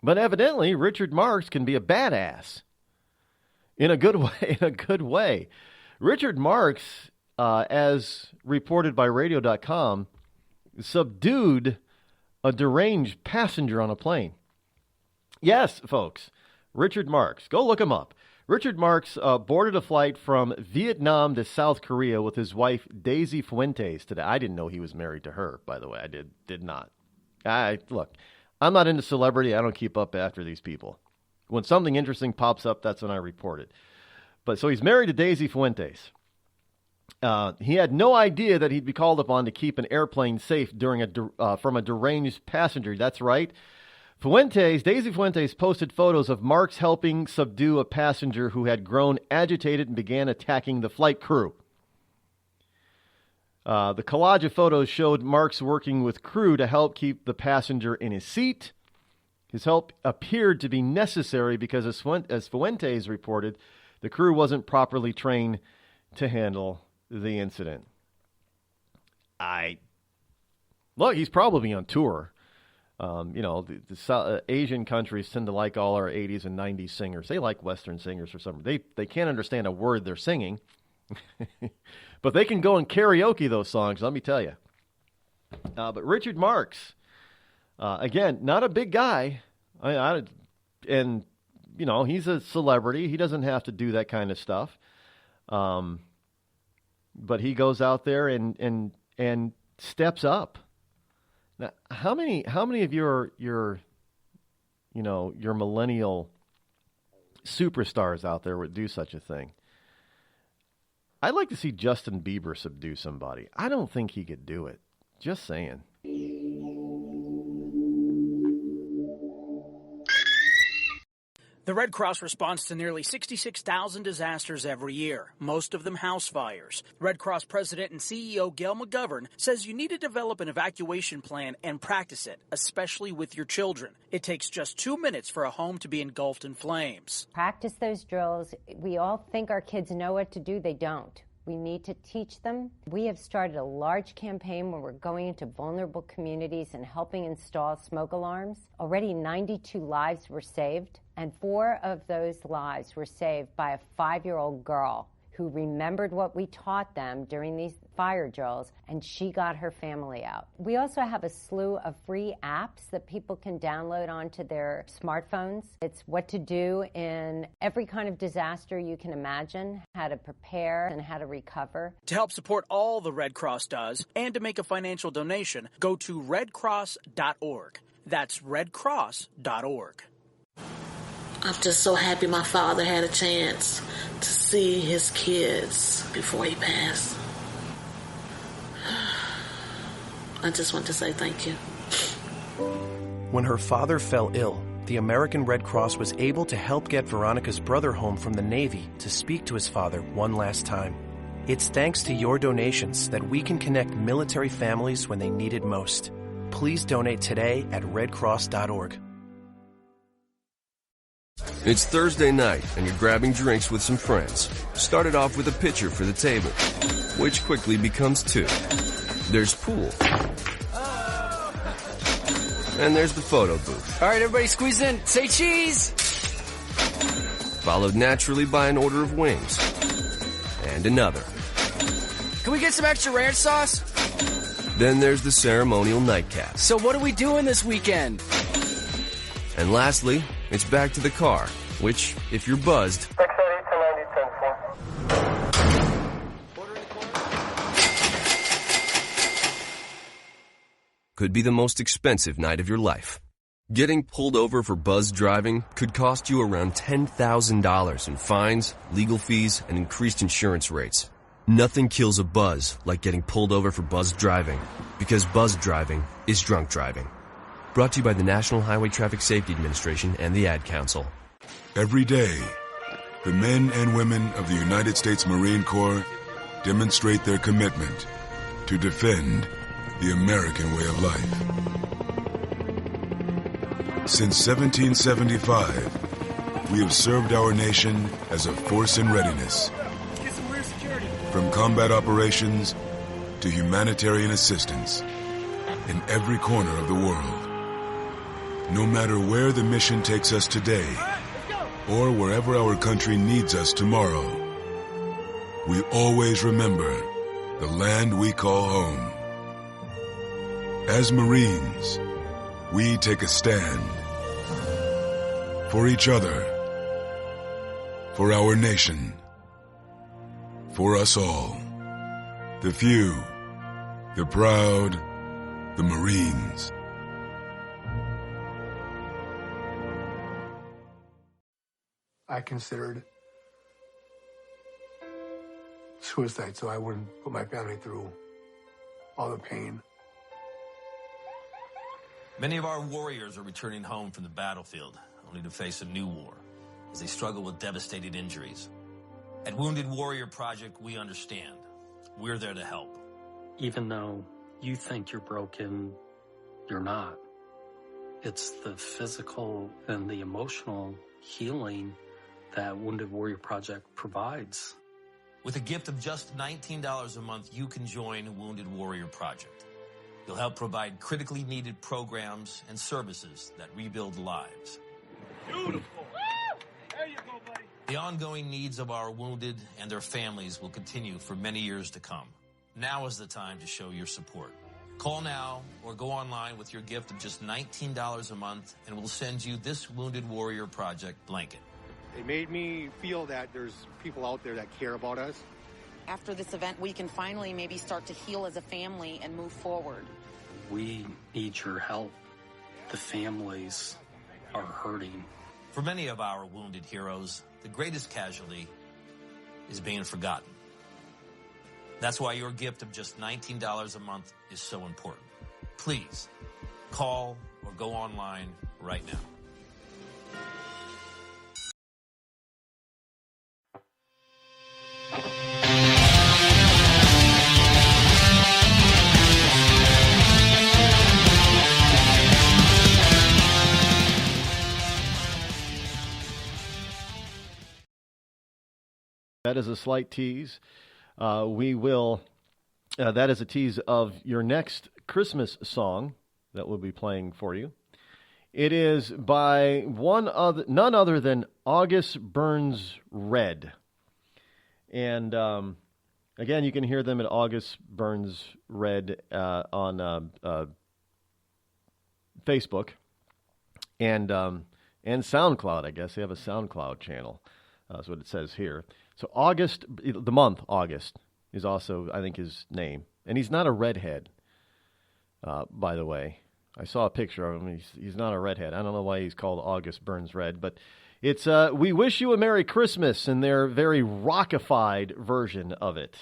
But evidently, Richard Marx can be a badass in a good way. Richard Marx, as reported by radio.com, subdued a deranged passenger on a plane. Yes, folks, Richard Marx. Go look him up. Richard Marx boarded a flight from Vietnam to South Korea with his wife, Daisy Fuentes, today. I didn't know he was married to her, by the way. I did not. Look, I'm not into celebrity. I don't keep up after these people. When something interesting pops up, that's when I report it. But so he's married to Daisy Fuentes. He had no idea that he'd be called upon to keep an airplane safe from a deranged passenger. That's right. Daisy Fuentes posted photos of Marx helping subdue a passenger who had grown agitated and began attacking the flight crew. The collage of photos showed Marx working with crew to help keep the passenger in his seat. His help appeared to be necessary because, as Fuentes reported, the crew wasn't properly trained to handle the incident. Look, he's probably on tour. The Asian countries tend to like all our 80s and 90s singers. They like Western singers for some reason. They can't understand a word they're singing. But they can go and karaoke those songs, let me tell you. But Richard Marx, again, not a big guy. And he's a celebrity. He doesn't have to do that kind of stuff. But he goes out there and steps up. Now, how many of your millennial superstars out there would do such a thing? I'd like to see Justin Bieber subdue somebody. I don't think he could do it. Just saying. The Red Cross responds to nearly 66,000 disasters every year, most of them house fires. Red Cross President and CEO Gail McGovern says you need to develop an evacuation plan and practice it, especially with your children. It takes just 2 minutes for a home to be engulfed in flames. Practice those drills. We all think our kids know what to do. They don't. We need to teach them. We have started a large campaign where we're going into vulnerable communities and helping install smoke alarms. Already 92 lives were saved, and 4 of those lives were saved by a 5-year-old girl who remembered what we taught them during these fire drills, and she got her family out. We also have a slew of free apps that people can download onto their smartphones. It's what to do in every kind of disaster you can imagine, how to prepare and how to recover. To help support all the Red Cross does and to make a financial donation, go to redcross.org. That's redcross.org. I'm just so happy my father had a chance to see his kids before he passed. I just want to say thank you. When her father fell ill, the American Red Cross was able to help get Veronica's brother home from the Navy to speak to his father one last time. It's thanks to your donations that we can connect military families when they need it most. Please donate today at redcross.org. It's Thursday night, and you're grabbing drinks with some friends. Started off with a pitcher for the table, which quickly becomes 2. There's pool. And there's the photo booth. All right, everybody squeeze in. Say cheese! Followed naturally by an order of wings. And another. Can we get some extra ranch sauce? Then there's the ceremonial nightcap. So what are we doing this weekend? And lastly, it's back to the car, which, if you're buzzed, could be the most expensive night of your life. Getting pulled over for buzzed driving could cost you around $10,000 in fines, legal fees, and increased insurance rates. Nothing kills a buzz like getting pulled over for buzzed driving, because buzzed driving is drunk driving. Brought to you by the National Highway Traffic Safety Administration and the Ad Council. Every day, the men and women of the United States Marine Corps demonstrate their commitment to defend the American way of life. Since 1775, we have served our nation as a force in readiness. From combat operations to humanitarian assistance in every corner of the world. No matter where the mission takes us today, or wherever our country needs us tomorrow, we always remember the land we call home. As Marines, we take a stand for each other, for our nation, for us all. The few, the proud, the Marines. I considered suicide so I wouldn't put my family through all the pain. Many of our warriors are returning home from the battlefield, only to face a new war as they struggle with devastating injuries. At Wounded Warrior Project, we understand. We're there to help. Even though you think you're broken, you're not. It's the physical and the emotional healing that Wounded Warrior Project provides. With a gift of just $19 a month, you can join Wounded Warrior Project. You'll help provide critically needed programs and services that rebuild lives. Beautiful. There you go, buddy. The ongoing needs of our wounded and their families will continue for many years to come. Now is the time to show your support. Call now or go online with your gift of just $19 a month, and we'll send you this Wounded Warrior Project blanket. It made me feel that there's people out there that care about us. After this event, we can finally maybe start to heal as a family and move forward. We need your help. The families are hurting. For many of our wounded heroes, the greatest casualty is being forgotten. That's why your gift of just $19 a month is so important. Please, call or go online right now. That is a slight tease. That is a tease of your next Christmas song that we'll be playing for you. It is by none other than August Burns Red. And again, you can hear them at August Burns Red on Facebook and SoundCloud. I guess they have a SoundCloud channel. That's what it says here. So August, the month August, is also, I think, his name. And he's not a redhead, by the way. I saw a picture of him. He's not a redhead. I don't know why he's called August Burns Red, but it's We Wish You a Merry Christmas in their very rockified version of it.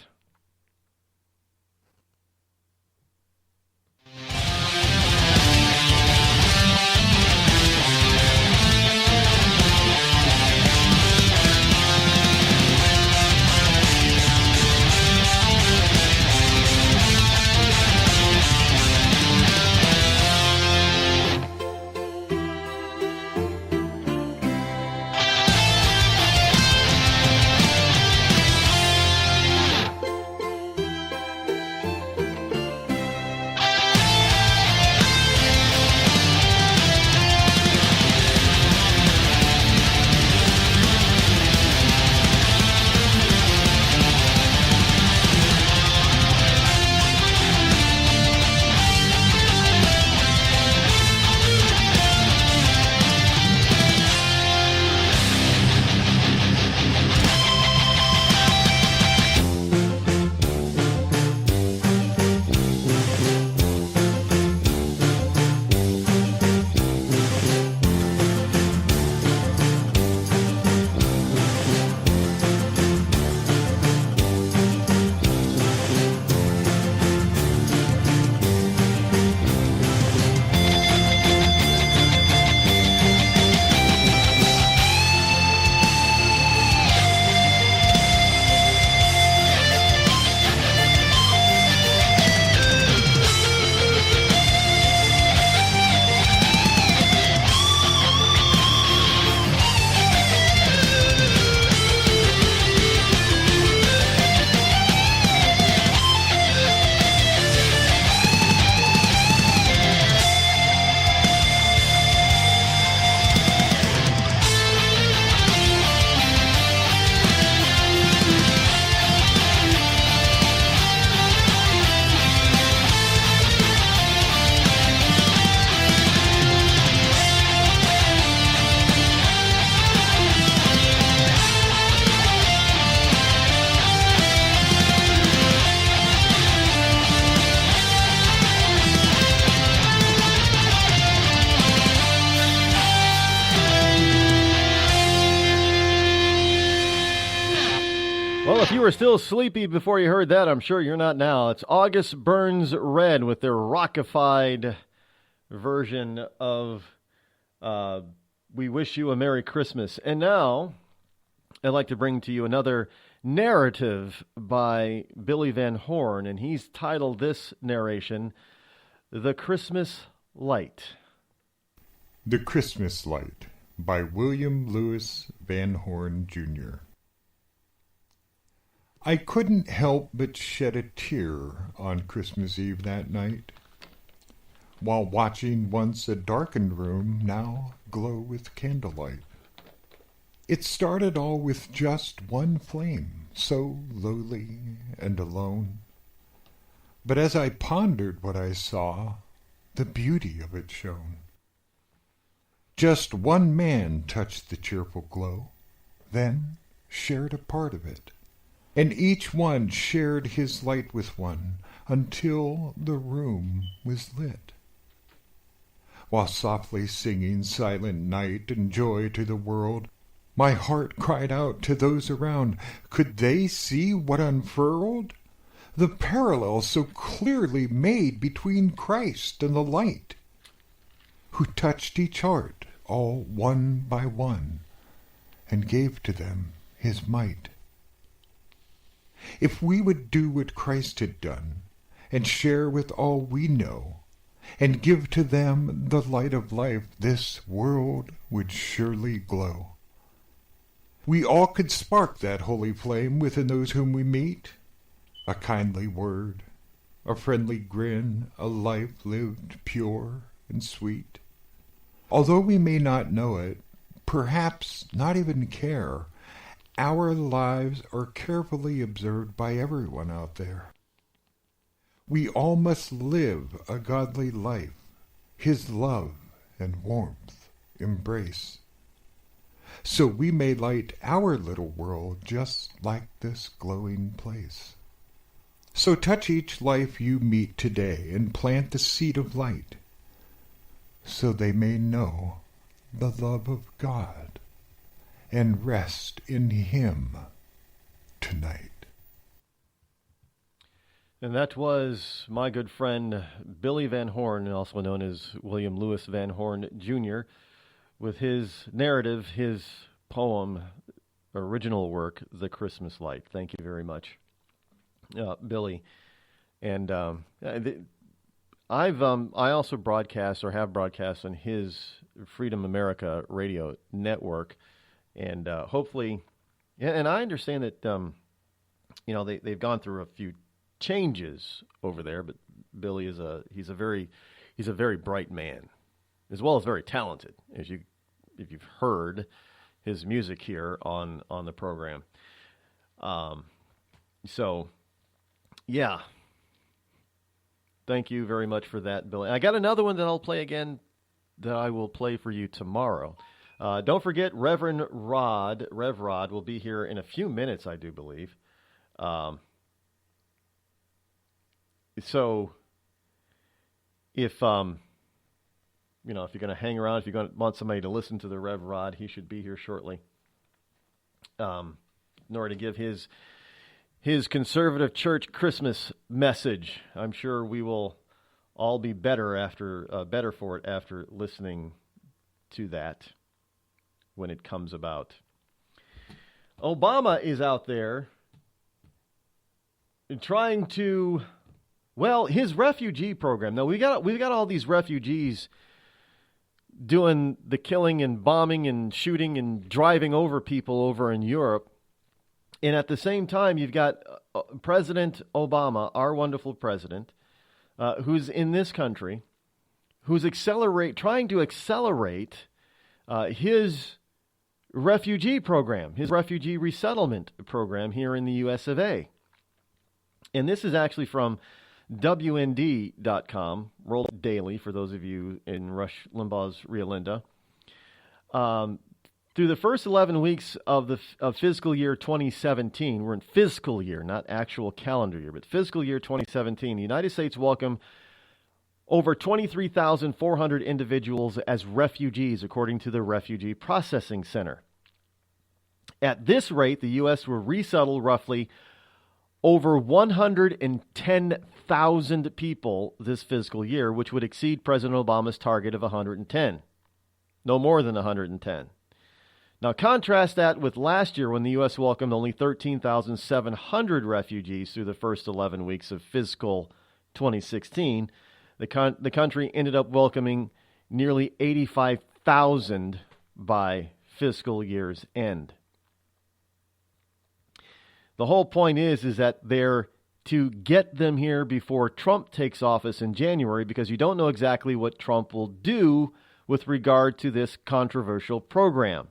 Well, if you were still sleepy before you heard that, I'm sure you're not now. It's August Burns Red with their rockified version of We Wish You a Merry Christmas. And now, I'd like to bring to you another narrative by Billy Van Horn, and he's titled this narration, The Christmas Light. The Christmas Light by William Lewis Van Horn, Jr. I couldn't help but shed a tear on Christmas Eve that night, while watching once a darkened room now glow with candlelight. It started all with just one flame, so lowly and alone. But as I pondered what I saw, the beauty of it shone. Just one man touched the cheerful glow, then shared a part of it. And each one shared his light with one until the room was lit. While softly singing Silent Night and joy to the world, my heart cried out to those around. Could they see what unfurled? The parallel so clearly made between Christ and the light, who touched each heart all one by one and gave to them his might. If we would do what Christ had done, and share with all we know, and give to them the light of life, this world would surely glow. We all could spark that holy flame within those whom we meet. A kindly word, a friendly grin, a life lived pure and sweet. Although we may not know it, perhaps not even care, our lives are carefully observed by everyone out there. We all must live a godly life, His love and warmth embrace, so we may light our little world just like this glowing place. So touch each life you meet today and plant the seed of light, so they may know the love of God and rest in Him tonight. And that was my good friend Billy Van Horn, also known as William Lewis Van Horn Jr., with his narrative, his poem, original work, The Christmas Light. Thank you very much, Billy. And I also broadcast or have broadcast on his Freedom America radio network, and hopefully, and I understand that they've gone through a few changes over there, but Billy is he's a very bright man, as well as very talented, if you've heard his music here on the program. So yeah, thank you very much for that, Billy. I got another one that I'll play again, that I will play for you tomorrow. Don't forget, Rev Rod will be here in a few minutes, I do believe. So if if you're going to hang around, if you're going to want somebody to listen to the Rev Rod, he should be here shortly. In order to give his conservative church Christmas message. I'm sure we will all be better for it after listening to that when it comes about. Obama is out there trying to, his refugee program. Now we've got all these refugees doing the killing and bombing and shooting and driving over people over in Europe. And at the same time, you've got President Obama, our wonderful president, who's in this country, who's trying to accelerate his refugee program, his refugee resettlement program here in the U.S. of A. And this is actually from WND.com, Roll Daily, for those of you in Rush Limbaugh's Rio Linda. Through the first 11 weeks of fiscal year 2017, we're in fiscal year, not actual calendar year, but fiscal year 2017, the United States welcomed over 23,400 individuals as refugees, according to the Refugee Processing Center. At this rate, the U.S. will resettle roughly over 110,000 people this fiscal year, which would exceed President Obama's target of 110. No more than 110. Now, contrast that with last year when the U.S. welcomed only 13,700 refugees through the first 11 weeks of fiscal 2016. The country ended up welcoming nearly 85,000 by fiscal year's end. The whole point is that they're to get them here before Trump takes office in January, because you don't know exactly what Trump will do with regard to this controversial program.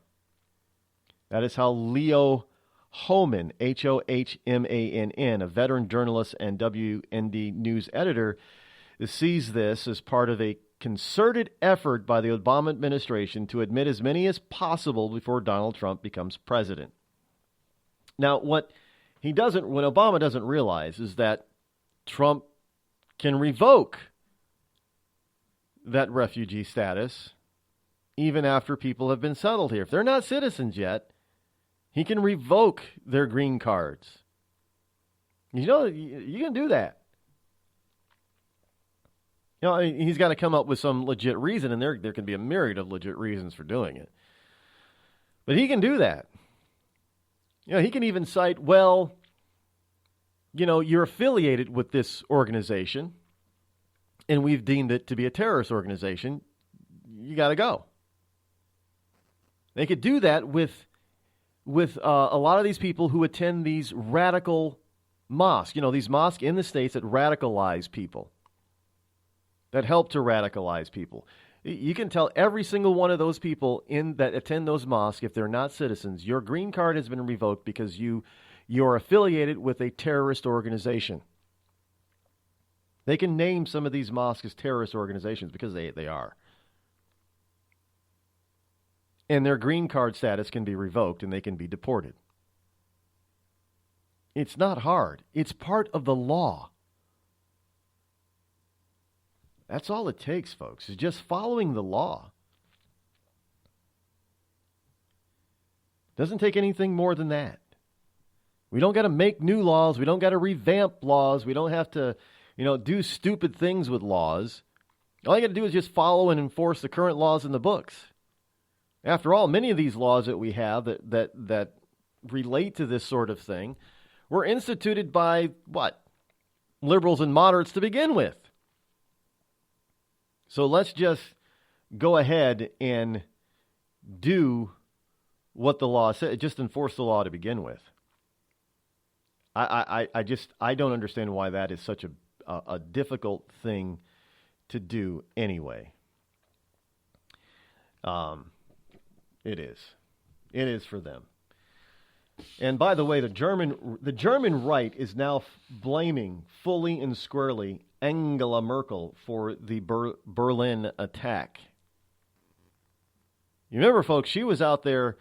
That is how Leo Hohmann, Hohmann, a veteran journalist and WND news editor, sees this as part of a concerted effort by the Obama administration to admit as many as possible before Donald Trump becomes president. Now, what Obama doesn't realize is that Trump can revoke that refugee status even after people have been settled here. If they're not citizens yet, he can revoke their green cards. You can do that. He's got to come up with some legit reason, and there can be a myriad of legit reasons for doing it. But he can do that. He can even cite, you're affiliated with this organization, and we've deemed it to be a terrorist organization. You got to go. They could do that with with a lot of these people who attend these radical mosques. You know, these mosques in the States that radicalize people, that help to radicalize people. You can tell every single one of those people that attend those mosques, if they're not citizens, your green card has been revoked because you're affiliated with a terrorist organization. They can name some of these mosques as terrorist organizations because they are. And their green card status can be revoked and they can be deported. It's not hard. It's part of the law. That's all it takes, folks, is just following the law. Doesn't take anything more than that. We don't got to make new laws. We don't got to revamp laws. We don't have to, do stupid things with laws. All you got to do is just follow and enforce the current laws in the books. After all, many of these laws that we have that relate to this sort of thing were instituted by, what? Liberals and moderates to begin with. So let's just go ahead and do what the law says. Just enforce the law to begin with. I don't understand why that is such a difficult thing to do anyway. It is. It is for them. And by the way, the German right is now blaming fully and squarely Angela Merkel for the Berlin attack. You remember, folks, she was out there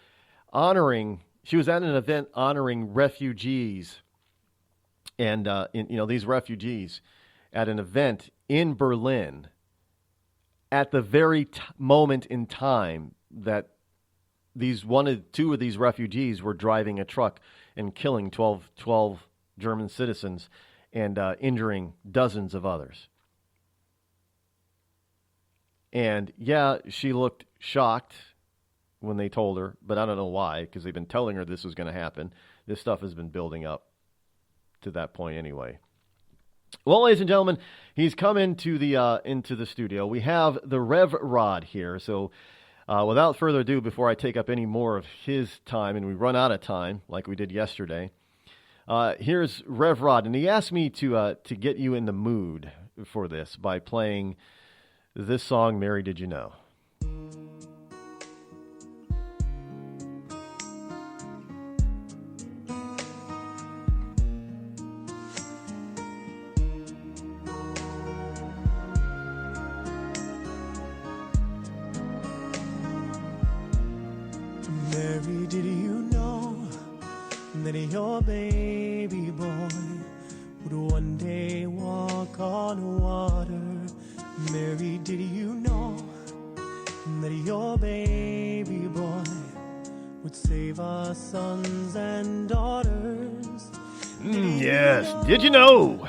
she was at an event honoring refugees and, these refugees at an event in Berlin at the very moment in time that two of these refugees were driving a truck and killing 12 German citizens and injuring dozens of others. And yeah, she looked shocked when they told her, but I don't know why, because they've been telling her this was going to happen. This stuff has been building up to that point anyway. Well, ladies and gentlemen, he's come into the studio. We have the Rev Rod here, so without further ado, before I take up any more of his time and we run out of time like we did yesterday, here's Rev Rod, and he asked me to get you in the mood for this by playing this song, Mary Did You Know? Mary, did you know that your baby boy would one day walk on water? Mary, did you know that your baby boy would save our sons and daughters? Yes, did you know?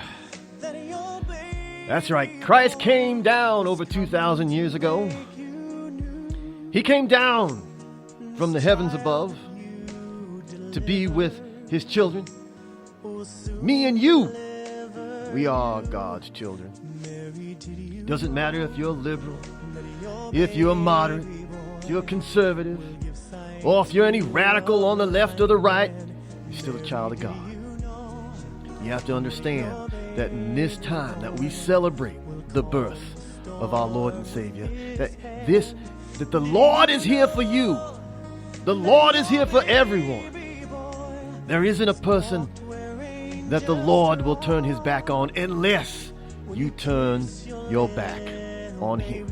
That's right, Christ came down over 2,000 years ago. He came down from the heavens above to be with his children. Me and you, we are God's children. Doesn't matter if you're liberal, if you're moderate, if you're conservative, or if you're any radical on the left or the right, you're still a child of God. You have to understand that in this time that we celebrate the birth of our Lord and Savior, that the Lord is here for you. The Lord is here for everyone. There isn't a person that the Lord will turn his back on unless you turn your back on him.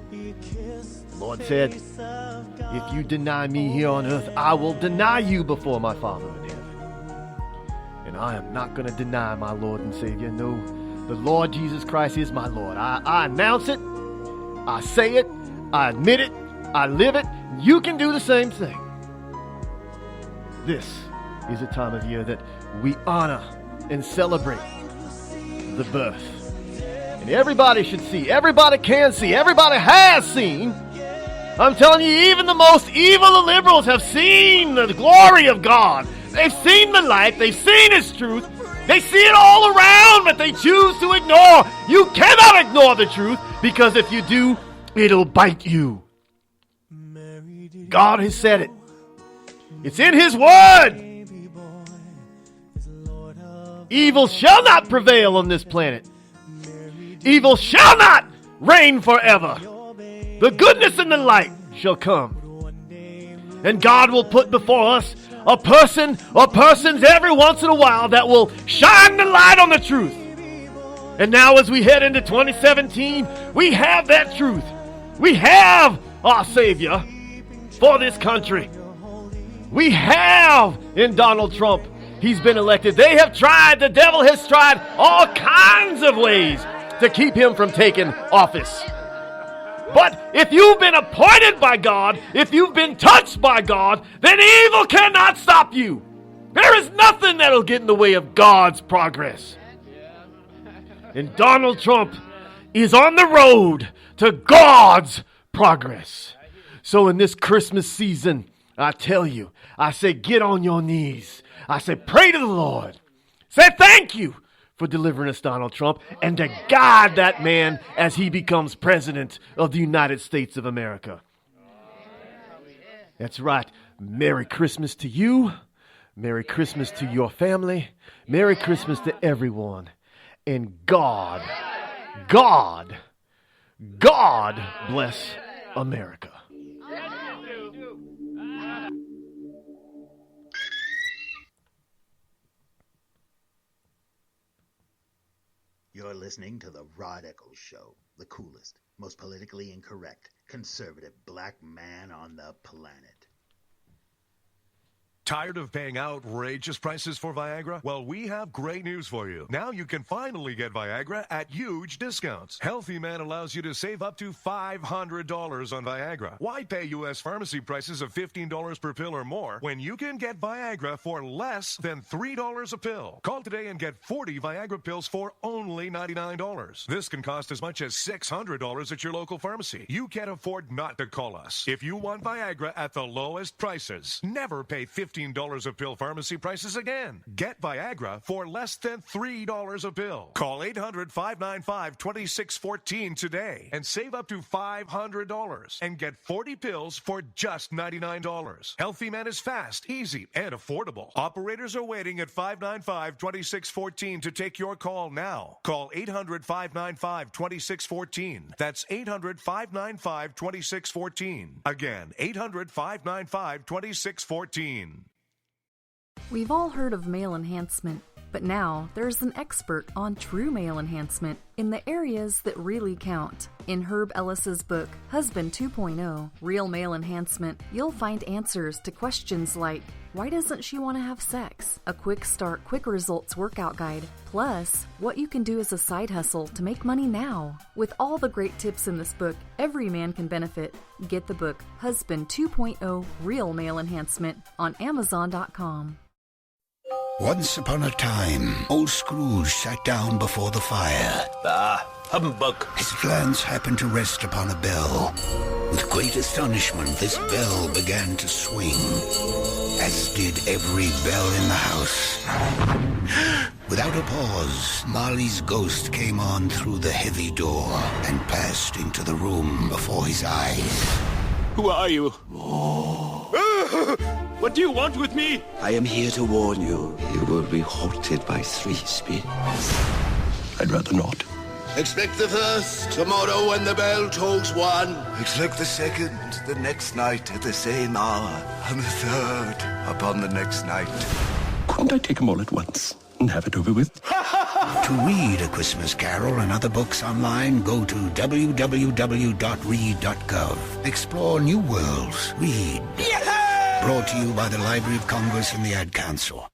The Lord said, if you deny me here on earth, I will deny you before my Father in heaven. And I am not going to deny my Lord and Savior. No, the Lord Jesus Christ is my Lord. I announce it. I say it. I admit it. I live it. You can do the same thing. This is a time of year that we honor and celebrate the birth. And everybody should see. Everybody can see. Everybody has seen. I'm telling you, even the most evil of liberals have seen the glory of God. They've seen the light. They've seen His truth. They see it all around, but they choose to ignore. You cannot ignore the truth, because if you do, it'll bite you. God has said it. It's in his word. Evil shall not prevail on this planet. Evil shall not reign forever. The goodness and the light shall come. And God will put before us a person or persons every once in a while that will shine the light on the truth. And now as we head into 2017, we have that truth. We have our Savior for this country. We have in Donald Trump. He's been elected. They have tried, the devil has tried all kinds of ways to keep him from taking office. But if you've been appointed by God, if you've been touched by God, then evil cannot stop you. There is nothing that'll get in the way of God's progress. And Donald Trump is on the road to God's progress. So in this Christmas season, I tell you, I say get on your knees. I say pray to the Lord. Say thank you for delivering us Donald Trump and to guide that man as he becomes president of the United States of America. That's right. Merry Christmas to you. Merry Christmas to your family. Merry Christmas to everyone. And God bless America. You're listening to the Rod Eccles Show, the coolest, most politically incorrect, conservative black man on the planet. Tired of paying outrageous prices for Viagra? Well, we have great news for you. Now you can finally get Viagra at huge discounts. Healthy Man allows you to save up to $500 on Viagra. Why pay U.S. pharmacy prices of $15 per pill or more when you can get Viagra for less than $3 a pill? Call today and get 40 Viagra pills for only $99. This can cost as much as $600 at your local pharmacy. You can't afford not to call us. If you want Viagra at the lowest prices, never pay $15 a pill pharmacy prices again. Get Viagra for less than $3 a pill. Call 800-595-2614 today and save up to $500 and get 40 pills for just $99. Healthy Man is fast, easy, and affordable. Operators are waiting at 595-2614 to take your call now. Call 800-595-2614. That's 800-595-2614. Again, 800-595-2614. We've all heard of male enhancement, but now there's an expert on true male enhancement in the areas that really count. In Herb Ellis's book, Husband 2.0, Real Male Enhancement, you'll find answers to questions like, why doesn't she want to have sex? A quick start, quick results workout guide, plus what you can do as a side hustle to make money now. With all the great tips in this book, every man can benefit. Get the book, Husband 2.0, Real Male Enhancement, on Amazon.com. Once upon a time, old Scrooge sat down before the fire. Humbug. His glance happened to rest upon a bell. With great astonishment, this bell began to swing, as did every bell in the house. Without a pause, Marley's ghost came on through the heavy door and passed into the room before his eyes. Who are you? What do you want with me? I am here to warn you. You will be haunted by 3 spirits. I'd rather not. Expect the first tomorrow when the bell tolls 1. Expect the second the next night at the same hour. And the third upon the next night. Couldn't I take them all at once and have it over with? To read A Christmas Carol and other books online, go to www.read.gov. Explore new worlds. Read. Yeah! Brought to you by the Library of Congress and the Ad Council.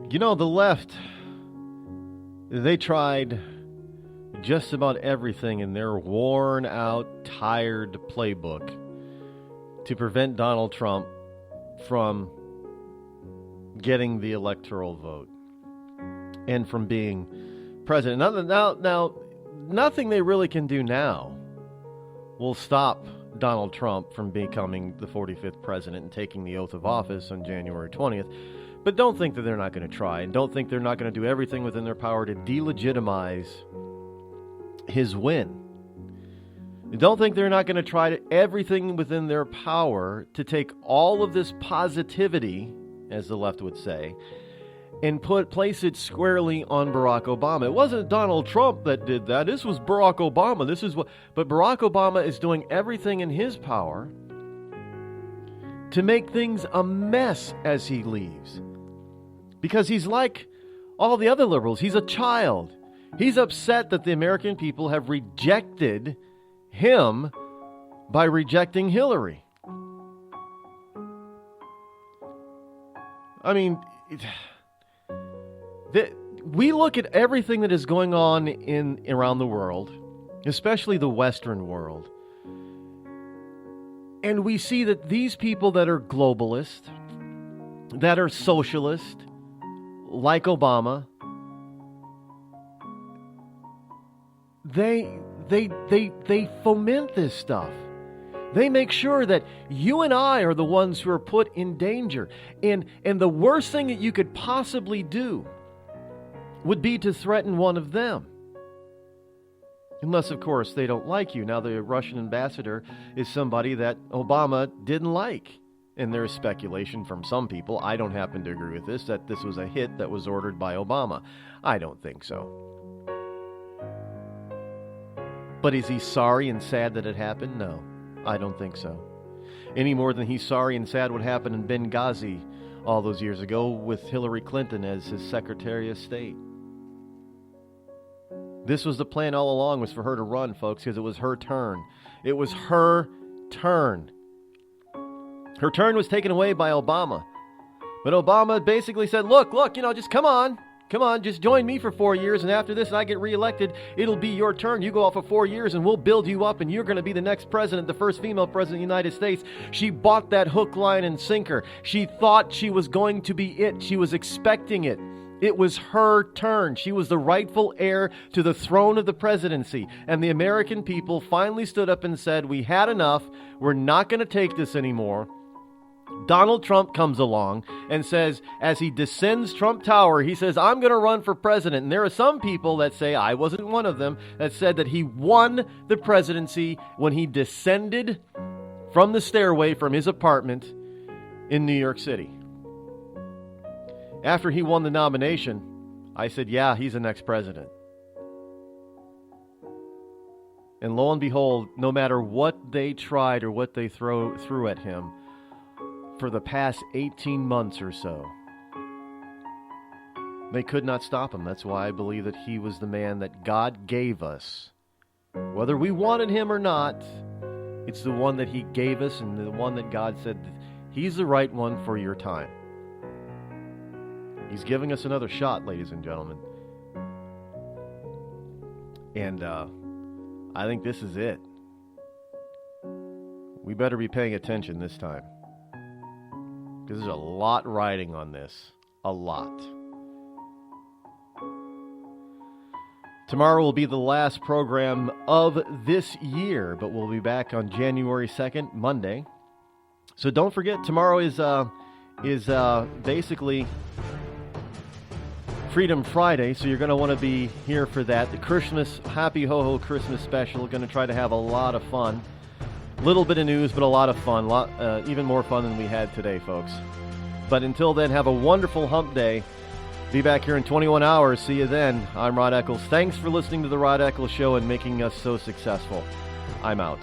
You know, the left, they tried just about everything in their worn-out, tired playbook to prevent Donald Trump from getting the electoral vote and from being president. Now, nothing they really can do now will stop Donald Trump from becoming the 45th president and taking the oath of office on January 20th. But don't think that they're not going to try, and don't think they're not going to do everything within their power to delegitimize his win. Don't think they're not going to try everything within their power to take all of this positivity, as the left would say, and place it squarely on Barack Obama. It wasn't Donald Trump that did that. This was Barack Obama. But Barack Obama is doing everything in his power to make things a mess as he leaves. Because he's like all the other liberals. He's a child. He's upset that the American people have rejected him by rejecting Hillary. I mean, we look at everything that is going on around the world, especially the Western world, and we see that these people that are globalist, that are socialist, like Obama, they foment this stuff. They make sure that you and I are the ones who are put in danger. And the worst thing that you could possibly do would be to threaten one of them. Unless, of course, they don't like you. Now, the Russian ambassador is somebody that Obama didn't like. And there's speculation from some people, I don't happen to agree with this, that this was a hit that was ordered by Obama. I don't think so. But is he sorry and sad that it happened? No, I don't think so. Any more than he's sorry and sad what happened in Benghazi all those years ago with Hillary Clinton as his Secretary of State. This was the plan all along, was for her to run, folks, because it was her turn. It was her turn. Her turn was taken away by Obama. But Obama basically said, look, just come on, just join me for 4 years, and after this, and I get reelected, it'll be your turn. You go off for 4 years, and we'll build you up, and you're going to be the next president, the first female president of the United States. She bought that hook, line, and sinker. She thought she was going to be it. She was expecting it. It was her turn. She was the rightful heir to the throne of the presidency. And the American people finally stood up and said, we had enough. We're not going to take this anymore. Donald Trump comes along and says, as he descends Trump Tower, he says, I'm going to run for president. And there are some people that say, I wasn't one of them, that said that he won the presidency when he descended from the stairway from his apartment in New York City. After he won the nomination, I said, yeah, he's the next president. And lo and behold, no matter what they tried or what they threw at him, for the past 18 months or so, they could not stop him. That's why I believe that he was the man that God gave us. Whether we wanted him or not, it's the one that he gave us and the one that God said, he's the right one for your time. He's giving us another shot, ladies and gentlemen. And I think this is it. We better be paying attention this time. Because there's a lot riding on this. A lot. Tomorrow will be the last program of this year, but we'll be back on January 2nd, Monday. So don't forget, tomorrow is basically Freedom Friday, so you're going to want to be here for that. The Christmas, Happy Ho Ho Christmas special. Going to try to have a lot of fun. Little bit of news, but a lot of fun. Even more fun than we had today, folks. But until then, have a wonderful hump day. Be back here in 21 hours. See you then. I'm Rod Eccles. Thanks for listening to The Rod Eccles Show and making us so successful. I'm out.